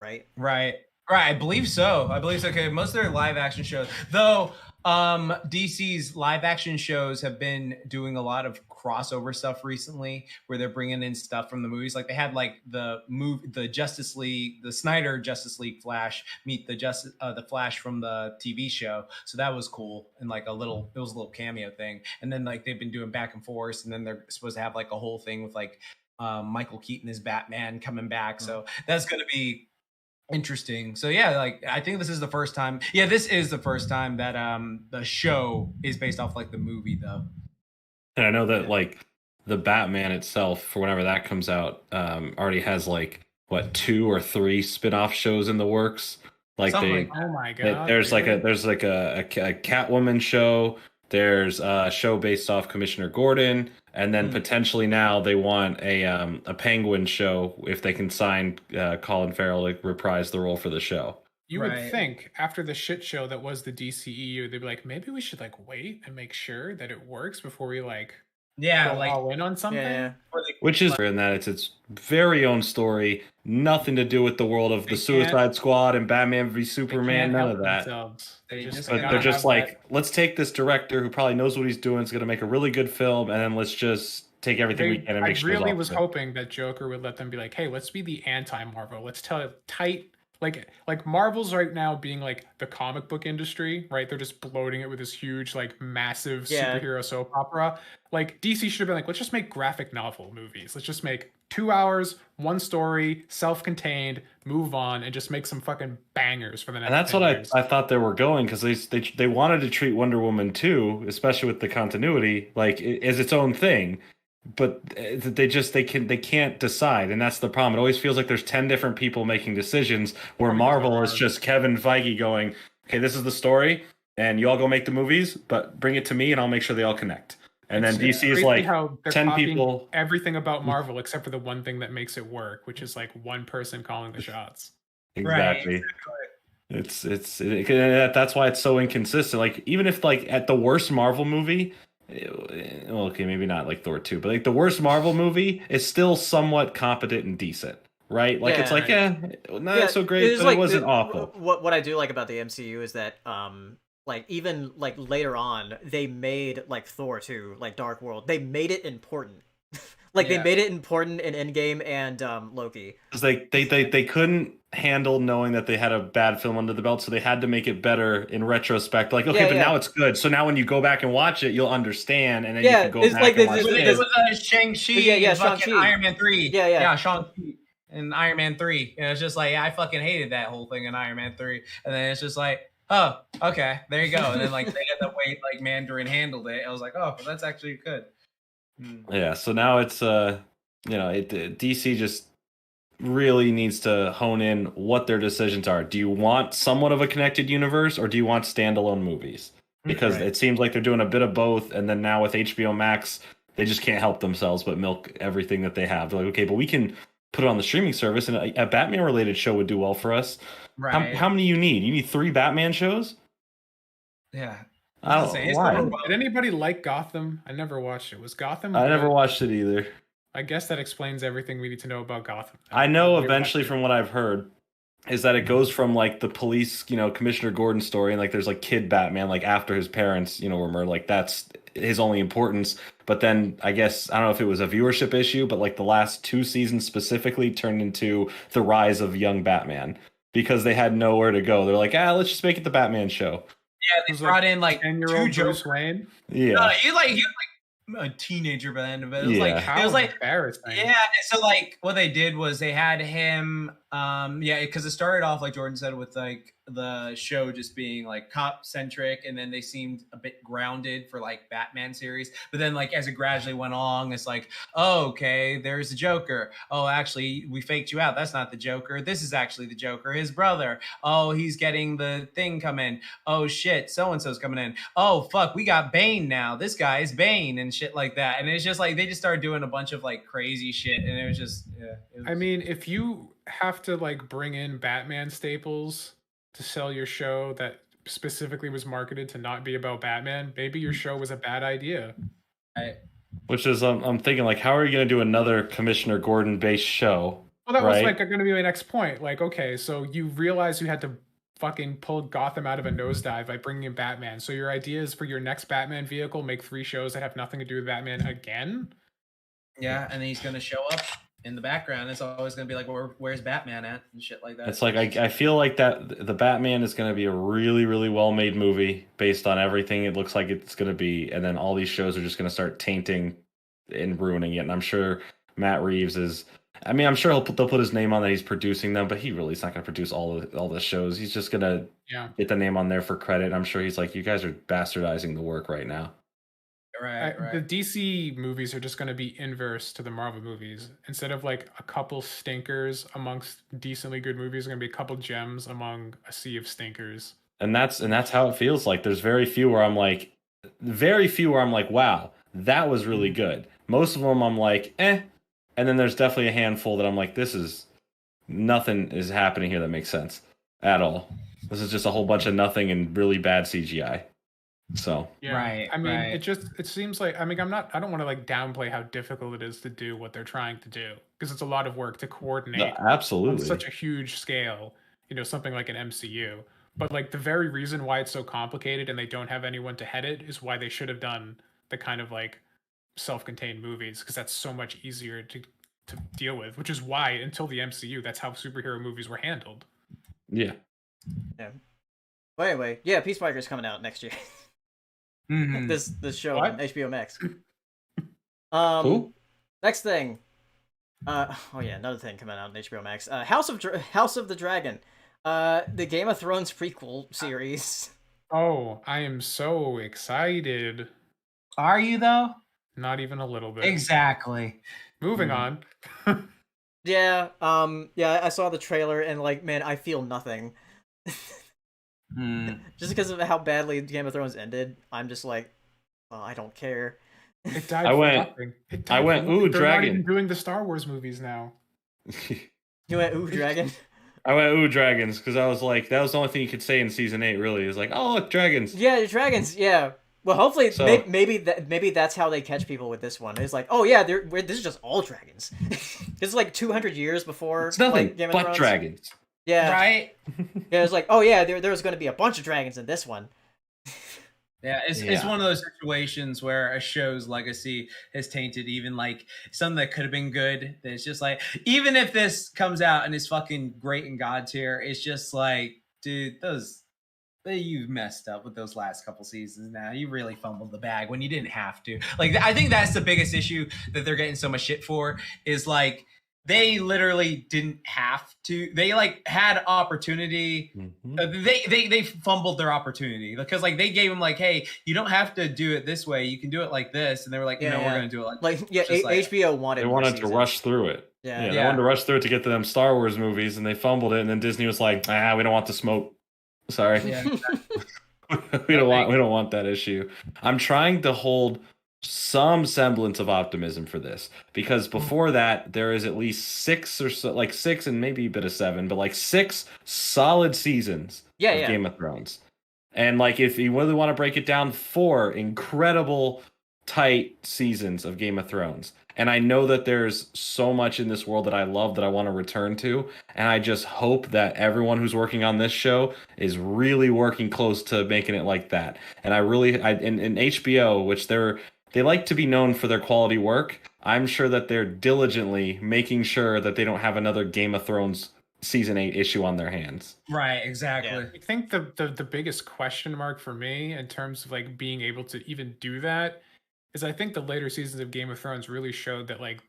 right? Right. I believe so. Okay, most of their live action shows, though, DC's live action shows have been doing a lot of crossover stuff recently, where they're bringing in stuff from the movies. Like they had like the Justice League, the Snyder Justice League Flash meet the Flash from the TV show. So that was cool, and like it was a little cameo thing. And then like they've been doing back and forth, and then they're supposed to have like a whole thing with like Michael Keaton as Batman coming back. So that's gonna be interesting. So yeah, like I think this is the first time. Yeah, this is the first time that the show is based off like the movie though. And I know that like the Batman itself, for whenever that comes out, already has like what 2 or 3 spin-off shows in the works. Like oh my god, there's like a Catwoman show. There's a show based off Commissioner Gordon, and then potentially now they want a Penguin show if they can sign Colin Farrell to reprise the role for the show. You would think after the shit show that was the DCEU, they'd be like, maybe we should like wait and make sure that it works before we like go like all in on something. Yeah. Which is in that it's its very own story, nothing to do with the world of the Suicide Squad and Batman v Superman, none of that. They're just like, let's take this director who probably knows what he's doing, is going to make a really good film, and then let's just take everything we can and make sure. I really was hoping that Joker would let them be like, hey, let's be the anti-Marvel. Let's tell a tight, like Marvel's right now being like the comic book industry, right? They're just bloating it with this huge, like massive superhero soap opera. Like DC should have been like, let's just make graphic novel movies. Let's just make 2 hours, one story, self-contained, move on, and just make some fucking bangers for the next. And that's 10 what years. I thought they were going, because they wanted to treat Wonder Woman 2, especially with the continuity, like as its own thing. But they can't decide, and that's the problem. It always feels like there's 10 different people making decisions, where Marvel is just Kevin Feige going, okay, this is the story, and you all go make the movies, but bring it to me and I'll make sure they all connect. And then DC is like how 10 people, everything about Marvel except for the one thing that makes it work, which is like one person calling the shots. Exactly. That's why it's so inconsistent. Like, even if like at the worst Marvel movie, well, okay, maybe not like Thor 2, but like the worst Marvel movie is still somewhat competent and decent, right? Like, it's like, not so great, but like, it wasn't awful. What I do like about the MCU is that like even like later on they made like Thor 2, like Dark World, they made it important. Like they made it important in Endgame and Loki. Because they couldn't handle knowing that they had a bad film under the belt, so they had to make it better in retrospect. Like, okay, but now it's good. So now when you go back and watch it, you'll understand, and then you can go back like and watch it. It was Shang-Chi fucking Iron Man 3. Yeah, Shang-Chi and Iron Man 3. And it's just like, I fucking hated that whole thing in Iron Man 3. And then it's just like, oh, okay, there you go. And then like they had the way like Mandarin handled it. I was like, oh, that's actually good. Yeah, so now it's DC just really needs to hone in what their decisions are. Do you want somewhat of a connected universe, or do you want standalone movies? Because it seems like they're doing a bit of both, and then now with HBO Max, they just can't help themselves but milk everything that they have. They're like, okay, but we can put it on the streaming service, and a Batman related show would do well for us. Right. How many you need? You need 3 Batman shows? Yeah. Why? Did anybody like Gotham? I never watched it. Was Gotham? I never watched it either. I guess that explains everything we need to know about Gotham. I know eventually, from what I've heard, is that it goes from like the police, Commissioner Gordon story, and like there's like kid Batman, like after his parents, were murdered, like that's his only importance. But then I guess, I don't know if it was a viewership issue, but like the last 2 seasons specifically turned into the rise of young Batman, because they had nowhere to go. They're like, let's just make it the Batman show. Yeah, they brought in like 10-year-old Bruce Wayne. Yeah, no, he was a teenager by the end of it. It was like embarrassing. Yeah, so like what they did was they had him because it started off, like Jordan said, with like the show just being like cop centric, and then they seemed a bit grounded for like Batman series. But then like as it gradually went along, it's like, oh, okay, there's the Joker. Oh, actually, we faked you out. That's not the Joker. This is actually the Joker, his brother. Oh, he's getting the thing come in. Oh shit, so and so's coming in. Oh fuck, we got Bane now. This guy is Bane and shit like that. And it's just like they just started doing a bunch of like crazy shit, and it was just I mean, if you have to like bring in Batman staples to sell your show that specifically was marketed to not be about Batman, maybe your show was a bad idea. Which is, I'm thinking, like, how are you going to do another Commissioner Gordon based show? Well, that was like going to be my next point. Like, okay, so you realize you had to fucking pull Gotham out of a nosedive by bringing in Batman. So your idea is for your next Batman vehicle, make 3 shows that have nothing to do with Batman again? Yeah, and then he's going to show up in the background. It's always going to be like, where's Batman at? And shit like that. It's like, I feel like that the Batman is going to be a really, really well-made movie based on everything it looks like it's going to be. And then all these shows are just going to start tainting and ruining it. And I'm sure Matt Reeves is... I mean, I'm sure they'll put his name on that he's producing them, but he really is not going to produce all the shows. He's just going to get the name on there for credit. I'm sure he's like, you guys are bastardizing the work right now. Right. The DC movies are just going to be inverse to the Marvel movies. Instead of like a couple stinkers amongst decently good movies, going to be a couple gems among a sea of stinkers. And that's how it feels like. There's very few where I'm like, wow, that was really good. Most of them I'm like, eh. And then there's definitely a handful that I'm like, nothing is happening here that makes sense at all. This is just a whole bunch of nothing and really bad CGI. So yeah, I mean, it seems like, I mean, I don't want to like downplay how difficult it is to do what they're trying to do, because it's a lot of work to coordinate absolutely on such a huge scale, something like an MCU. But like the very reason why it's so complicated and they don't have anyone to head it is why they should have done the kind of like self-contained movies, because that's so much easier to deal with, which is why until the MCU, that's how superhero movies were handled. Yeah. But anyway, yeah, Peacemaker's coming out next year. Mhm. This show What? on HBO Max. Who? Next thing. Oh yeah, another thing coming out on HBO Max. House of the Dragon. The Game of Thrones prequel series. Oh, I am so excited. Are you though? Not even a little bit. Exactly. Moving on. Yeah, yeah, I saw the trailer and like, man, I feel nothing. Just because of how badly Game of Thrones ended, I'm just like, oh, I don't care. It died I for went- nothing. It died I for went, nothing. ooh, They're dragon. not even doing the Star Wars movies now. You went, ooh, dragon. I went, ooh, dragons, because I was like, that was the only thing you could say in season 8, really. Is like, oh, look, dragons. Yeah, the dragons. Yeah. Well, hopefully, So- maybe that's how they catch people with this one. It's like, oh yeah, this is just all dragons. This is like 200 years before It's nothing like, Game of but Thrones. dragons. Yeah, Right? yeah. It's like, oh yeah, there was going to be a bunch of dragons in this one. Yeah, it's Yeah. one of those situations where a show's legacy has tainted even like something that could have been good. That it's just like, even if this comes out and is fucking great in God tier, it's just like, dude, you messed up with those last couple seasons. Now you really fumbled the bag when you didn't have to. Like, I think that's the biggest issue that they're getting so much shit for is like they literally didn't have to. They like had opportunity. They fumbled their opportunity because like they gave them like, hey, you don't have to do it this way. You can do it like this, and they were like, Yeah, no, yeah. we're gonna do it like Like, yeah, Just like- HBO wanted. They more wanted to seasons. rush through it. Yeah. They Yeah. wanted to rush through it to get to them Star Wars movies, and they fumbled it. And then Disney was like, we don't want the smoke. Sorry, Yeah. we don't want that issue. I'm trying to hold some semblance of optimism for this because before that there is at least 6 or so, like 6 and maybe a bit of 7, but like 6 solid seasons Yeah, of yeah. Game of Thrones. And like if you really want to break it down, 4 incredible tight seasons of Game of Thrones. And I know that there's so much in this world that I love that I want to return to. And I just hope that everyone who's working on this show is really working close to making it like that. And in HBO, which they like to be known for their quality work, I'm sure that they're diligently making sure that they don't have another Game of Thrones season 8 issue on their hands. Right, exactly. Yeah. I think the biggest question mark for me in terms of like being able to even do that is I think the later seasons of Game of Thrones really showed that like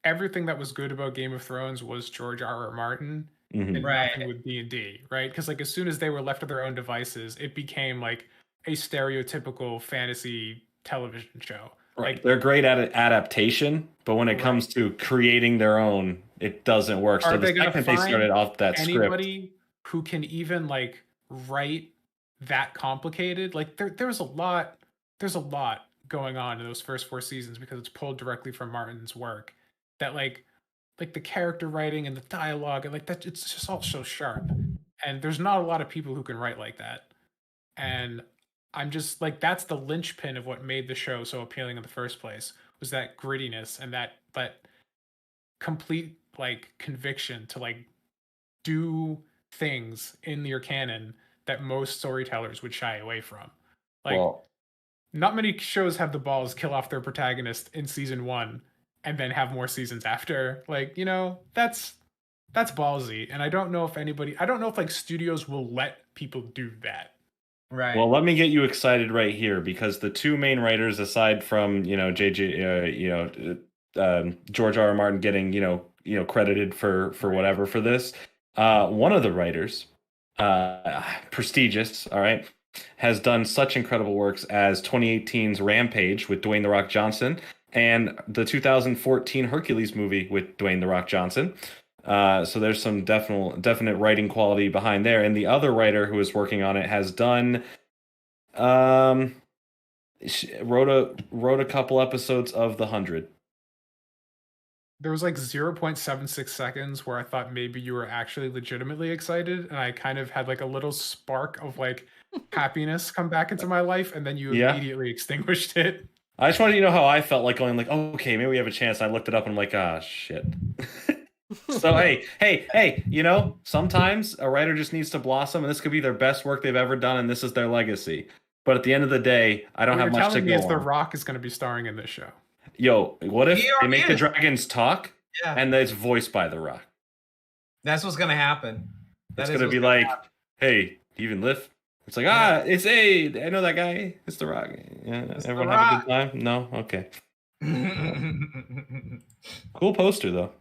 everything that was good about Game of Thrones was George R.R. Martin Mhm. and Right. nothing with D&D, right? Because like as soon as they were left to their own devices, it became like a stereotypical fantasy television show. Right. Like They're great at adaptation, but when it comes to creating their own, it doesn't work. So Are the they gonna second they find started off that script, anybody who can even like write that complicated? Like there's a lot going on in those first 4 seasons because it's pulled directly from Martin's work. That like the character writing and the dialogue and like that, it's just all so sharp. And there's not a lot of people who can write like that. And I'm just like, that's the linchpin of what made the show so appealing in the first place, was that grittiness and that complete like conviction to like do things in your canon that most storytellers would shy away from. Like well, not many shows have the balls kill off their protagonist in season 1 and then have more seasons after. Like, you know, that's ballsy. And I don't know if like studios will let people do that. Right. well, let me get you excited right here because the 2 main writers, aside from George R.R. Martin getting credited for whatever for this, one of the writers, prestigious, all right, has done such incredible works as 2018's Rampage with Dwayne "The Rock" Johnson and the 2014 Hercules movie with Dwayne "The Rock" Johnson. So there's some definite writing quality behind there. And the other writer who is working on it has done, wrote a couple episodes of The 100. There was like 0.76 seconds where I thought maybe you were actually legitimately excited, and I kind of had like a little spark of like happiness come back into my life, and then you Yeah. immediately extinguished it. I just wanted you to know how I felt like going like, oh, okay, maybe we have a chance. I looked it up and I'm like, ah, shit. So hey, sometimes a writer just needs to blossom, and this could be their best work they've ever done, and this is their legacy. But at the end of the day, I don't What have you're much to telling me go is The on. Rock is going to be starring in this show. Yo, what if He they make the is. dragons talk Yeah. and it's voiced by The Rock? That's what's gonna happen. It's gonna be like, hey, do you even lift? It's like, it's I know that guy. It's The Rock. Yeah, everyone have a good time? No? Okay. Cool poster though.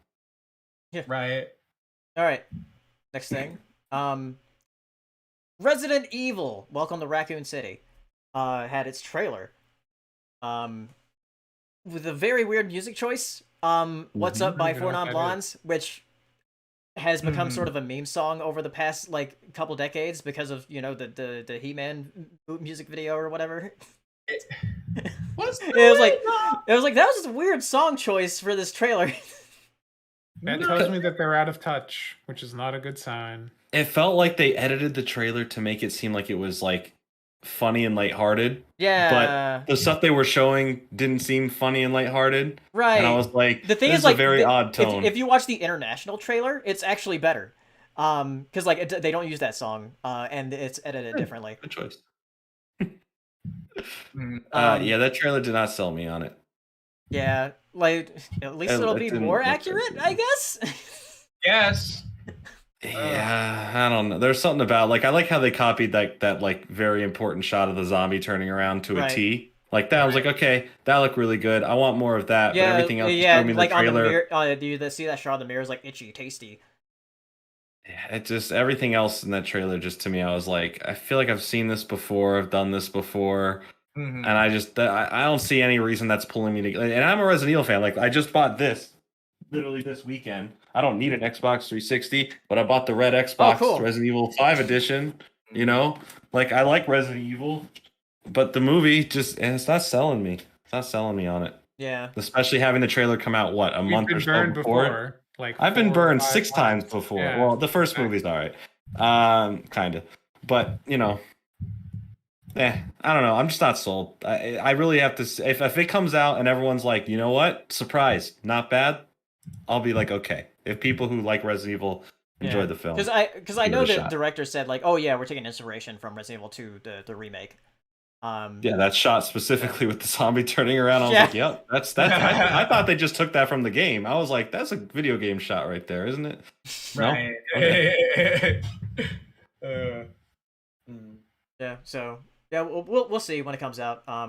Yeah. Right. All right. Next thing. Resident Evil, Welcome to Raccoon City, had its trailer. With a very weird music choice. What's Up by Four Non Blondes, which has become sort of a meme song over the past like couple decades because of the He-Man music video or whatever. It was like that was a weird song choice for this trailer. That tells me that they're out of touch, which is not a good sign. It felt like they edited the trailer to make it seem like it was like funny and lighthearted. Yeah. But the stuff they were showing didn't seem funny and lighthearted. Right. And I was like, the thing this is like a very odd tone. If you watch the international trailer, it's actually better. Because like they don't use that song, and it's edited differently. Good choice. Yeah, that trailer did not sell me on it. Yeah, like at least it'll be more accurate, I guess. Yes. Yeah, I don't know. There's something about like I like how they copied that like very important shot of the zombie turning around to a T. Like that, I was like, okay, that looked really good. I want more of that. Yeah, but everything else, yeah, me like the trailer, on the mirror. Do you see that shot of the mirror? Is like itchy, tasty. Yeah, it just everything else in that trailer. Just to me, I was like, I feel like I've seen this before. I've done this before. And I don't see any reason that's pulling me to. And I'm a Resident Evil fan. Like I just bought this literally this weekend. I don't need an Xbox 360, but I bought the red Xbox Resident Evil 5 edition. You know, like I like Resident Evil, but the movie it's not selling me. It's not selling me on it. Yeah. Especially having the trailer come out a month or so before. Like I've been burned 6 times before. Yeah. Well, the first movie's all right, kind of, but you know. I don't know. I'm just not sold. I really have to. If it comes out and everyone's like, you know what, surprise, not bad, I'll be like, okay. If people who like Resident Evil enjoy the film, because I know the director said like, oh yeah, we're taking inspiration from Resident Evil 2, the remake. Yeah, that shot specifically with the zombie turning around. I was like, yep, that's that. I thought they just took that from the game. I was like, that's a video game shot right there, isn't it? Right. No? Okay. Yeah. So. Yeah, we'll see when it comes out. I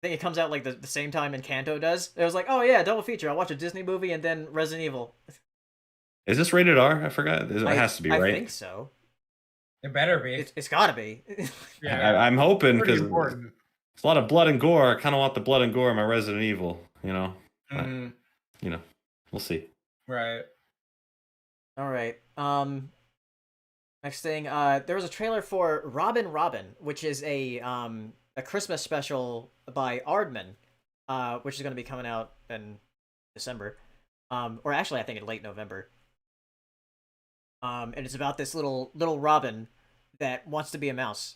think it comes out like the same time Encanto does. It was like, oh yeah, double feature. I'll watch a Disney movie and then Resident Evil. Is this rated R? I forgot. It has to be, right? I think so. It better be. It's gotta be. Yeah, I'm hoping because it's a lot of blood and gore. I kind of want the blood and gore in my Resident Evil. You know, you know, we'll see. Right. All right. Next thing, there was a trailer for Robin, which is a Christmas special by Aardman, which is going to be coming out in December, or actually I think in late November. And it's about this little Robin that wants to be a mouse,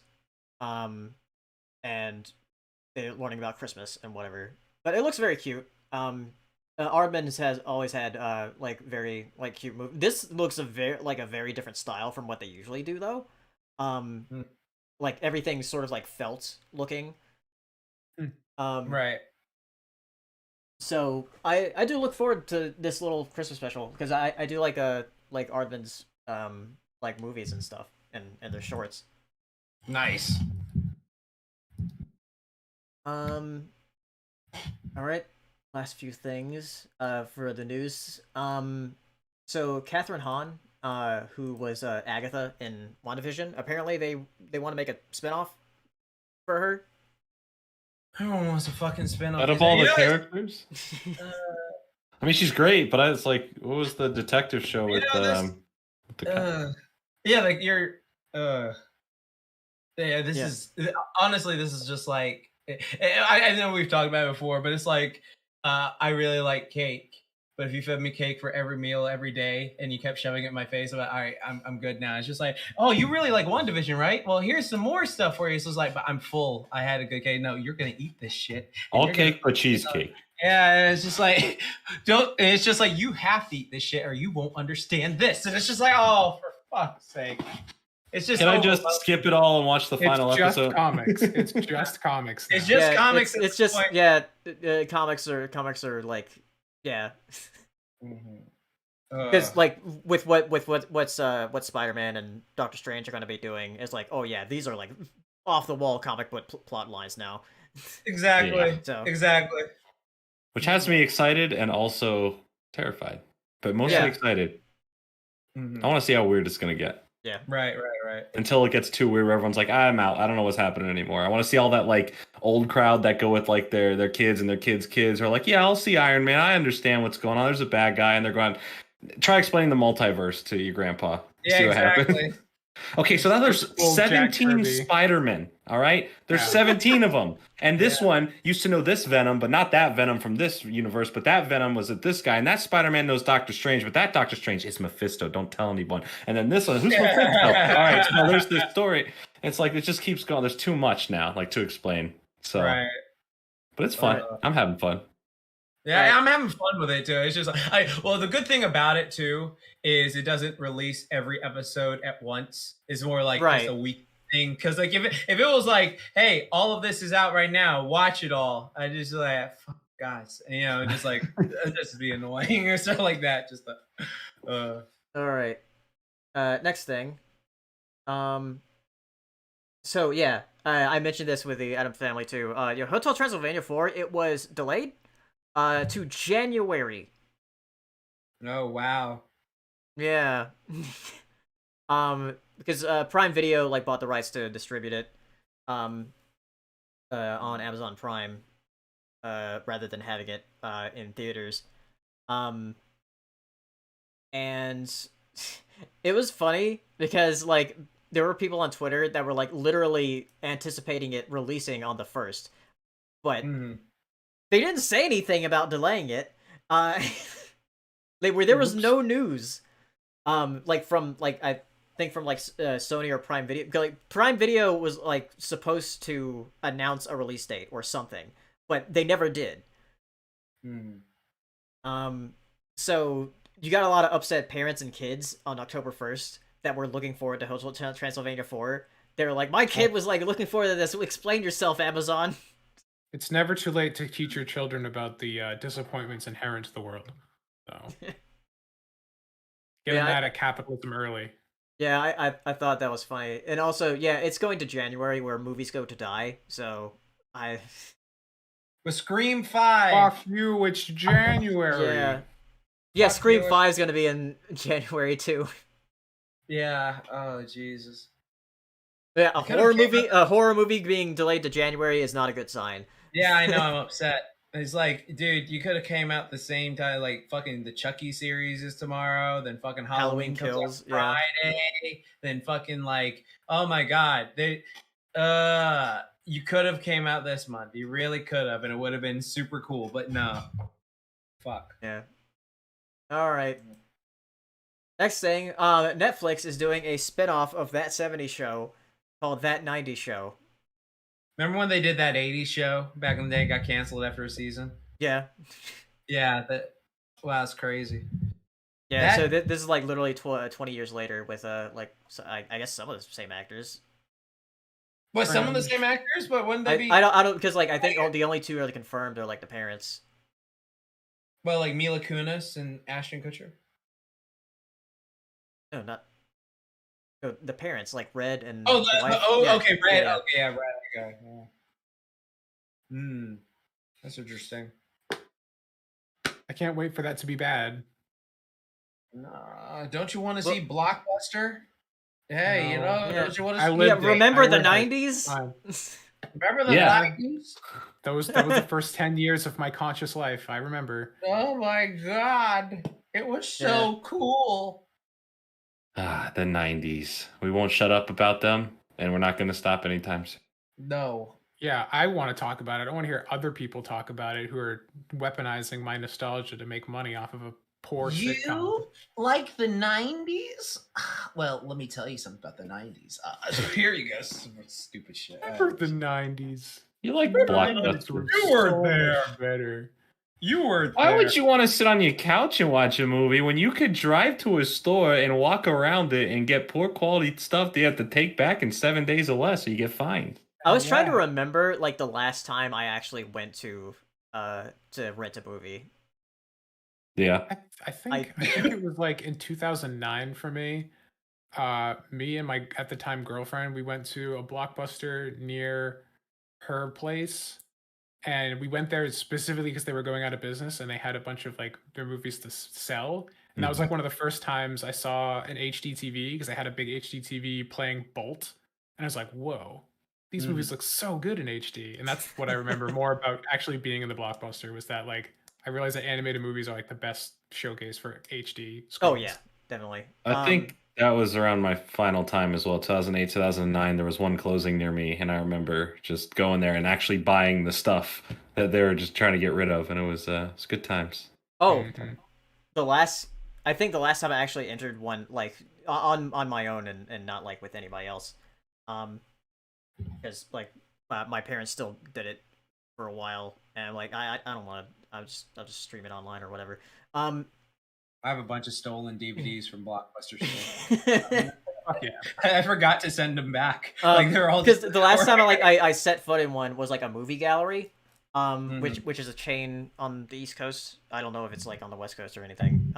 and they're learning about Christmas and whatever. But it looks very cute. Aardman has always had like very like cute movies. This looks a very different style from what they usually do though. Like everything's sort of like felt looking. Right. So I do look forward to this little Christmas special because I do like Aardman's like movies and stuff and their shorts. Nice. All right. Last few things for the news. So Catherine Hahn, who was Agatha in WandaVision, apparently they want to make a spinoff for her. Everyone wants a fucking spinoff. Out of all the characters? I mean, she's great, but it's like, what was the detective show with yeah, like you're this is honestly, this is just like I know we've talked about it before, but it's like I really like cake, but if you fed me cake for every meal every day and you kept shoving it in my face, I'm like, all right, I'm good now. It's just like, oh, you really like WandaVision, right? Well, here's some more stuff for you. So it's like, but I'm full. I had a good cake. No, you're gonna eat this shit. All cake, but cheesecake. Yeah, and it's just like, it's just like you have to eat this shit or you won't understand this. And it's just like, oh, for fuck's sake. It's just. Can I just skip it all and watch the final episode? Comics. It's just comics. It's just comics. It's just comics are like, yeah. Because like with what Spider-Man and Doctor Strange are going to be doing is like, oh yeah, these are like off the wall comic book plot lines now. Exactly. Yeah. So Exactly. Which has me excited and also terrified, but mostly Yeah. excited. I want to see how weird it's gonna get. yeah, Right. Until it gets too weird, where everyone's like, I'm out. I don't know what's happening anymore. I want to see all that like old crowd that go with like their kids and their kids are like, yeah, I'll see Iron Man. I understand what's going on. There's a bad guy, and they're going, try explaining the multiverse to your grandpa. Yeah, see what happens. exactly. Okay, so now there's Old Jack 17 Kirby. Spider-Men, all right? There's Yeah. 17 of them. And this one used to know this Venom, but not that Venom from this universe, but that Venom was at this guy. And that Spider-Man knows Doctor Strange, but that Doctor Strange is Mephisto. Don't tell anyone. And then this one, who's Mephisto? All right, so now there's this story. It's like, it just keeps going. There's too much now, like, to explain. So, Right. but it's fun. I'm having fun. Yeah, I'm having fun with it too. It's just well, the good thing about it too is it doesn't release every episode at once. It's more like just a week thing. Because like if it was like, hey, all of this is out right now, watch it all. I just like, fuck guys, you know, just like just be annoying or stuff like that. Just all right. Next thing. So yeah, I mentioned this with the Addams Family too. Hotel Transylvania 4, it was delayed to January. Oh wow. Yeah. Because Prime Video like bought the rights to distribute it on Amazon Prime rather than having it in theaters. And it was funny because like there were people on Twitter that were like literally anticipating it releasing on the 1st, but they didn't say anything about delaying it. There was no news. Like from like I think from like Sony or Prime Video. Like Prime Video was like supposed to announce a release date or something, but they never did. So you got a lot of upset parents and kids on October 1st that were looking forward to Hotel Transylvania 4. They were like, my kid was like looking forward to this. Explain yourself, Amazon. It's never too late to teach your children about the disappointments inherent to the world. So get them mad at capitalism early. Yeah, I thought that was funny. And also, yeah, it's going to January where movies go to die. So with Scream 5. Fuck you, it's January. Yeah, Scream 5 is going to be in January too. Yeah. Oh Jesus. Yeah, a horror movie being delayed to January is not a good sign. Yeah, I know. I'm upset. It's like, dude, you could have came out the same time. Like fucking the Chucky series is tomorrow. Then fucking Halloween Kills Friday. Then fucking like, oh my god, you could have came out this month. You really could have, and it would have been super cool. But no, fuck. Yeah. All right. Next thing, Netflix is doing a spinoff of That 70s Show called That 90s Show. Remember when they did that 80s show back in the day? It got canceled after a season. Yeah. Yeah. Wow, that's crazy. Yeah. So this is like literally 20 years later with like I guess some of the same actors. But some of the same actors, but wouldn't they be? I don't because like I think the only two are confirmed are like the parents. Well, like Mila Kunis and Ashton Kutcher. No, not. No, the parents, like Red and. Oh, okay, Red. Yeah. Okay, yeah, Red. Okay. Yeah. That's interesting. I can't wait for that to be bad. Nah, don't you want to see Blockbuster? Hey, No. don't you want to see? Remember the 90s? Remember the 90s? That was the first 10 years of my conscious life. I remember. Oh my god, it was so cool. The 90s. We won't shut up about them, and we're not going to stop anytime soon. No. Yeah, I want to talk about it. I want to hear other people talk about it who are weaponizing my nostalgia to make money off of a poor sitcom. You like the 90s? Well, let me tell you something about the 90s. Here you go. Some stupid shit. Remember the 90s. You like Blockbuster. You were there. Better. You were there. Why would you want to sit on your couch and watch a movie when you could drive to a store and walk around it and get poor quality stuff that you have to take back in 7 days or less, so you get fined? I was trying to remember like the last time I actually went to rent a movie. Yeah. I think it was like in 2009 for me. Me and my at the time girlfriend, we went to a Blockbuster near her place, and we went there specifically because they were going out of business and they had a bunch of like their movies to sell. And that was like one of the first times I saw an HD TV because I had a big HD TV playing Bolt, and I was like, "Whoa, these movies look so good in HD." And that's what I remember more about actually being in the Blockbuster, was that like I realized that animated movies are like the best showcase for HD screens. Oh yeah, definitely. I think that was around my final time as well. 2008, 2009. There was one closing near me, and I remember just going there and actually buying the stuff that they were just trying to get rid of, and it was good times. Oh, I think the last time I actually entered one like on my own and not like with anybody else, because like my parents still did it for a while, and like I don't want to. I'll just stream it online or whatever. I have a bunch of stolen DVDs from Blockbuster stores. Yeah, I forgot to send them back. Like they're all because the last time I set foot in one was like a movie gallery, which is a chain on the East Coast. I don't know if it's like on the West Coast or anything.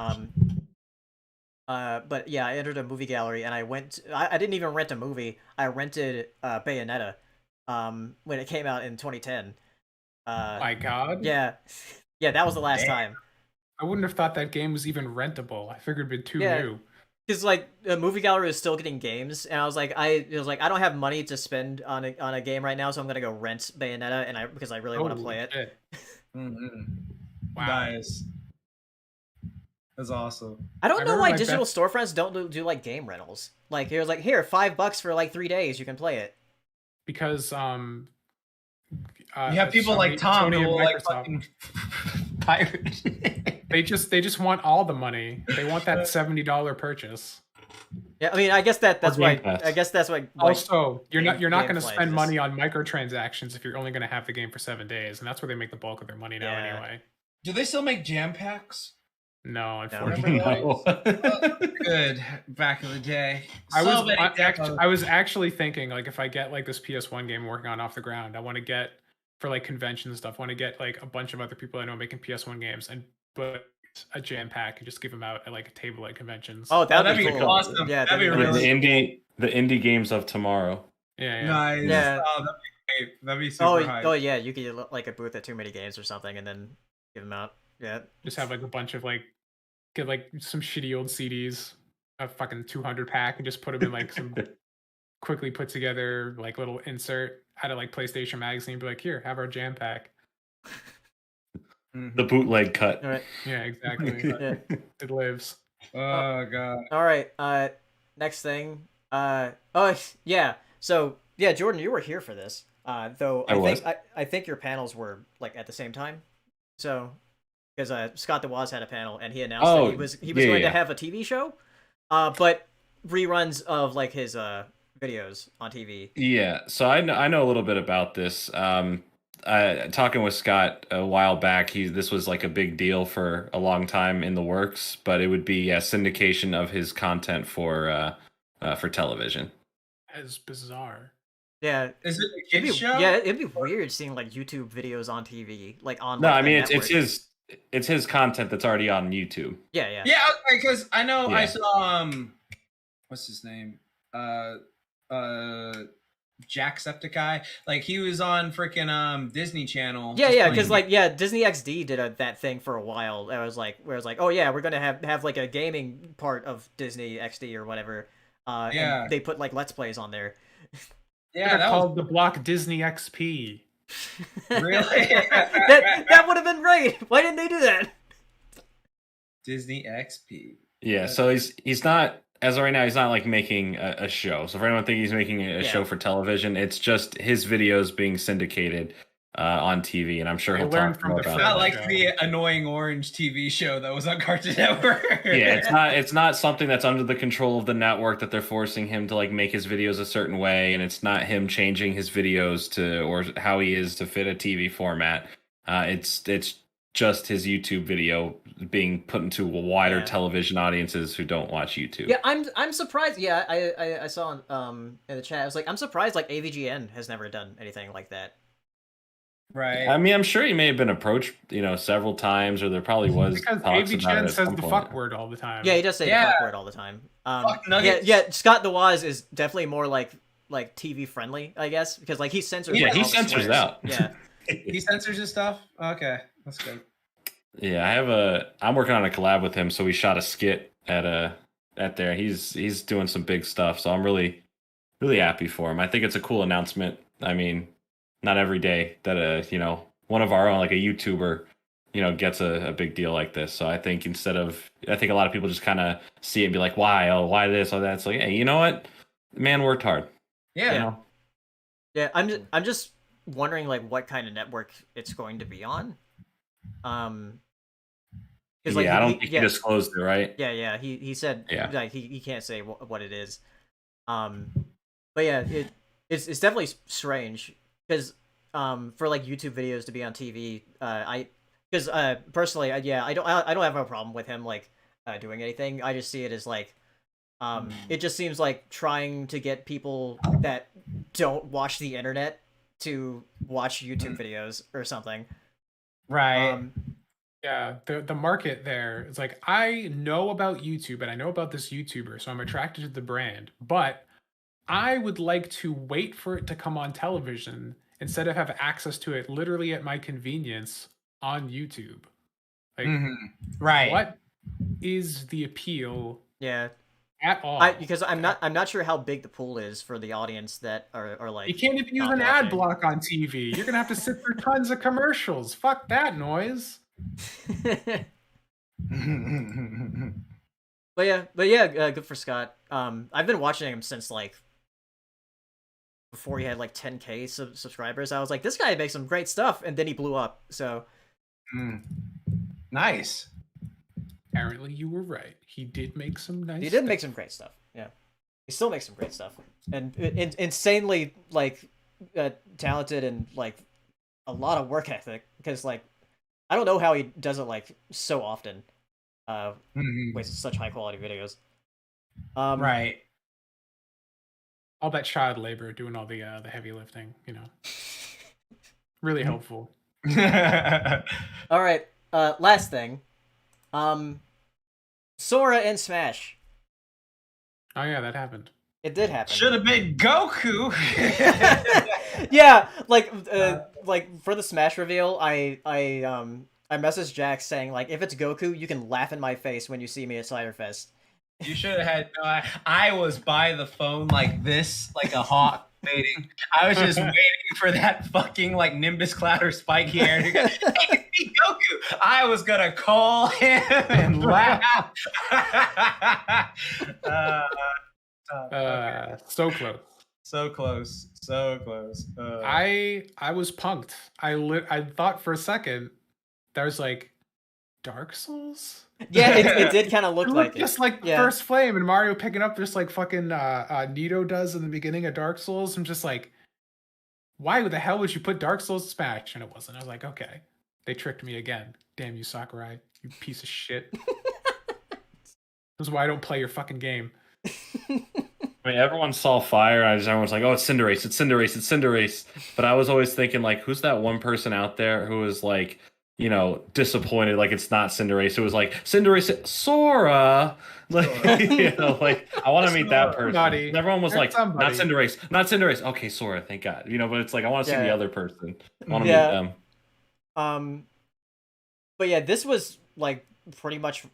But yeah, I entered a movie gallery and I went. I didn't even rent a movie. I rented Bayonetta, when it came out in 2010. My God. Yeah, that was the last time. I wouldn't have thought that game was even rentable. I figured it'd be too new. Because like the movie gallery was still getting games, and I was like, I don't have money to spend on a game right now, so I'm gonna go rent Bayonetta, because I really want to play it. Wow, nice. That's awesome. I don't know why digital storefronts don't do like game rentals. Like it was like, here, $5 for like 3 days, you can play it. Because you have people like Tom who will like fucking pirate. They just want all the money. They want that $70 purchase. Yeah, I mean, I guess that's why. I guess that's why. Also, you're not going to spend money on microtransactions if you're only going to have the game for 7 days, and that's where they make the bulk of their money now anyway. Do they still make jam packs? No, unfortunately. No. Good back in the day. I was actually thinking, like, if I get like this PS1 game I'm working on off the ground, I want to get for like convention and stuff. I want to get like a bunch of other people I know making PS1 games and put a jam pack and just give them out at like a table at conventions. Oh, that'd be cool. Awesome. Yeah, that'd be really the indie games of tomorrow. Yeah. Nice. Yeah. Oh, that'd be great. That'd be super hype. Oh yeah, you could get like a booth at Too Many Games or something, and then give them out. Yeah. Just have like a bunch of like, get like some shitty old CDs, a fucking 200 pack, and just put them in like some quickly put together like little insert out of like PlayStation Magazine. Be like, here, have our jam pack. The bootleg cut. All right. Yeah, exactly. Yeah. It lives. Oh God. All right. Next thing. Oh yeah. So yeah, Jordan, you were here for this. Though I think your panels were like at the same time. So because Scott DeWaz had a panel and he announced that he was going to have a TV show, but reruns of like his videos on TV. Yeah. So I know a little bit about this. Talking with Scott a while back, this was like a big deal for a long time in the works, but it would be a syndication of his content for television. As bizarre. Yeah. Is it a kid's show? Yeah, it'd be weird seeing like YouTube videos on TV, like on. No, like, I mean it's his content that's already on YouTube. Yeah. Yeah, because I know I saw what's his name? Jacksepticeye, like he was on freaking Disney Channel. Yeah, because like Disney XD did that thing for a while. Where it was like, oh yeah, we're gonna have like a gaming part of Disney XD or whatever. And they put like Let's Plays on there. Yeah, that called the block Disney XP. Really? that would have been great. Why didn't they do that? Disney XP. Yeah, so he's not. As of right now, he's not like making a show. So if anyone thinks he's making a show for television, it's just his videos being syndicated on TV, and I'm sure he'll talk more about it. It's not like the annoying orange TV show that was on Cartoon Network. Yeah, it's not something that's under the control of the network that they're forcing him to like make his videos a certain way, and it's not him changing his videos or how he is to fit a TV format. It's just his YouTube video being put into wider television audiences who don't watch YouTube. Yeah, I'm surprised. Yeah, I saw in the chat. I was like, I'm surprised like AVGN has never done anything like that. Right. I mean, I'm sure he may have been approached, several times, or there probably was Because talks AV about it Chen at says some the point. fuck word all the time. Yeah, he does say the fuck word all the time. Fuck nuggets. Yeah, Scott DeWaz is definitely more like TV friendly, I guess, because like he censors. Yeah, like, he all the censors swears. out. Yeah. He censors his stuff. Okay, that's good. Yeah, I'm working on a collab with him, so we shot a skit at there. He's doing some big stuff, so I'm really happy for him. I think it's a cool announcement. I mean, not every day that one of our own, like a YouTuber, gets a big deal like this. So I think I think a lot of people just kind of see it and be like, why? Oh, why this or that? It's like, hey, you know what? The man worked hard. Yeah. Yeah, I'm just wondering like what kind of network it's going to be on. Like, I don't think he disclosed it, right? Yeah. He said like he can't say what it is. But yeah, it's definitely strange because for like YouTube videos to be on TV, personally, I don't have a problem with him like doing anything. I just see it as like it just seems like trying to get people that don't watch the internet to watch YouTube videos or something. Right. Yeah, the market there is like, I know about YouTube and I know about this YouTuber, so I'm attracted to the brand, but I would like to wait for it to come on television instead of have access to it literally at my convenience on YouTube. Like, right? What is the appeal? Yeah. At all? Because I'm not sure how big the pool is for the audience that are like. You can't even use an ad block on TV. You're gonna have to sit through tons of commercials. Fuck that noise. But yeah, good for Scott. I've been watching him since like before he had like 10K subscribers. I was like, this guy makes some great stuff, and then he blew up. So nice. Apparently, you were right. He did make some nice. He did make some great stuff. Yeah, he still makes some great stuff, and insanely like talented and like a lot of work ethic. Because like I don't know how he does it like so often. With such high quality videos. Right. All that child labor doing all the heavy lifting, really helpful. All right. Last thing. Sora and Smash. Oh yeah, that happened. It did happen. Should have been Goku. Yeah, like for the Smash reveal, I messaged Jax saying like, if it's Goku, you can laugh in my face when you see me at Cider Fest. You should have had. I was by the phone like this, like a hawk waiting. I was just waiting for that fucking like Nimbus cloud or spiky hair to go, hey, it's me, Goku. I was gonna call him and laugh. So close. So close. So close. I was punked. I thought for a second that was like Dark Souls. Yeah, it did kind of look like just like First Flame and Mario picking up just like fucking Nito does in the beginning of Dark Souls. I'm just like, why the hell would you put Dark Souls Smash? And it wasn't. I was like, okay, they tricked me again. Damn you, Sakurai, you piece of shit. This is why I don't play your fucking game. I mean, everyone saw fire. Everyone's like, "Oh, it's Cinderace! It's Cinderace! It's Cinderace!" But I was always thinking, like, who's that one person out there who is like, disappointed, like it's not Cinderace? It was like Cinderace, Sora. Like, like I want to meet that person. And everyone was like, not Cinderace, not Cinderace. Okay, Sora, thank God. But it's like I want to see the other person. I want to meet them. But yeah, this was like pretty much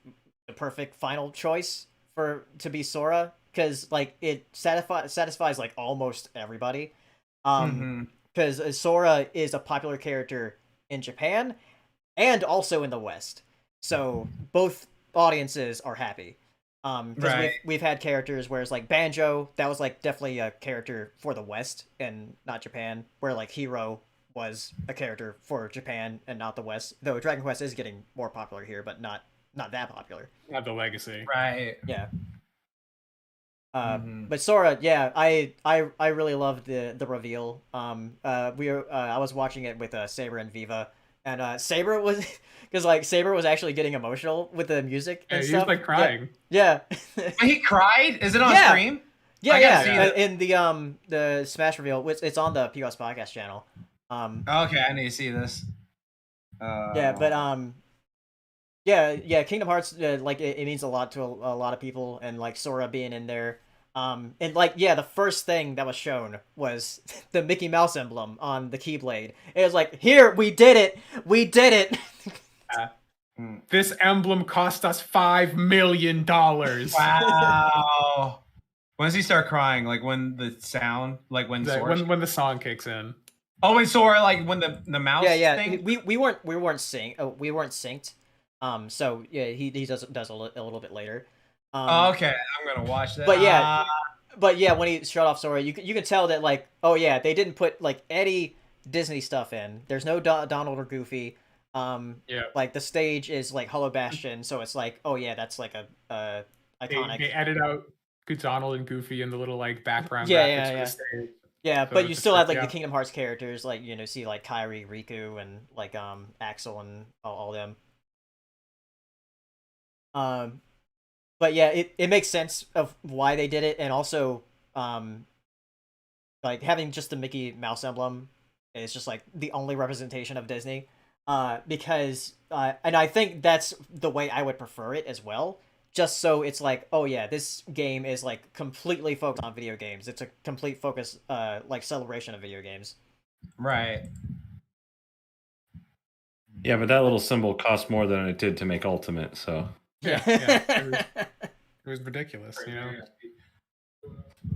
the perfect final choice to be Sora, because like it satisfies like almost everybody. Because Sora is a popular character in Japan and also in the West, so both audiences are happy. Because we've had characters where it's like Banjo, that was like definitely a character for the West and not Japan, where like Hero was a character for Japan and not the West. Though Dragon Quest is getting more popular here, but not that popular. Not the legacy. Right. Yeah. But Sora, yeah, I really loved the reveal. I was watching it with Saber and Viva, and Saber was Saber was actually getting emotional with the music and stuff. He was like crying. Yeah. He cried? Is it on stream? Yeah. In the Smash reveal, it's on the POS podcast channel. Okay, I need to see this. Yeah, but yeah, Kingdom Hearts, like it means a lot to a lot of people, and like Sora being in there. And like yeah, the first thing that was shown was the Mickey Mouse emblem on the Keyblade. It was like, here, we did it, we did it. This emblem cost us $5 million. Wow. When does he start crying? Like when the sound, like when Sora... when the song kicks in. Oh, when Sora, like when the mouse. Yeah. thing? We weren't synced. So yeah, he does a little bit later. Okay, I'm gonna watch that. But yeah, when he shut off Sora, you can tell that like, oh yeah, they didn't put like any Disney stuff in. There's no Donald or Goofy. Like the stage is like Hollow Bastion, so it's like, oh yeah, that's like a iconic. They edit out Donald and Goofy in the little like background graphics for the stage. Yeah, So but you still have like yeah. the Kingdom Hearts characters, like see like Kairi, Riku, and like Axel and all them. But yeah, it makes sense of why they did it, and also like having just the Mickey Mouse emblem is just like the only representation of Disney. Because and I think that's the way I would prefer it as well. Just so it's like, oh yeah, this game is like completely focused on video games. It's a complete focus, like celebration of video games. Right. Yeah, but that little symbol cost more than it did to make Ultimate, so... Yeah. It was ridiculous, you know?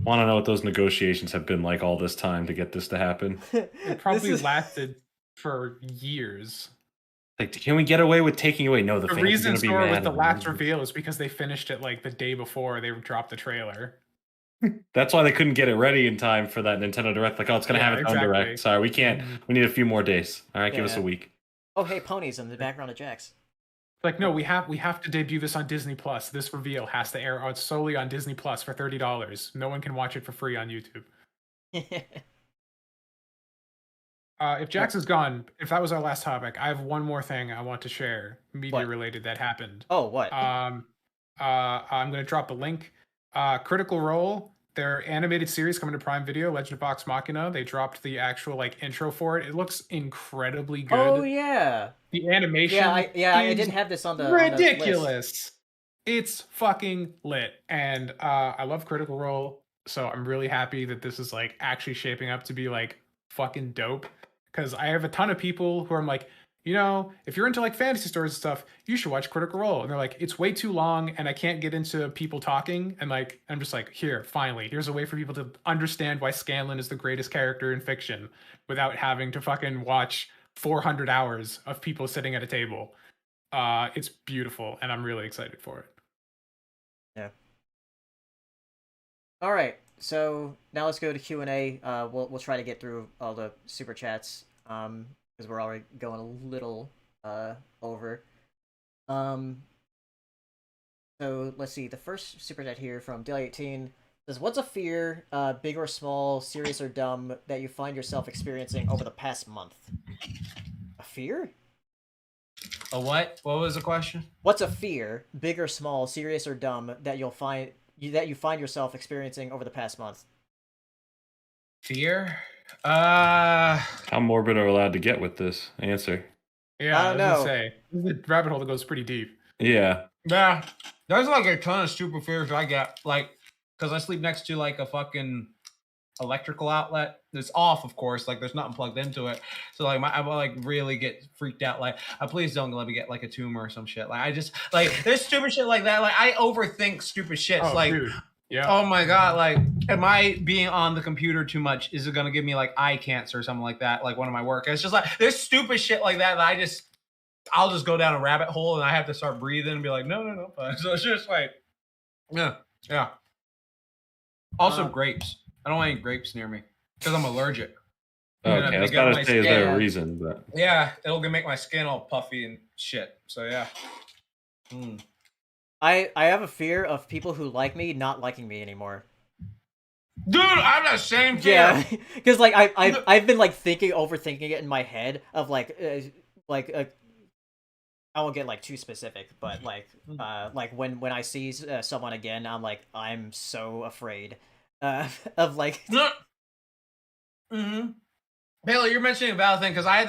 Want to know what those negotiations have been like all this time to get this to happen? It probably lasted for years. Like, can we get away with taking away? No, the reason Sora was the last reveal. reveal is because they finished it like the day before they dropped the trailer. That's why they couldn't get it ready in time for that Nintendo Direct. Like, oh, it's going to have its own Direct. Sorry, we can't. We need a few more days. All right, give us a week. Oh, hey, ponies in the background of Jax. Like, no, we have to debut this on Disney Plus. This reveal has to air out solely on Disney Plus for $30. No one can watch it for free on YouTube. If Jax is gone, if that was our last topic, I have one more thing I want to share, media related, that happened. Oh, what? I'm gonna drop the link. Critical Role, their animated series coming to Prime Video, Legend of Vox Machina. They dropped the actual like intro for it. It looks incredibly good. Oh yeah. The animation. I didn't have this on the ridiculous. On the list. It's fucking lit, and I love Critical Role, so I'm really happy that this is like actually shaping up to be like fucking dope. Because I have a ton of people who are like, you know, if you're into like fantasy stories and stuff, you should watch Critical Role. And they're like, it's way too long and I can't get into people talking. And like, I'm just like, here, finally, here's a way for people to understand why Scanlan is the greatest character in fiction without having to fucking watch 400 hours of people sitting at a table. It's beautiful and I'm really excited for it. Yeah. All right. So now let's go to Q&A. We'll try to get through all the super chats because we're already going a little over. So let's see. The first super chat here from Daily18 says, "What's a fear, big or small, serious or dumb, that you find yourself experiencing over the past month?" A fear? A what? What was the question? What's a fear, big or small, serious or dumb, that you find yourself experiencing over the past month? Fear? How morbid are we allowed to get with this answer? Yeah, I don't know. Say, the rabbit hole that goes pretty deep. Yeah. Yeah. There's like a ton of stupid fears I get, like, because I sleep next to like a fucking electrical outlet. It's off, of course. Like, there's nothing plugged into it. So like, I will like really get freaked out. Like, please don't let me get like a tumor or some shit. Like, I just like there's stupid shit like that. Like, I overthink stupid shit. Oh, like, dude. Yeah. Oh my god. Like, am I being on the computer too much? Is it gonna give me like eye cancer or something like that? Like one of my work. It's just like there's stupid shit like that I'll just go down a rabbit hole and I have to start breathing and be like, no. So it's just like, yeah. Also, grapes. I don't want any grapes near me because I'm allergic. Okay, I was about to say, is there a reason? But yeah, it'll make my skin all puffy and shit. So yeah. I have a fear of people who like me not liking me anymore. Dude, I have that same fear. Yeah, because like I've been like overthinking it in my head of like I won't get like too specific, but like when I see someone again, I'm so afraid of like. Bailey, you're mentioning a valid thing because I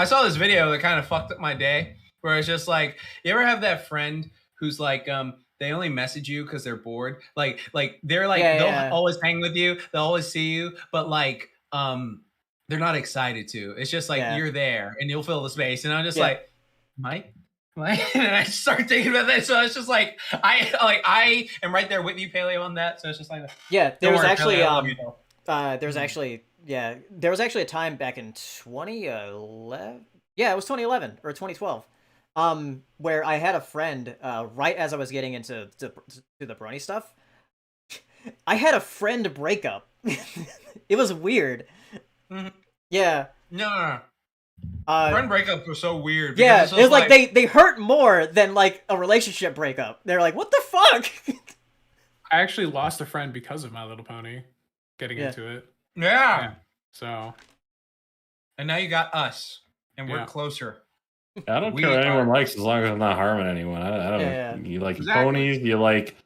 saw this video that kind of fucked up my day where it's just like, you ever have that friend who's like, they only message you because they're bored. Like they're like, they'll always hang with you, they'll always see you, but like, they're not excited to. It's just like you're there and you'll fill the space. And I'm just like, Mike. And I start thinking about that, so it's just like I am right there with you, Paleo, on that. So it's just like there was actually there was actually a time back in 2011. Yeah, it was 2011 or 2012. Where I had a friend right as I was getting into the brony stuff. I had a friend breakup. It was weird. Mm-hmm. Yeah. No. Friend breakups were so weird. Yeah, it was like they hurt more than like a relationship breakup. They're like, what the fuck? I actually lost a friend because of My Little Pony getting into it. Yeah. So. And now you got us, and we're closer. I don't care what anyone likes as long as I'm not harming anyone. I don't. You like ponies? You like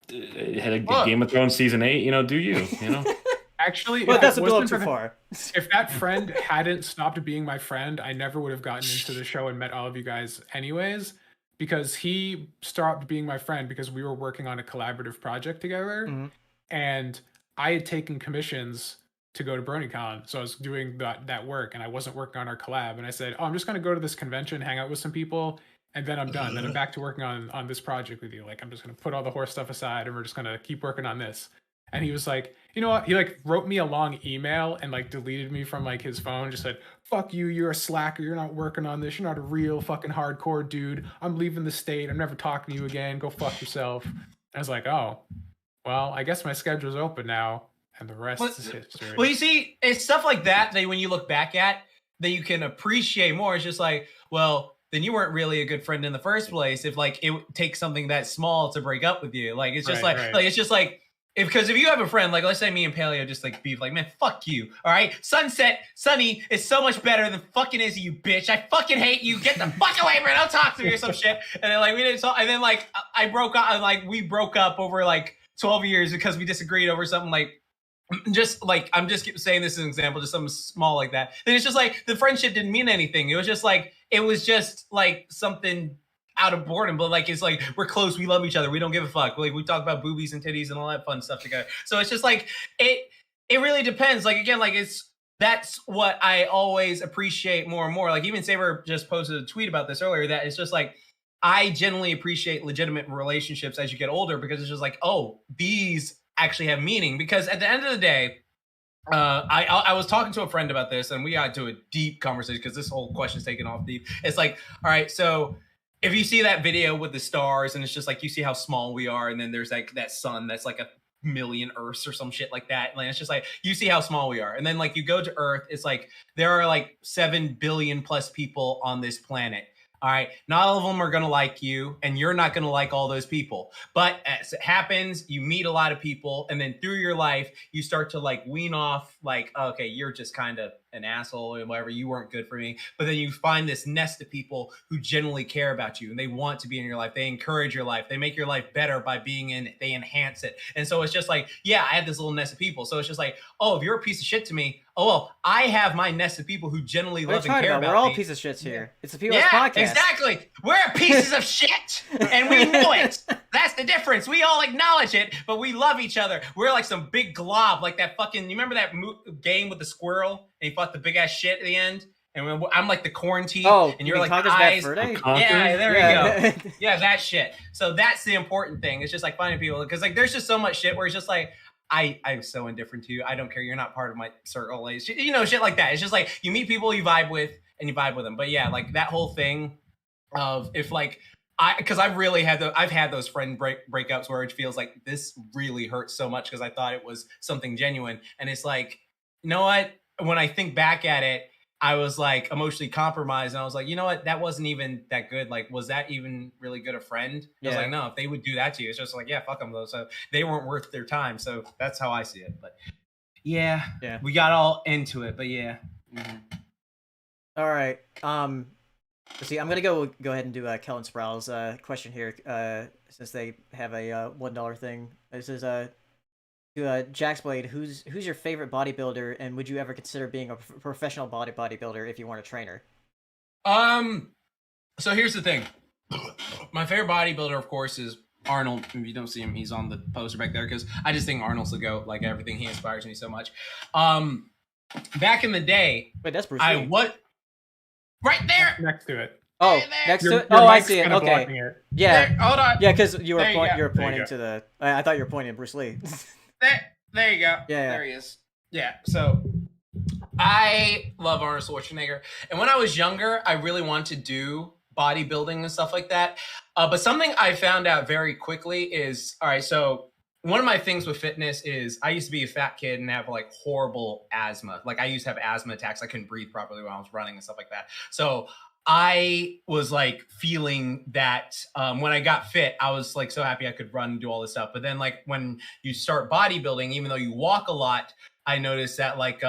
Game of Thrones season 8? You know, do you? You know. Actually, but that's a little too far. If that friend hadn't stopped being my friend, I never would have gotten into the show and met all of you guys anyways, because he stopped being my friend because we were working on a collaborative project together, and I had taken commissions to go to BronyCon, so I was doing that work, and I wasn't working on our collab, and I said, I'm just going to go to this convention, hang out with some people, and then I'm done. Then I'm back to working on this project with you. Like, I'm just going to put all the horse stuff aside, and we're just going to keep working on this. And he was like, you know what? He like wrote me a long email and like deleted me from like his phone. Just said, fuck you. You're a slacker. You're not working on this. You're not a real fucking hardcore dude. I'm leaving the state. I'm never talking to you again. Go fuck yourself. I was like, oh, well, I guess my schedule's open now. And the rest is history. Well, you see, it's stuff like that when you look back at, that you can appreciate more. It's just like, well, then you weren't really a good friend in the first place. If like it takes something that small to break up with you, like it's just like it's just like. Because if you have a friend, like let's say me and Paleo just like beef, like, man, fuck you, all right? Sunny is so much better than fucking Izzy, you bitch. I fucking hate you. Get the fuck away from me. Don't talk to me or some shit. And then like we didn't talk, and then like I broke up, and like we broke up over like 12 years because we disagreed over something like just like I'm just saying this as an example, just something small like that. Then it's just like the friendship didn't mean anything. It was just like something out of boredom, but like it's like we're close, we love each other, we don't give a fuck. Like we talk about boobies and titties and all that fun stuff together. So it's just like it really depends. Like again, like that's what I always appreciate more and more. Like even Saber just posted a tweet about this earlier, that it's just like I genuinely appreciate legitimate relationships as you get older, because it's just like, oh, these actually have meaning. Because at the end of the day, I was talking to a friend about this, and we got into a deep conversation because this whole question's taken off deep. It's like, all right, so if you see that video with the stars, and it's just like you see how small we are, and then there's like that sun that's like a million Earths or some shit like that. And it's just like you see how small we are, and then like you go to Earth, it's like there are like 7 billion plus people on this planet. All right, not all of them are going to like you, and you're not going to like all those people. But as it happens, you meet a lot of people, and then through your life, you start to like wean off, like, okay, you're just kind of an asshole or whatever, you weren't good for me. But then you find this nest of people who genuinely care about you, and they want to be in your life. They encourage your life. They make your life better by being in it. They enhance it. And so it's just like, yeah, I had this little nest of people. So it's just like, oh, if you're a piece of shit to me, oh, well, I have my nest of people who genuinely love and care about me. We're all pieces of shits here. It's a POS podcast. Exactly. We're pieces of shit, and we know it. That's the difference. We all acknowledge it, but we love each other. We're like some big glob, like that fucking, you remember that game with the squirrel, and he fought the big ass shit at the end? And I'm like the quarantine, and you're like the eyes. Yeah, there you go. Yeah, that shit. So that's the important thing. It's just like finding people, because like there's just so much shit where it's just like, I'm so indifferent to you. I don't care. You're not part of my circle. You know, shit like that. It's just like you meet people you vibe with, and you vibe with them. But yeah, like that whole thing of if like because I've had those friend breakups where it feels like this really hurts so much because I thought it was something genuine, and it's like, you know what? When I think back at it, I was like emotionally compromised, and I was like, you know what? That wasn't even that good. Like, was that even really good a friend? I was like, no, if they would do that to you, it's just like, yeah, fuck them though. So they weren't worth their time. So that's how I see it. But yeah, we got all into it. But yeah. Mm-hmm. All right. Let's see. I'm gonna go ahead and do Kellen Sproul's question here, since they have a $1 thing. This is do To Jax Blade, who's your favorite bodybuilder, and would you ever consider being a professional bodybuilder if you weren't a trainer? So here's the thing. My favorite bodybuilder, of course, is Arnold. If you don't see him, he's on the poster back there because I just think Arnold's the GOAT. Like everything, he inspires me so much. Back in the day, Wait, that's Bruce Lee. Right there, next to it. Oh, Right there. next to Your it. Oh, I mic's see it. kinda Okay. blocking it. Yeah, There, hold on. yeah, because you were There you go. you were There you pointing go. to the. I thought you were pointing at Bruce Lee. There you go. Yeah. There he is. Yeah. So I love Arnold Schwarzenegger, and when I was younger, I really wanted to do bodybuilding and stuff like that. But something I found out very quickly is, all right, so one of my things with fitness is I used to be a fat kid and have like horrible asthma. Like I used to have asthma attacks. I couldn't breathe properly when I was running and stuff like that. So I was like feeling that when I got fit, I was like so happy I could run and do all this stuff. But then like when you start bodybuilding, even though you walk a lot, I noticed that like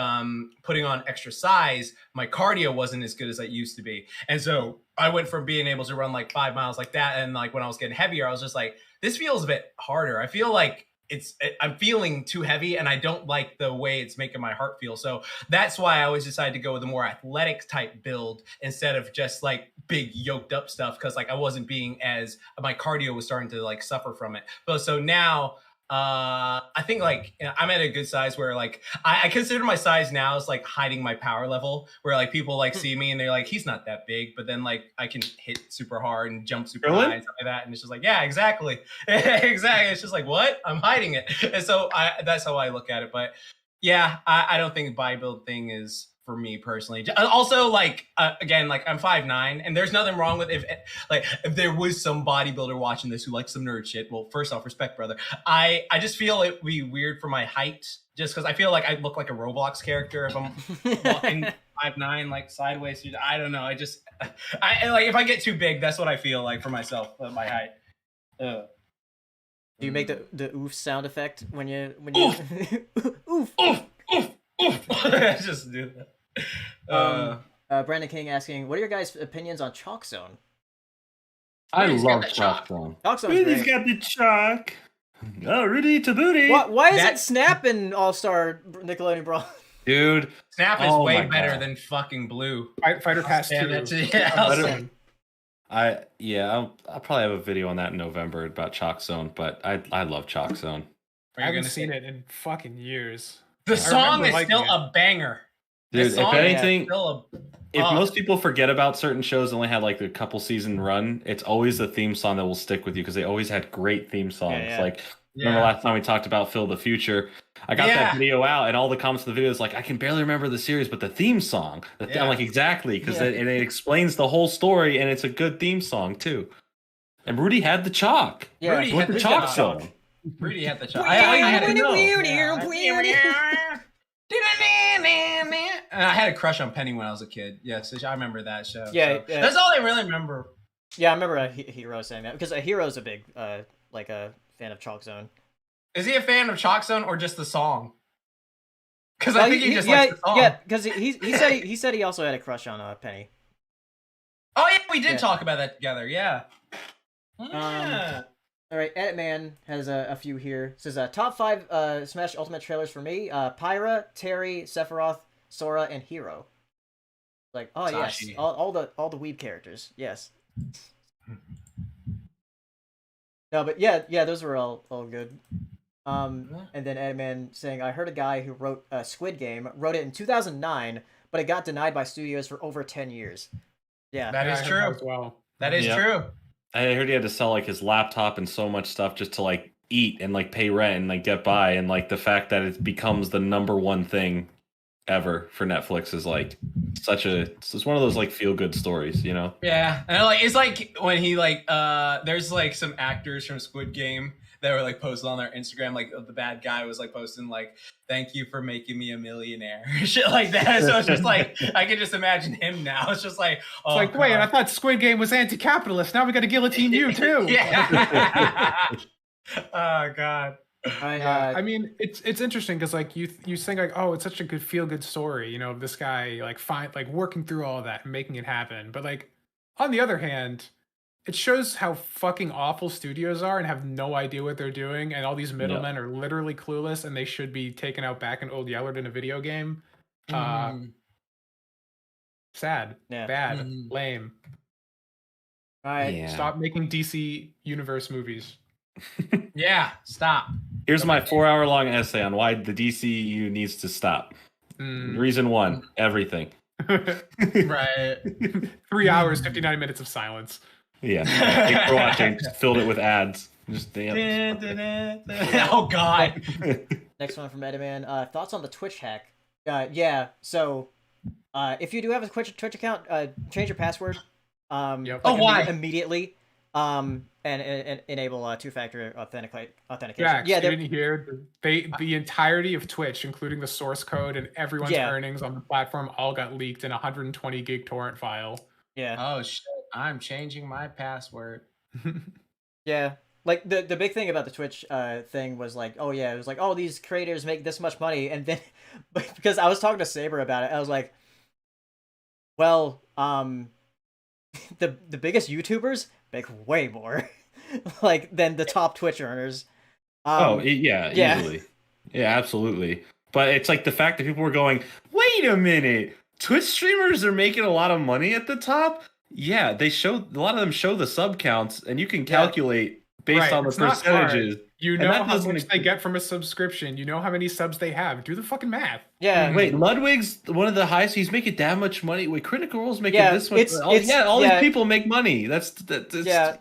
putting on extra size, my cardio wasn't as good as it used to be. And so I went from being able to run like 5 miles like that. And like when I was getting heavier, I was just like, this feels a bit harder. I feel like I'm feeling too heavy and I don't like the way it's making my heart feel. So that's why I always decided to go with a more athletic type build instead of just like big yoked up stuff. Cause like I wasn't being as, my cardio was starting to like suffer from it. But so now I think like I'm at a good size where like I consider my size now as like hiding my power level, where like people like see me and they're like, he's not that big, but then like I can hit super hard and jump super high and stuff like that, and it's just like, yeah, exactly. Exactly. It's just like, what? I'm hiding it. And so that's how I look at it. But yeah, I don't think the bodybuild thing is for me personally. Also, like again, like I'm 5'9", and there's nothing wrong with if there was some bodybuilder watching this who likes some nerd shit. Well, first off, respect, brother. I just feel it would be weird for my height, just because I feel like I look like a Roblox character if I'm walking 5'9", like sideways. I don't know. I like if I get too big, that's what I feel like for myself, my height. Do you make the oof sound effect when you Oof. oof? Oof, oof, oof. Just do that. Brandon King asking, what are your guys' opinions on Chalk Zone? I Rudy's got love the Chalk Zone. Chalk Zone's Rudy's great. got the chalk. Oh, Rudy to booty. Why is it Snap in All-Star Nickelodeon Brawl? Dude. Snap is Oh way my better God. than fucking Blue. Fighter Pass 2. I'll probably have a video on that in November about Chalk Zone, but I love Chalk Zone. I haven't seen it in fucking years. The song remember is liking still it. a banger. Dude, The song if is anything, still if most people forget about certain shows that only had like a couple season run, it's always the theme song that will stick with you because they always had great theme songs. Yeah. Like remember last time we talked about Phil the Future? I got that video out and all the comments of the video is like, I can barely remember the series, but the theme song. I'm like, exactly, because it explains the whole story and it's a good theme song too. And Rudy had the chalk. Yeah. Rudy had the Chalk chalk. Zone. Rudy had the chalk. I had to know. And I had a crush on Penny when I was a kid. Yes, I remember that show. Yeah, so. That's all I really remember. Yeah, I remember a Hero saying that because a Hero's a big like a fan of Chalk Zone. Is he a fan of Chalk Zone or just the song? Because I think he just likes the song. Yeah, because he said he also had a crush on Penny. Oh yeah, we did talk about that together. Yeah. All right, Edit Man has a few here. It says top 5 Smash Ultimate trailers for me: Pyra, Terry, Sephiroth, Sora, and Hero. Like, oh Sashi. yes, all the weeb characters. Yes. No, but yeah, those were all good. And then Edit Man saying, I heard a guy who wrote Squid Game wrote it in 2009, but it got denied by studios for over 10 years. Yeah, that is true. Well. That is true. I heard he had to sell like his laptop and so much stuff just to like eat and like pay rent and like get by, and like the fact that it becomes the #1 thing ever for Netflix is like it's one of those like feel good stories, you know? Yeah, and like it's like when he like there's like some actors from Squid Game that were like posted on their Instagram, like the bad guy was like posting like, thank you for making me a millionaire, shit like that. So it's just like I can just imagine him now. It's just like, oh, it's like, wait, I thought Squid Game was anti-capitalist. Now we got to guillotine you too. Yeah. Oh god. I mean, it's interesting because like you think like, oh, it's such a good feel good story, you know, of this guy like working through all of that and making it happen. But like on the other hand, it shows how fucking awful studios are and have no idea what they're doing, and all these middlemen are literally clueless, and they should be taken out back in Old Yeller in a video game. Sad, bad, lame. All right, Yeah. Stop making DC Universe movies. Yeah, stop. Here's my 4-hour-long essay on why the DCU needs to stop. Reason 1, everything. Right. 3 hours, 59 minutes of silence. Yeah. Thanks for watching. Just filled it with ads. Just Oh God. Next one from Ediman. Thoughts on the Twitch hack? Yeah. So, if you do have a Twitch account, change your password. Why? Immediately. And enable two-factor authentication. Yeah, you didn't hear the entirety of Twitch, including the source code and everyone's earnings on the platform, all got leaked in a 120 gig torrent file. Yeah. Oh shit! I'm changing my password. Yeah. Like the big thing about the Twitch thing was like, oh yeah, it was like, oh, these creators make this much money, and then because I was talking to Saber about it, I was like, well, the biggest YouTubers make way more like than the top Twitch earners. Easily. Yeah, absolutely. But it's like the fact that people were going, wait a minute, Twitch streamers are making a lot of money at the top? Yeah, a lot of them show the sub counts, and you can calculate based on the percentages. You know how much they get from a subscription. You know how many subs they have. Do the fucking math. Yeah. Wait, Ludwig's one of the highest. He's making that much money. Wait, Critical Role's making this much. All these people make money. So do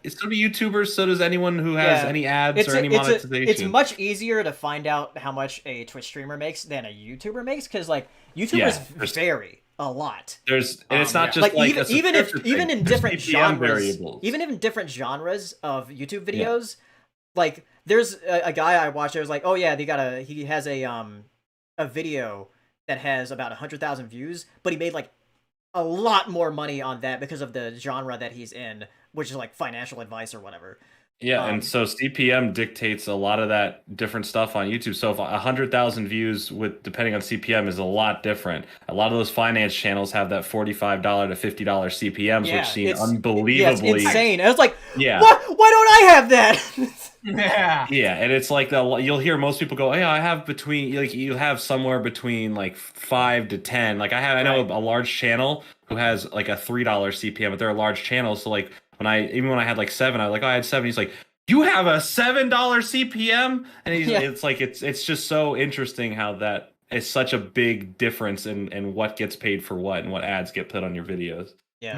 YouTubers. So does anyone who has any ads or any monetization. It's much easier to find out how much a Twitch streamer makes than a YouTuber makes, because like YouTubers vary a lot. And it's not just like even in different genres, variables. Even in different genres of YouTube videos, like there's a guy I watched. I was like, oh yeah, he has a video that has about 100,000 views, but he made like a lot more money on that because of the genre that he's in, which is like financial advice or whatever. Yeah, and so CPM dictates a lot of that different stuff on YouTube. So if 100,000 views with depending on CPM is a lot different. A lot of those finance channels have that $45 to $50 CPMs, which seem unbelievably. Yeah, it's insane. I was like, what? Why don't I have that? Yeah, and it's like you'll hear most people go, yeah, I have you have somewhere between like 5 to 10. Like I know a large channel who has like a $3 CPM, but they're a large channel, so like. When I had like 7, I was like, oh, I had 7. He's like, you have a $7 CPM, and it's like it's just so interesting how that is such a big difference in what gets paid for what and what ads get put on your videos. Yeah,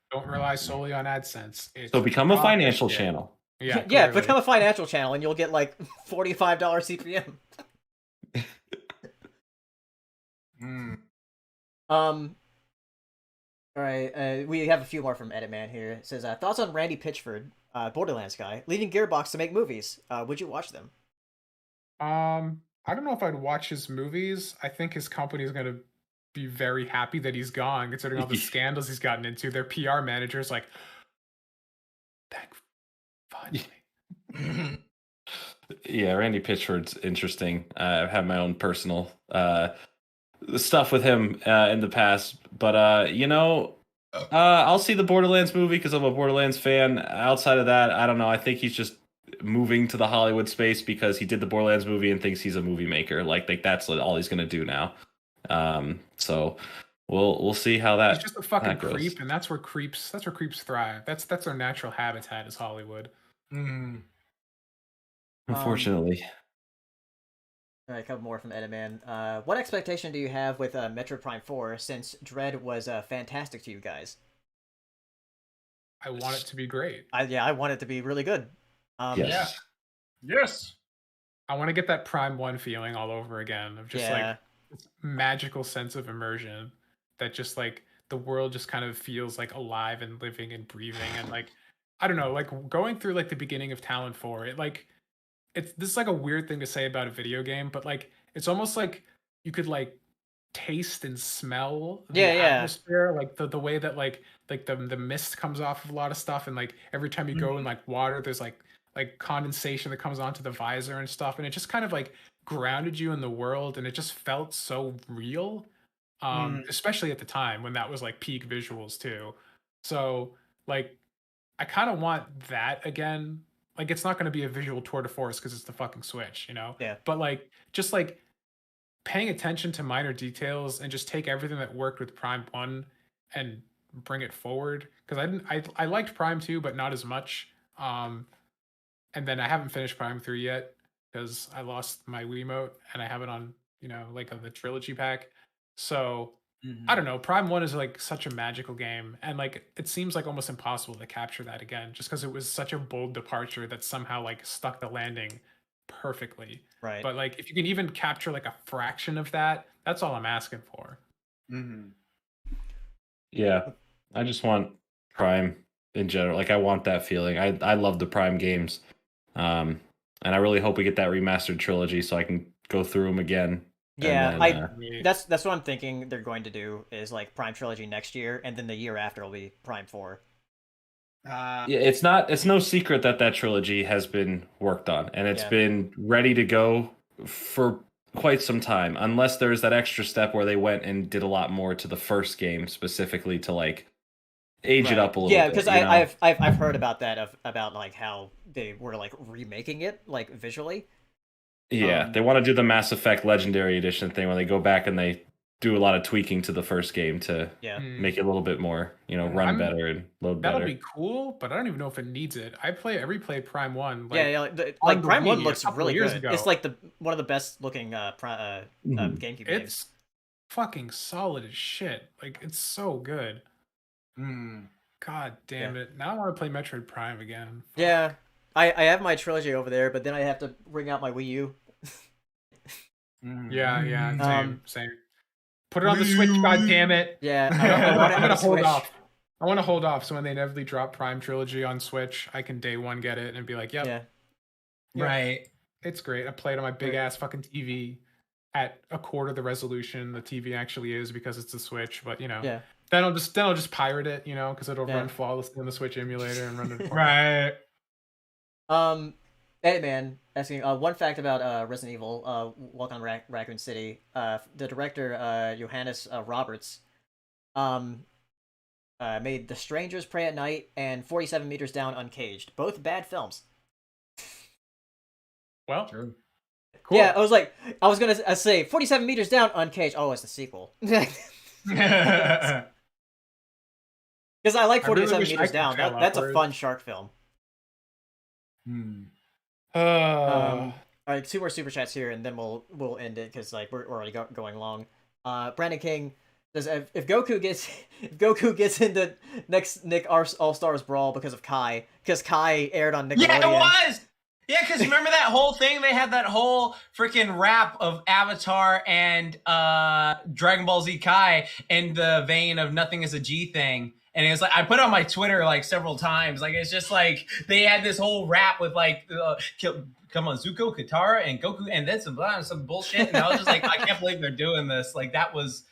don't rely solely on AdSense. So become a financial channel. Yeah, become a financial channel, and you'll get like $45 CPM. All right, we have a few more from Editman here. It says, thoughts on Randy Pitchford, Borderlands guy, leaving Gearbox to make movies. Would you watch them? I don't know if I'd watch his movies. I think his company is going to be very happy that he's gone, considering all the scandals he's gotten into. Their PR manager's like, thank finally. Yeah, Randy Pitchford's interesting. I've had my own personal stuff with him in the past, but I'll see the Borderlands movie because I'm a Borderlands fan. Outside of that, I don't know. I think he's just moving to the Hollywood space because he did the Borderlands movie and thinks he's a movie maker. Like that's all he's gonna do now. So we'll see how that. He's just a fucking creep, and that's where creeps thrive. That's their natural habitat is Hollywood. Unfortunately. All right, a couple more from Ediman. What expectation do you have with Metroid Prime 4 since Dread was fantastic to you guys? I want it to be great. I want it to be really good. Yes. Yes. I want to get that Prime 1 feeling all over again of just like this magical sense of immersion that just like the world just kind of feels like alive and living and breathing and like I don't know, like going through like the beginning of Talon 4, this is like a weird thing to say about a video game, but like it's almost like you could like taste and smell the atmosphere, like the way that like the mist comes off of a lot of stuff, and like every time you go in like water, there's like condensation that comes onto the visor and stuff, and it just kind of like grounded you in the world, and it just felt so real, especially at the time when that was like peak visuals too. So like I kind of want that again. Like, it's not going to be a visual tour de force because it's the fucking Switch, Yeah. But like, just like paying attention to minor details and just take everything that worked with Prime 1 and bring it forward. Because I liked Prime 2, but not as much. And then I haven't finished Prime 3 yet because I lost my Wiimote and I have it on, like on the trilogy pack. So I don't know. Prime 1 is like such a magical game. And like it seems like almost impossible to capture that again just because it was such a bold departure that somehow like stuck the landing perfectly. Right. But like if you can even capture like a fraction of that, that's all I'm asking for. Yeah. I just want Prime in general. Like I want that feeling. I love the Prime games. And I really hope we get that remastered trilogy so I can go through them again. Yeah, then, that's what I'm thinking they're going to do is like Prime Trilogy next year, and then the year after will be Prime 4. Yeah, it's no secret that trilogy has been worked on, and it's been ready to go for quite some time, unless there's that extra step where they went and did a lot more to the first game specifically to like age it up a little bit. Yeah, because I've heard about that about like how they were like remaking it like visually. Yeah, they want to do the Mass Effect Legendary Edition thing where they go back and they do a lot of tweaking to the first game to make it a little bit more, run better and load better. That'll be cool, but I don't even know if it needs it. I replayed Prime 1. Like Prime 1 looks really good. Ago. It's like one of the best looking GameCube games. It's fucking solid as shit. Like it's so good. God damn it! Now I want to play Metroid Prime again. Yeah. I have my trilogy over there, but then I have to bring out my Wii U. Yeah, same. Put it on the Switch, god damn it. Yeah, I'm gonna hold off. I want to hold off so when they inevitably drop Prime Trilogy on Switch, I can day one get it and be like, yep. Yeah. Right. It's great. I play it on my big ass fucking TV at a quarter the resolution the TV actually is because it's a Switch, but Yeah. Then I'll just pirate it, because it'll run flawlessly on the Switch emulator and run it. Right. Hey man, asking one fact about Resident Evil, Welcome to Raccoon City. The director Johannes Roberts made The Strangers Pray at Night and 47 Meters Down Uncaged. Both bad films. Well, true. Cool. Yeah, I was gonna say 47 Meters Down Uncaged. Oh, it's the sequel. Because I like 47 Meters Down. That's a fun shark film. All right, 2 more super chats here, and then we'll end it because like we're already going long. Brandon King says if Goku gets into next Nick All Stars Brawl because Kai aired on Nickelodeon. Yeah, it was. Yeah, because remember that whole thing? They had that whole freaking rap of Avatar and Dragon Ball Z Kai in the vein of Nothing is a G thing. And it was like, I put it on my Twitter like several times. Like, it's just like, they had this whole rap with like, come on, Zuko, Katara, and Goku, and then some bullshit. And I was just like, I can't believe they're doing this. Like, that was,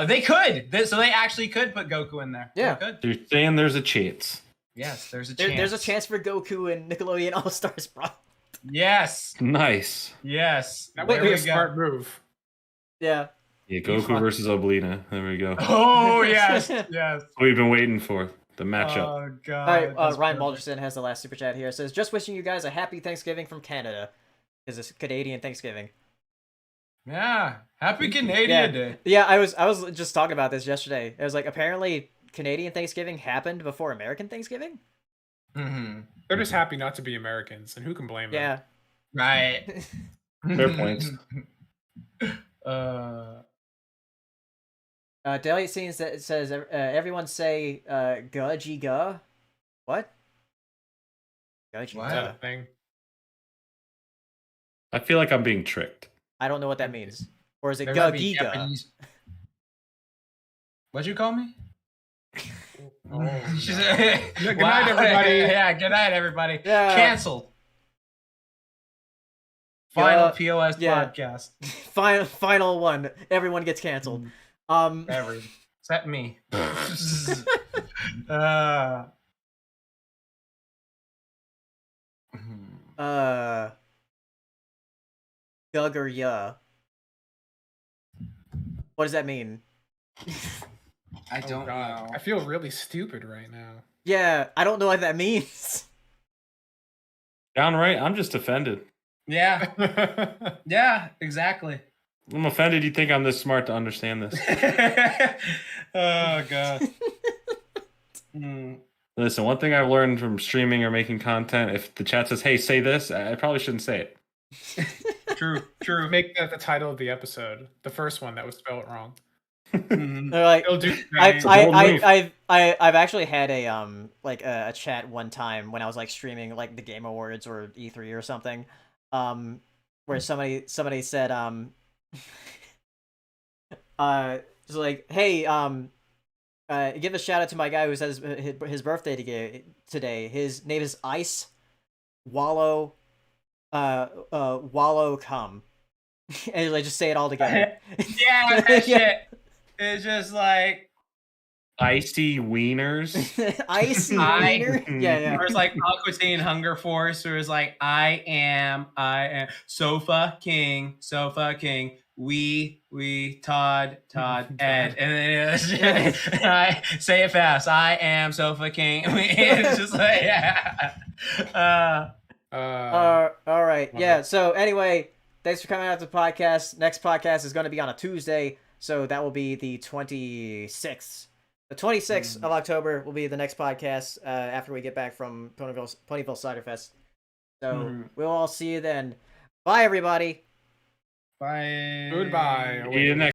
they could. So they actually could put Goku in there. Yeah. They're saying there's a chance. Yes, there's a chance. There's a chance for Goku and Nickelodeon All Stars Brawl. Yes. Nice. Yes. That would be a smart move. Yeah. Yeah, Goku versus Oblina. There we go. Oh, yes. Yes. We've been waiting for the matchup. Oh, God. All right, Ryan Balderson has the last super chat here. It says, just wishing you guys a happy Thanksgiving from Canada. Because it's Canadian Thanksgiving. Yeah. Happy Canadian Day. Yeah, I was just talking about this yesterday. It was like, apparently Canadian Thanksgiving happened before American Thanksgiving? Mm-hmm. They're just happy not to be Americans, and who can blame them? Yeah. Right. Fair points. Daily Scenes that says everyone say gudgy guh. What? Gudgy What? guh. Thing. I feel like I'm being tricked. I don't know what that means. Or is it There might be gudgy guh? Japanese- What'd you call me? Oh, She's no. Good night, everybody. Yeah, good night, everybody. Yeah. Canceled. Final POS yeah. podcast. Final one. Everyone gets canceled. Except me. Gug or ya. What does that mean? I don't know. I feel really stupid right now. Yeah, I don't know what that means. Downright, I'm just offended. Yeah. Yeah, exactly. I'm offended you think I'm this smart to understand this. Oh god. Listen, one thing I've learned from streaming or making content, if the chat says, hey, say this, I probably shouldn't say it. True. Make that the title of the episode. The first one that was spelled wrong. Like, I've actually had a chat one time when I was like streaming like the Game Awards or E3 or something, where somebody said just like, hey, give a shout out to my guy who says his birthday today. His name is Ice Wallow Wallow Cum. And like just say it all together. Yeah, that shit. It's just like icy wieners. Icy wiener. Yeah. Or it's like Aqua Teen Hunger Force, or it's like I am Sofa King. We Todd Ed, and then I say it fast. I am Sofa King. It's just like all right. Yeah. So anyway, thanks for coming out to the podcast. Next podcast is going to be on a Tuesday, so that will be the 26th. The 26th of October will be the next podcast after we get back from Ponyville Cider Fest. So we'll all see you then. Bye, everybody. bye. Goodbye. See you next